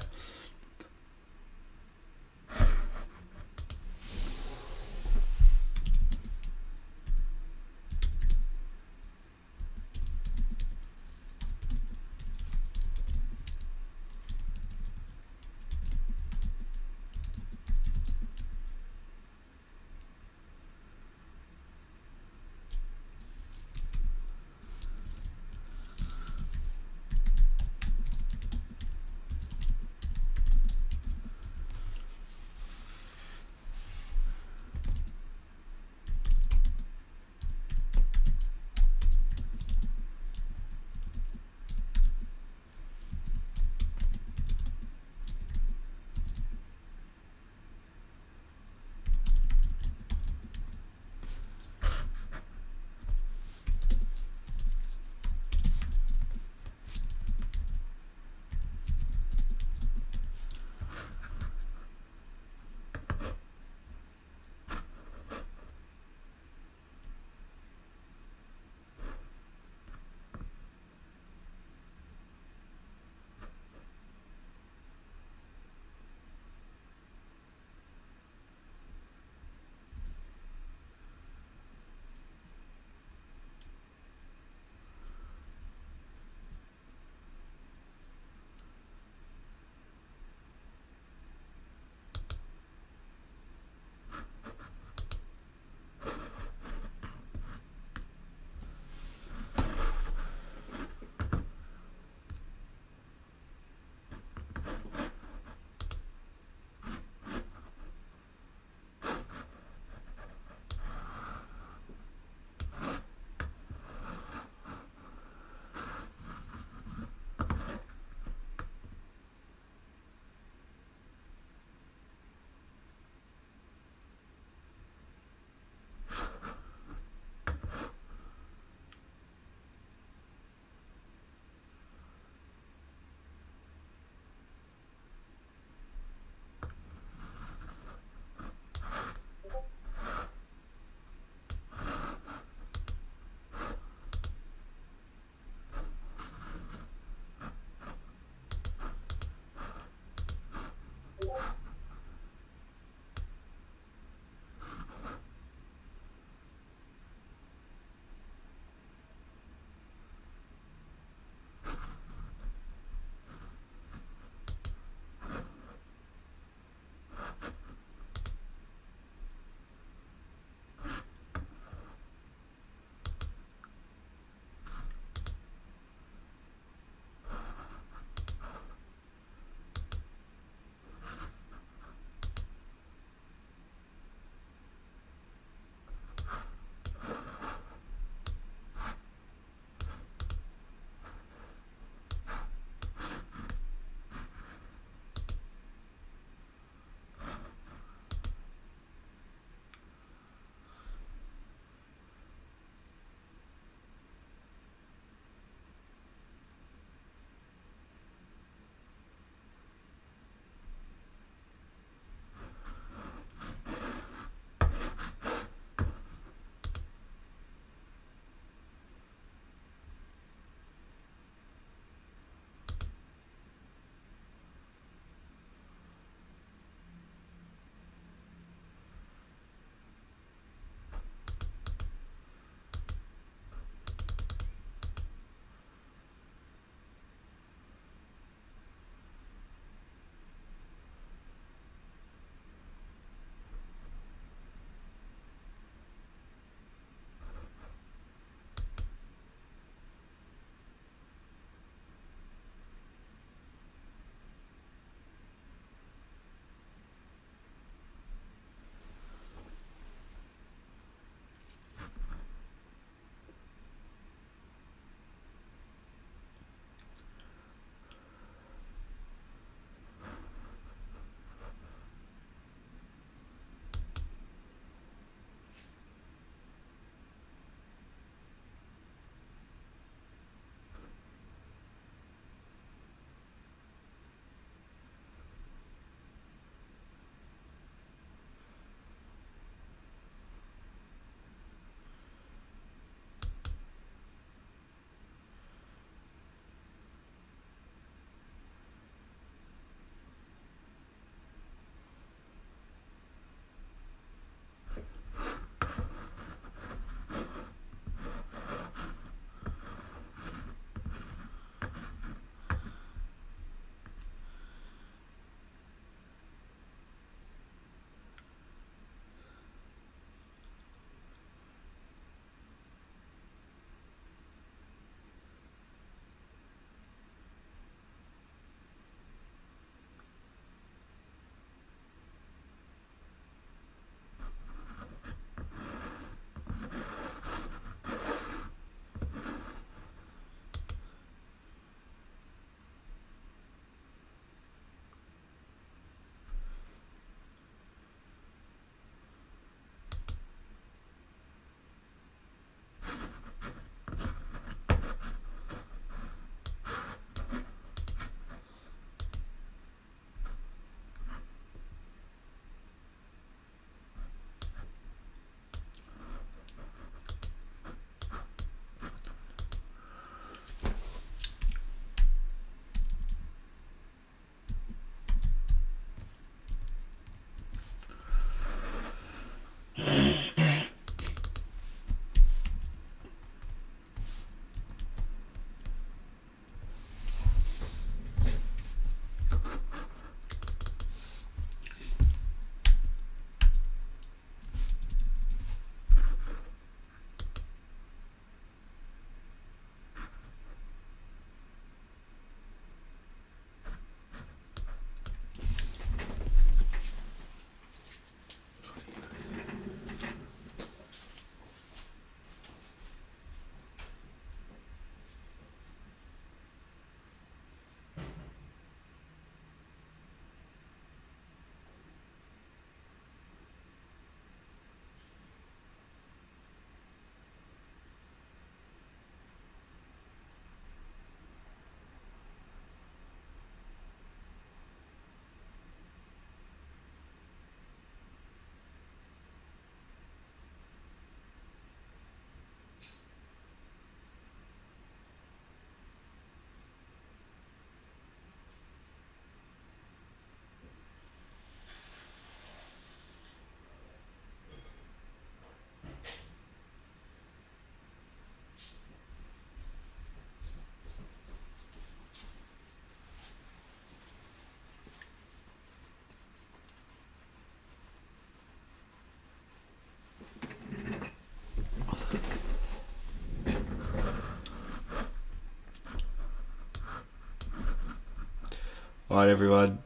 Alright, everyone.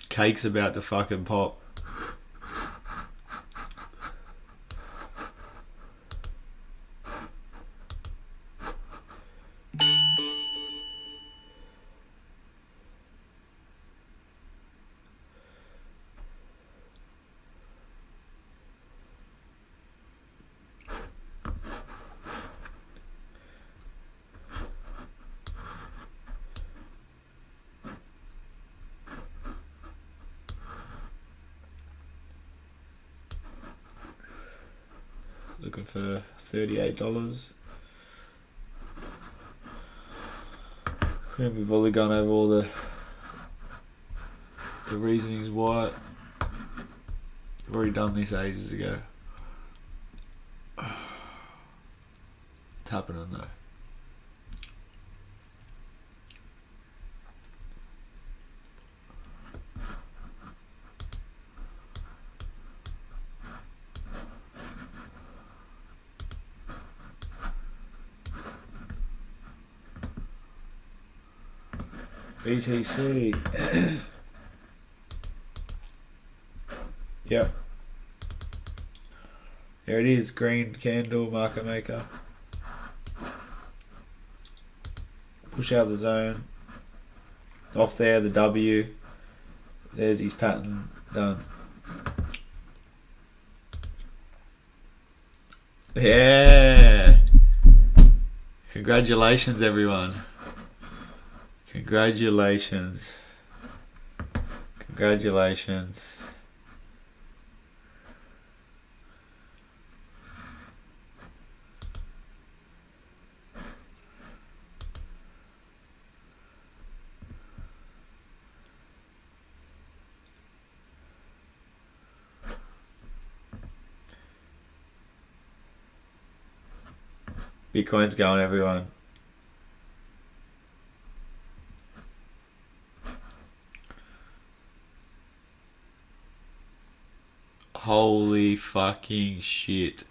Cake's about to fucking pop. Looking for $38. Couldn't be bothered going over all the reasonings why. I've already done this ages ago. It's happening though. BTC. Yep. There it is, green candle market maker. Push out the zone. Off there, the W. There's his pattern done. Yeah. Congratulations, everyone. Congratulations. Congratulations. Bitcoin's going, everyone. Holy fucking shit.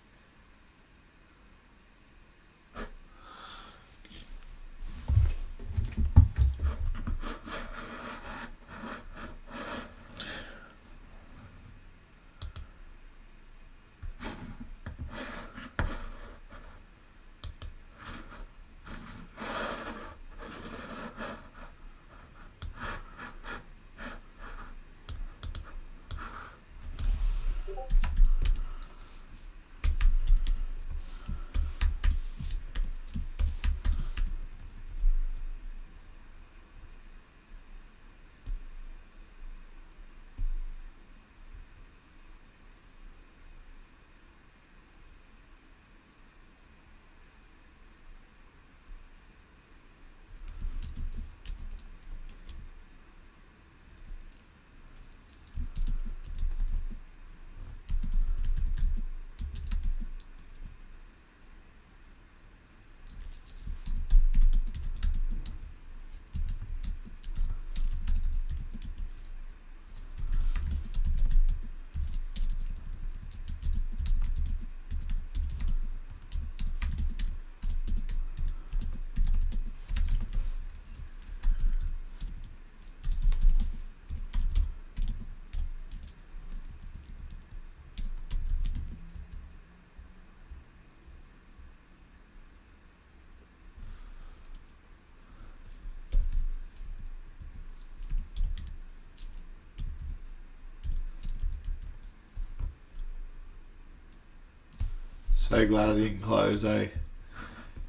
So glad I didn't close, eh?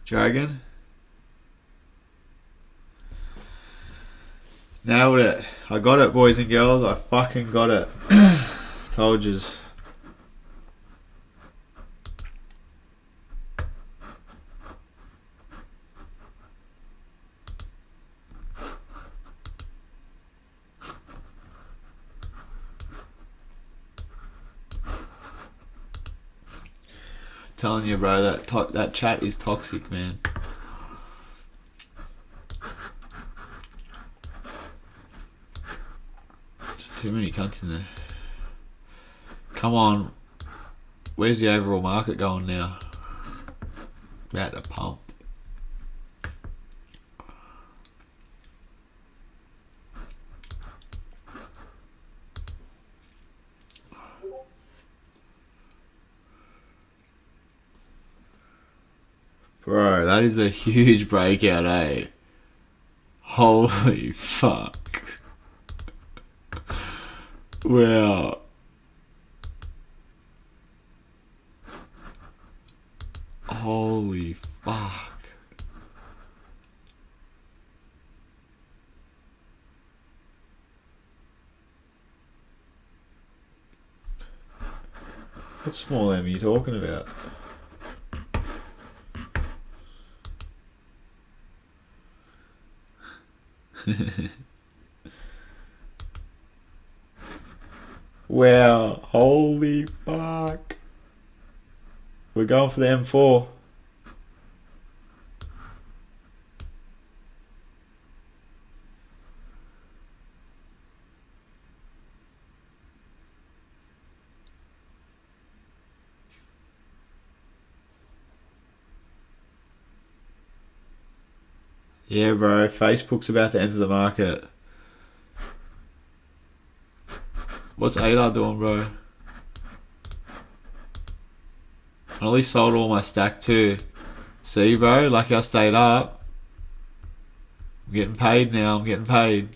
Dragon? Nailed it. I got it, boys and girls. I fucking got it. Told yous. Telling you, bro, that chat is toxic, man. There's too many cunts in there. Come on. Where's the overall market going now? About to pump. Bro, that is a huge breakout, eh? Holy fuck. Wow. Holy fuck. What small M are you talking about? Wow, holy fuck. We're going for the M4. Yeah, bro, Facebook's about to enter the market. What's ADA doing, bro? I at least sold all my stack too. See, bro, lucky I stayed up. I'm getting paid now, I'm getting paid.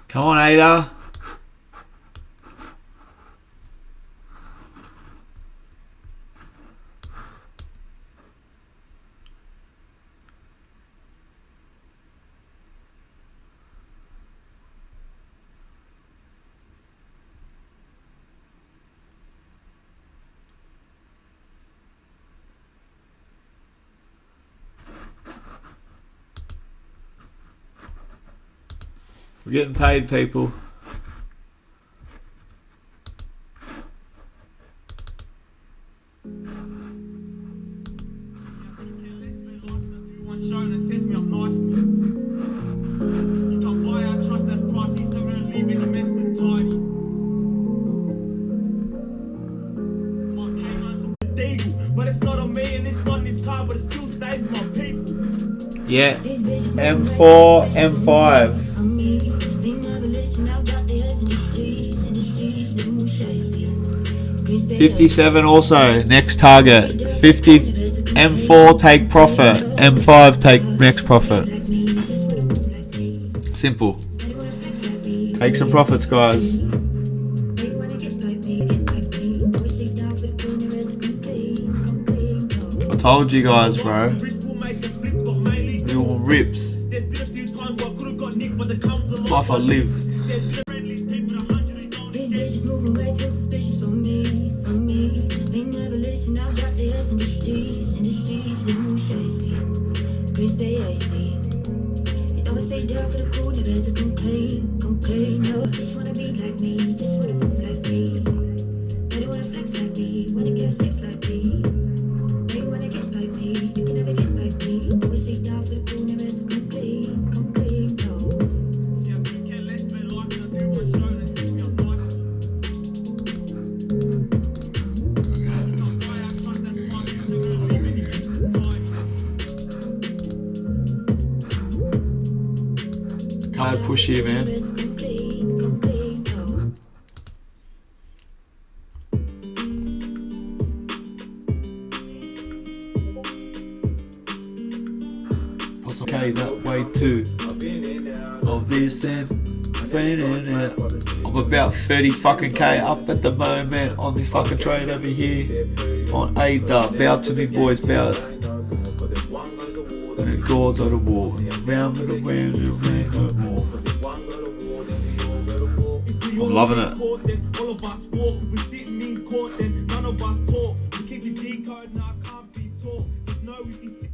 Come on, Ada. We're getting paid, people. Yeah, M4, M5. 57 also, next target. 50, M4 take profit, M5 take next profit. Simple. Take some profits, guys. I told you guys, bro. Your rips. Life I live. Can't push here, man. Okay, that way too. Of this then, I'm about 30 fucking K up at the moment on this fucking trade over here. On ADA, bow to me boys, bow. And it goes on the wall, round and around and around no more. I'm loving it.
All of us walk, if we're sitting in court, then none of us talk. keep the G code, now I can't be taught. There's no easy.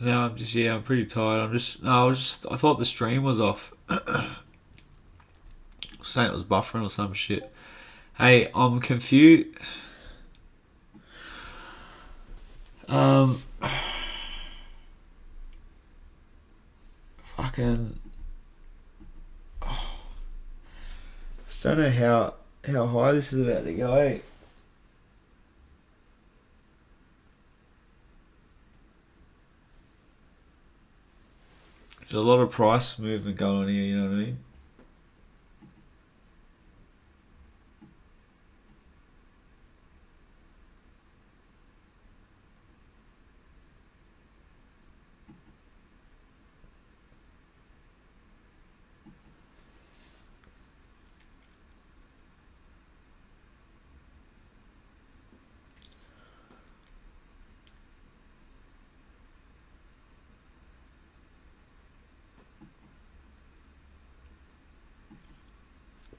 No, I'm pretty tired. I thought the stream was off. Saying it was buffering or some shit. Hey, I'm confused. Fucking. Just don't know how high this is about to go. Eh? There's a lot of price movement going on here. You know what I mean?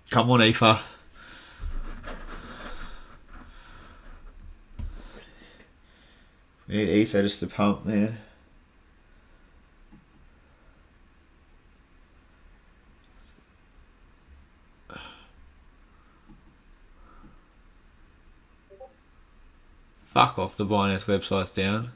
Come on, Aoife. We need ether just to pump, man. Fuck off, the Binance website's down.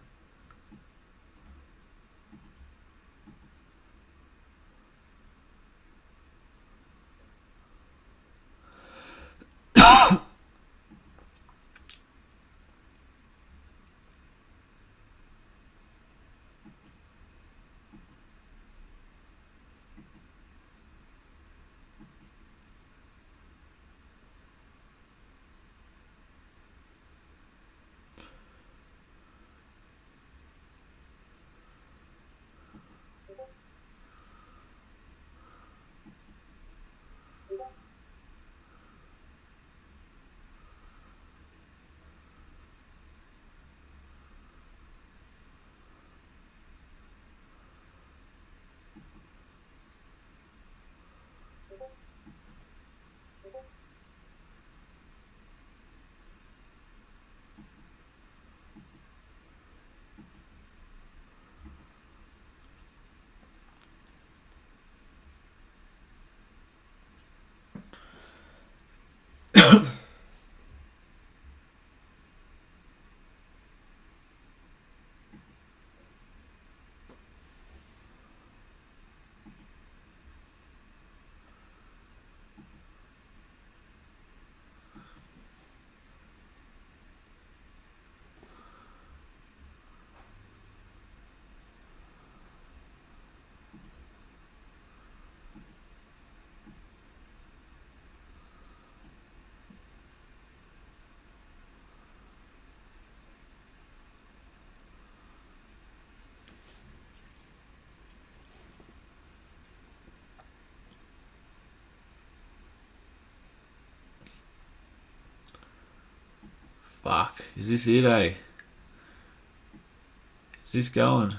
Fuck. Is this it, eh? Is this going?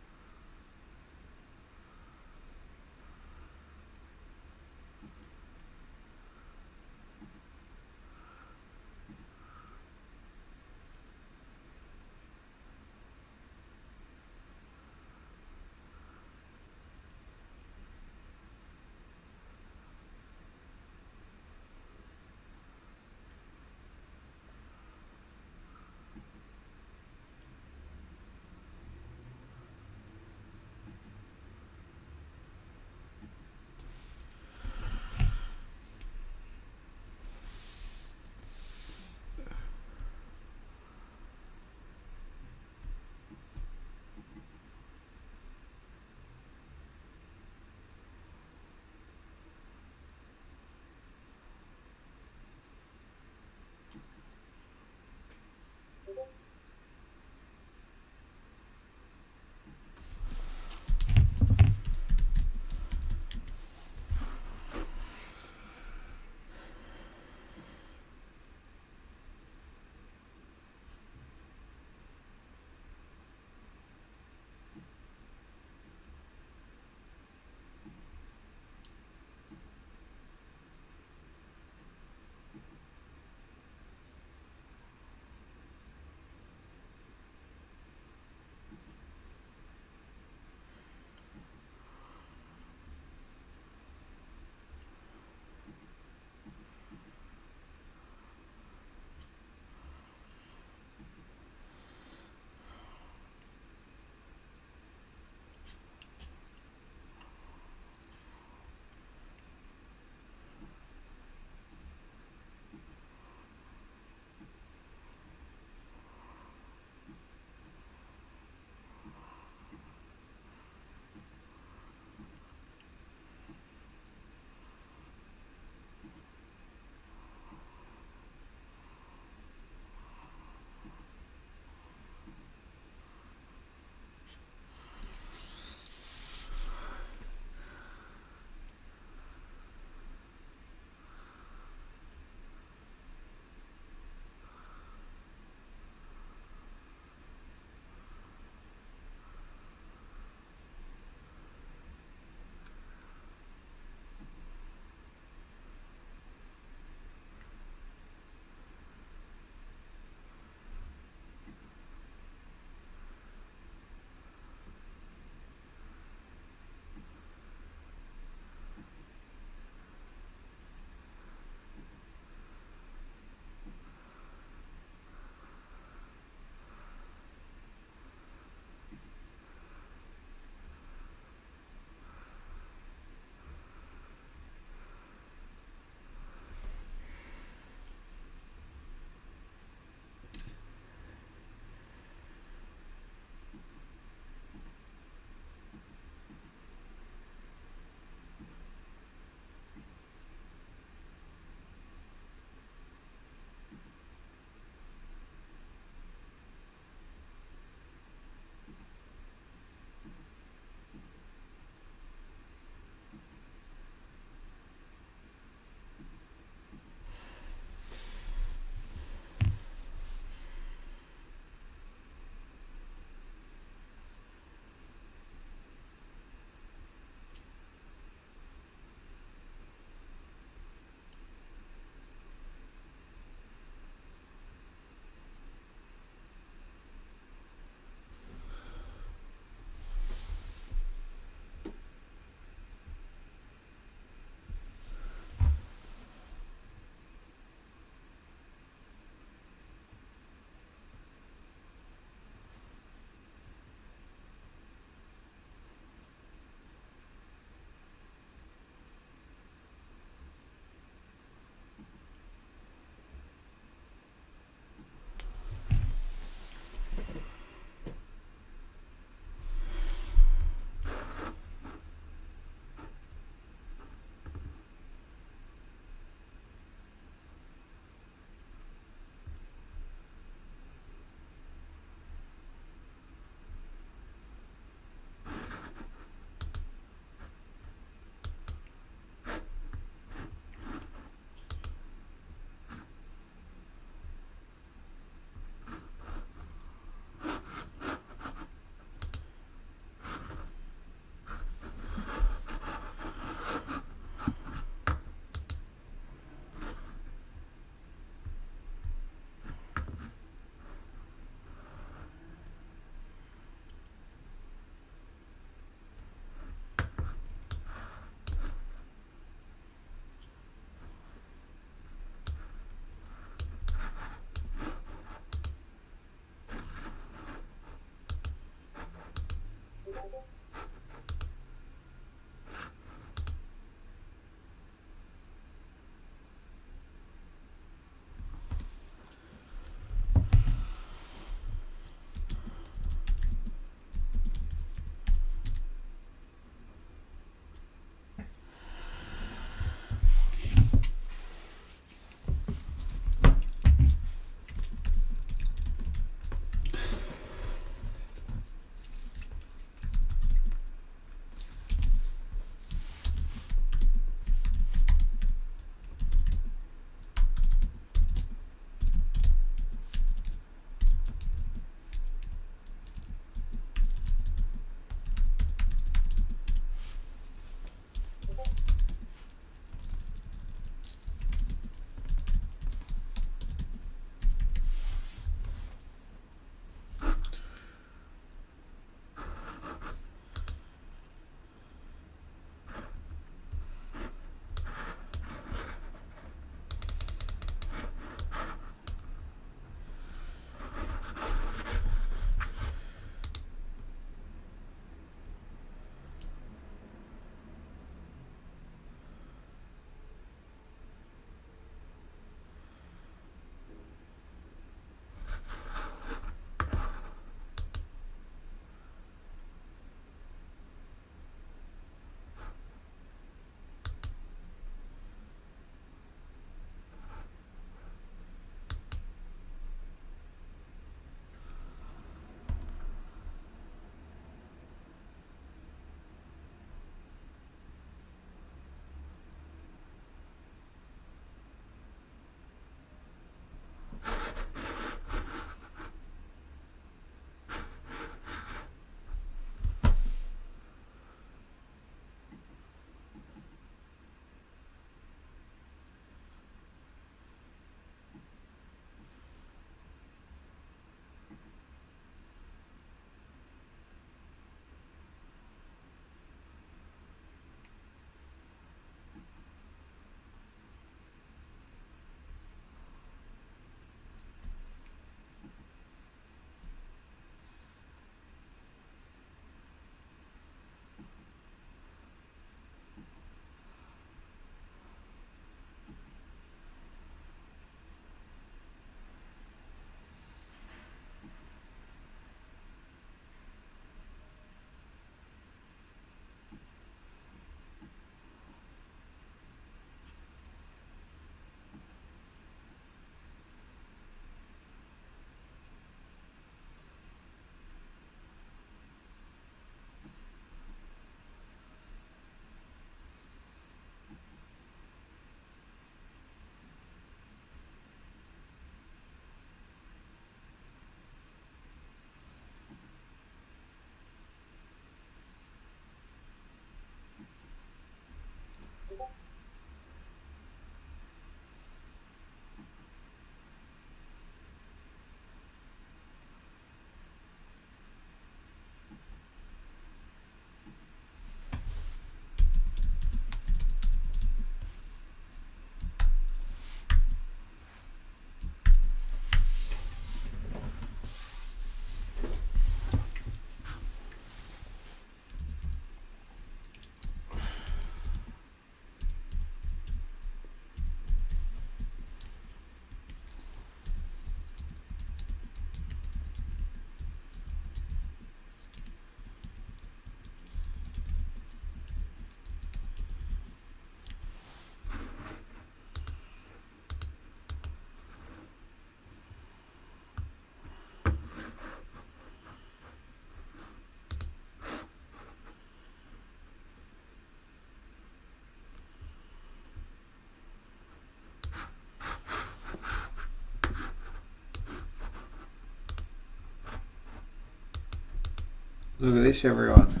Look at this, everyone.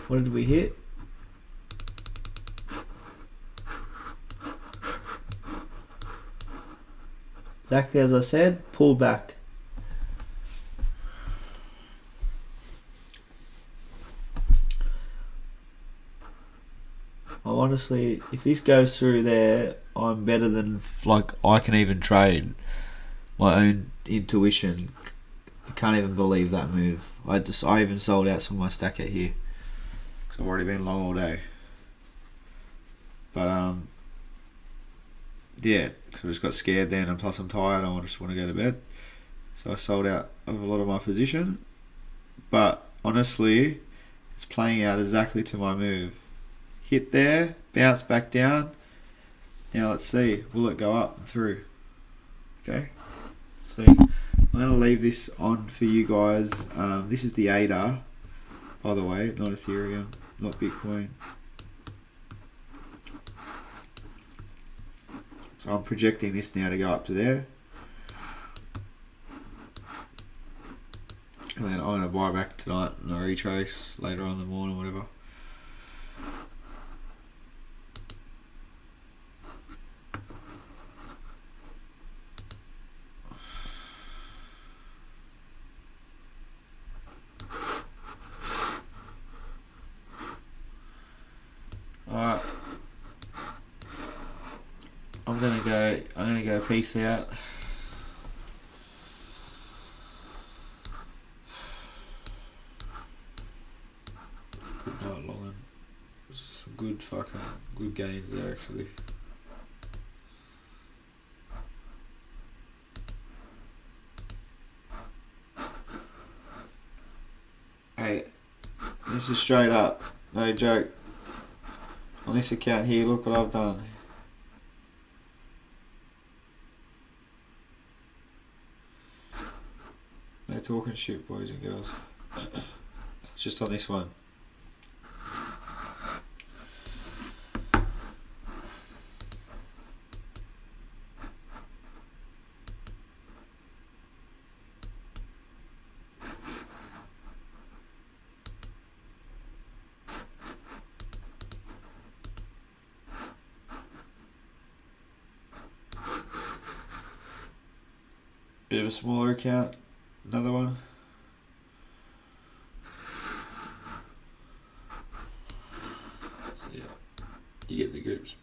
What did we hit? Exactly as I said, pull back. Honestly, if this goes through there, I'm better than, like, I can even trade. My own intuition. I can't even believe that move. I even sold out some of my stack out here because I've already been long all day. But yeah, because I just got scared then, and plus I'm tired. I just want to go to bed, so I sold out of a lot of my position. But honestly, it's playing out exactly to my move. Hit there, bounce back down. Now let's see, will it go up and through? Okay, let's see. I'm going to leave this on for you guys. This is the ADA, by the way, not Ethereum, not Bitcoin. So I'm projecting this now to go up to there. And then I'm going to buy back tonight and I retrace later on in the morning, whatever. Alright. I'm gonna go peace out. Good night, Logan. Some good gains there actually. Hey, this is straight up, no joke. On this account here, look what I've done. They're talking shit, boys and girls. Just on this one. Bit of a smaller account, another one. So yeah, you get the grips.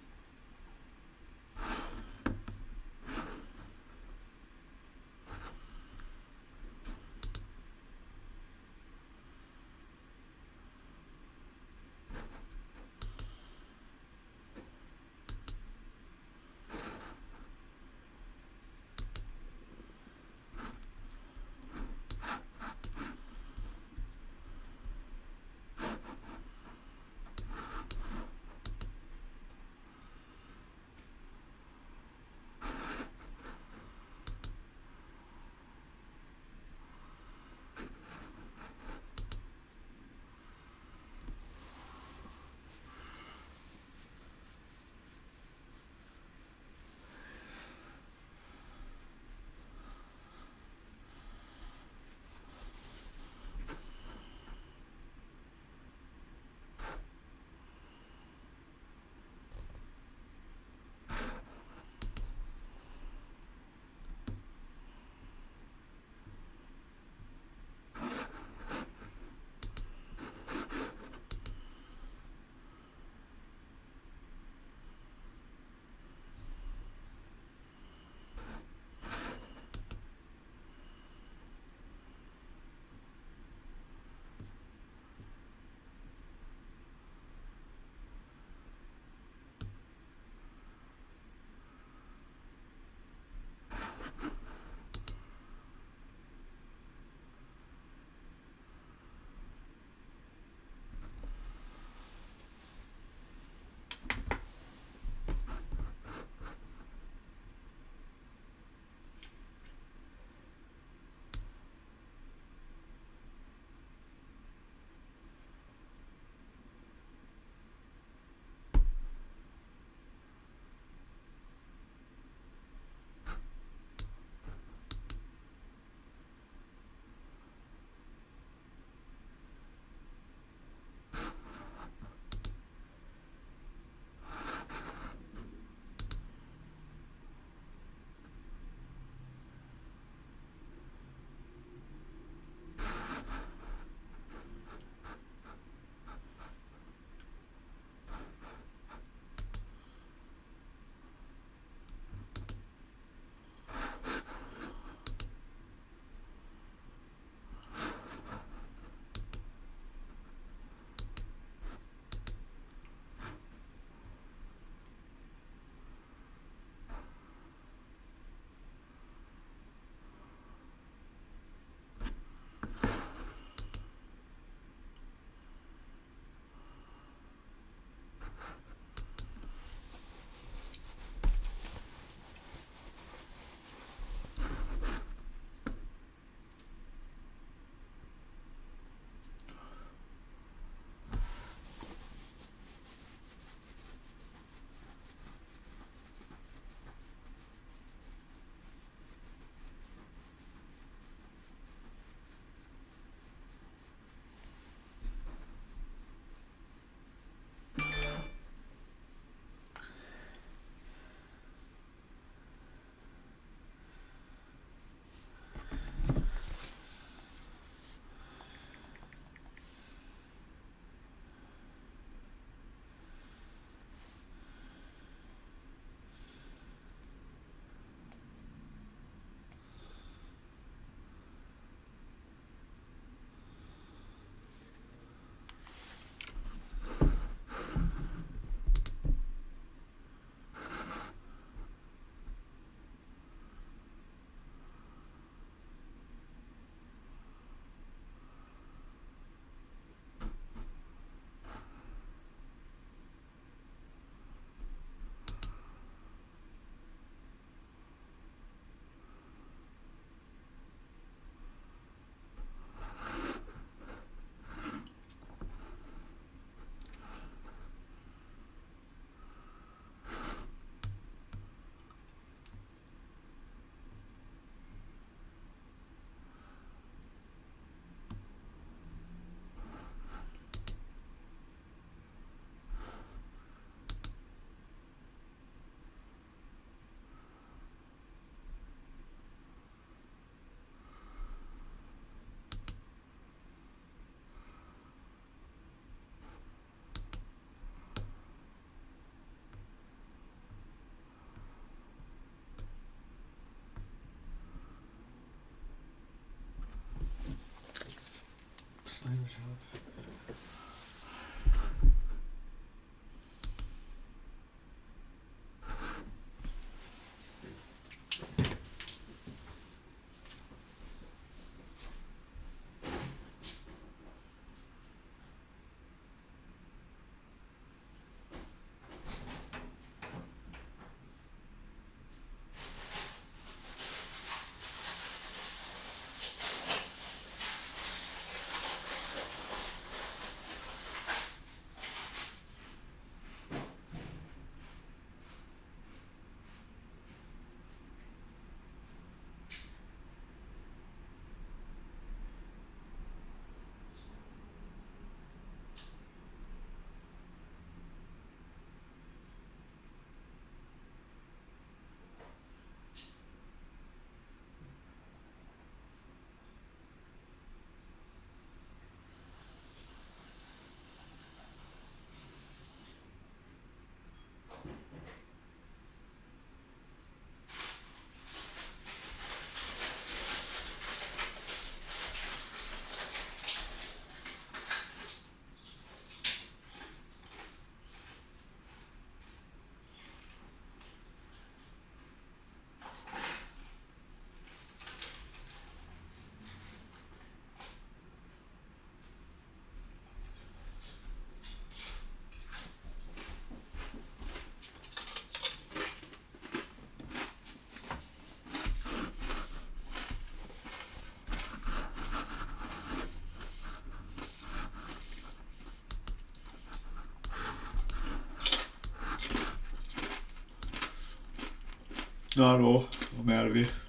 Not at all. I'm out of here.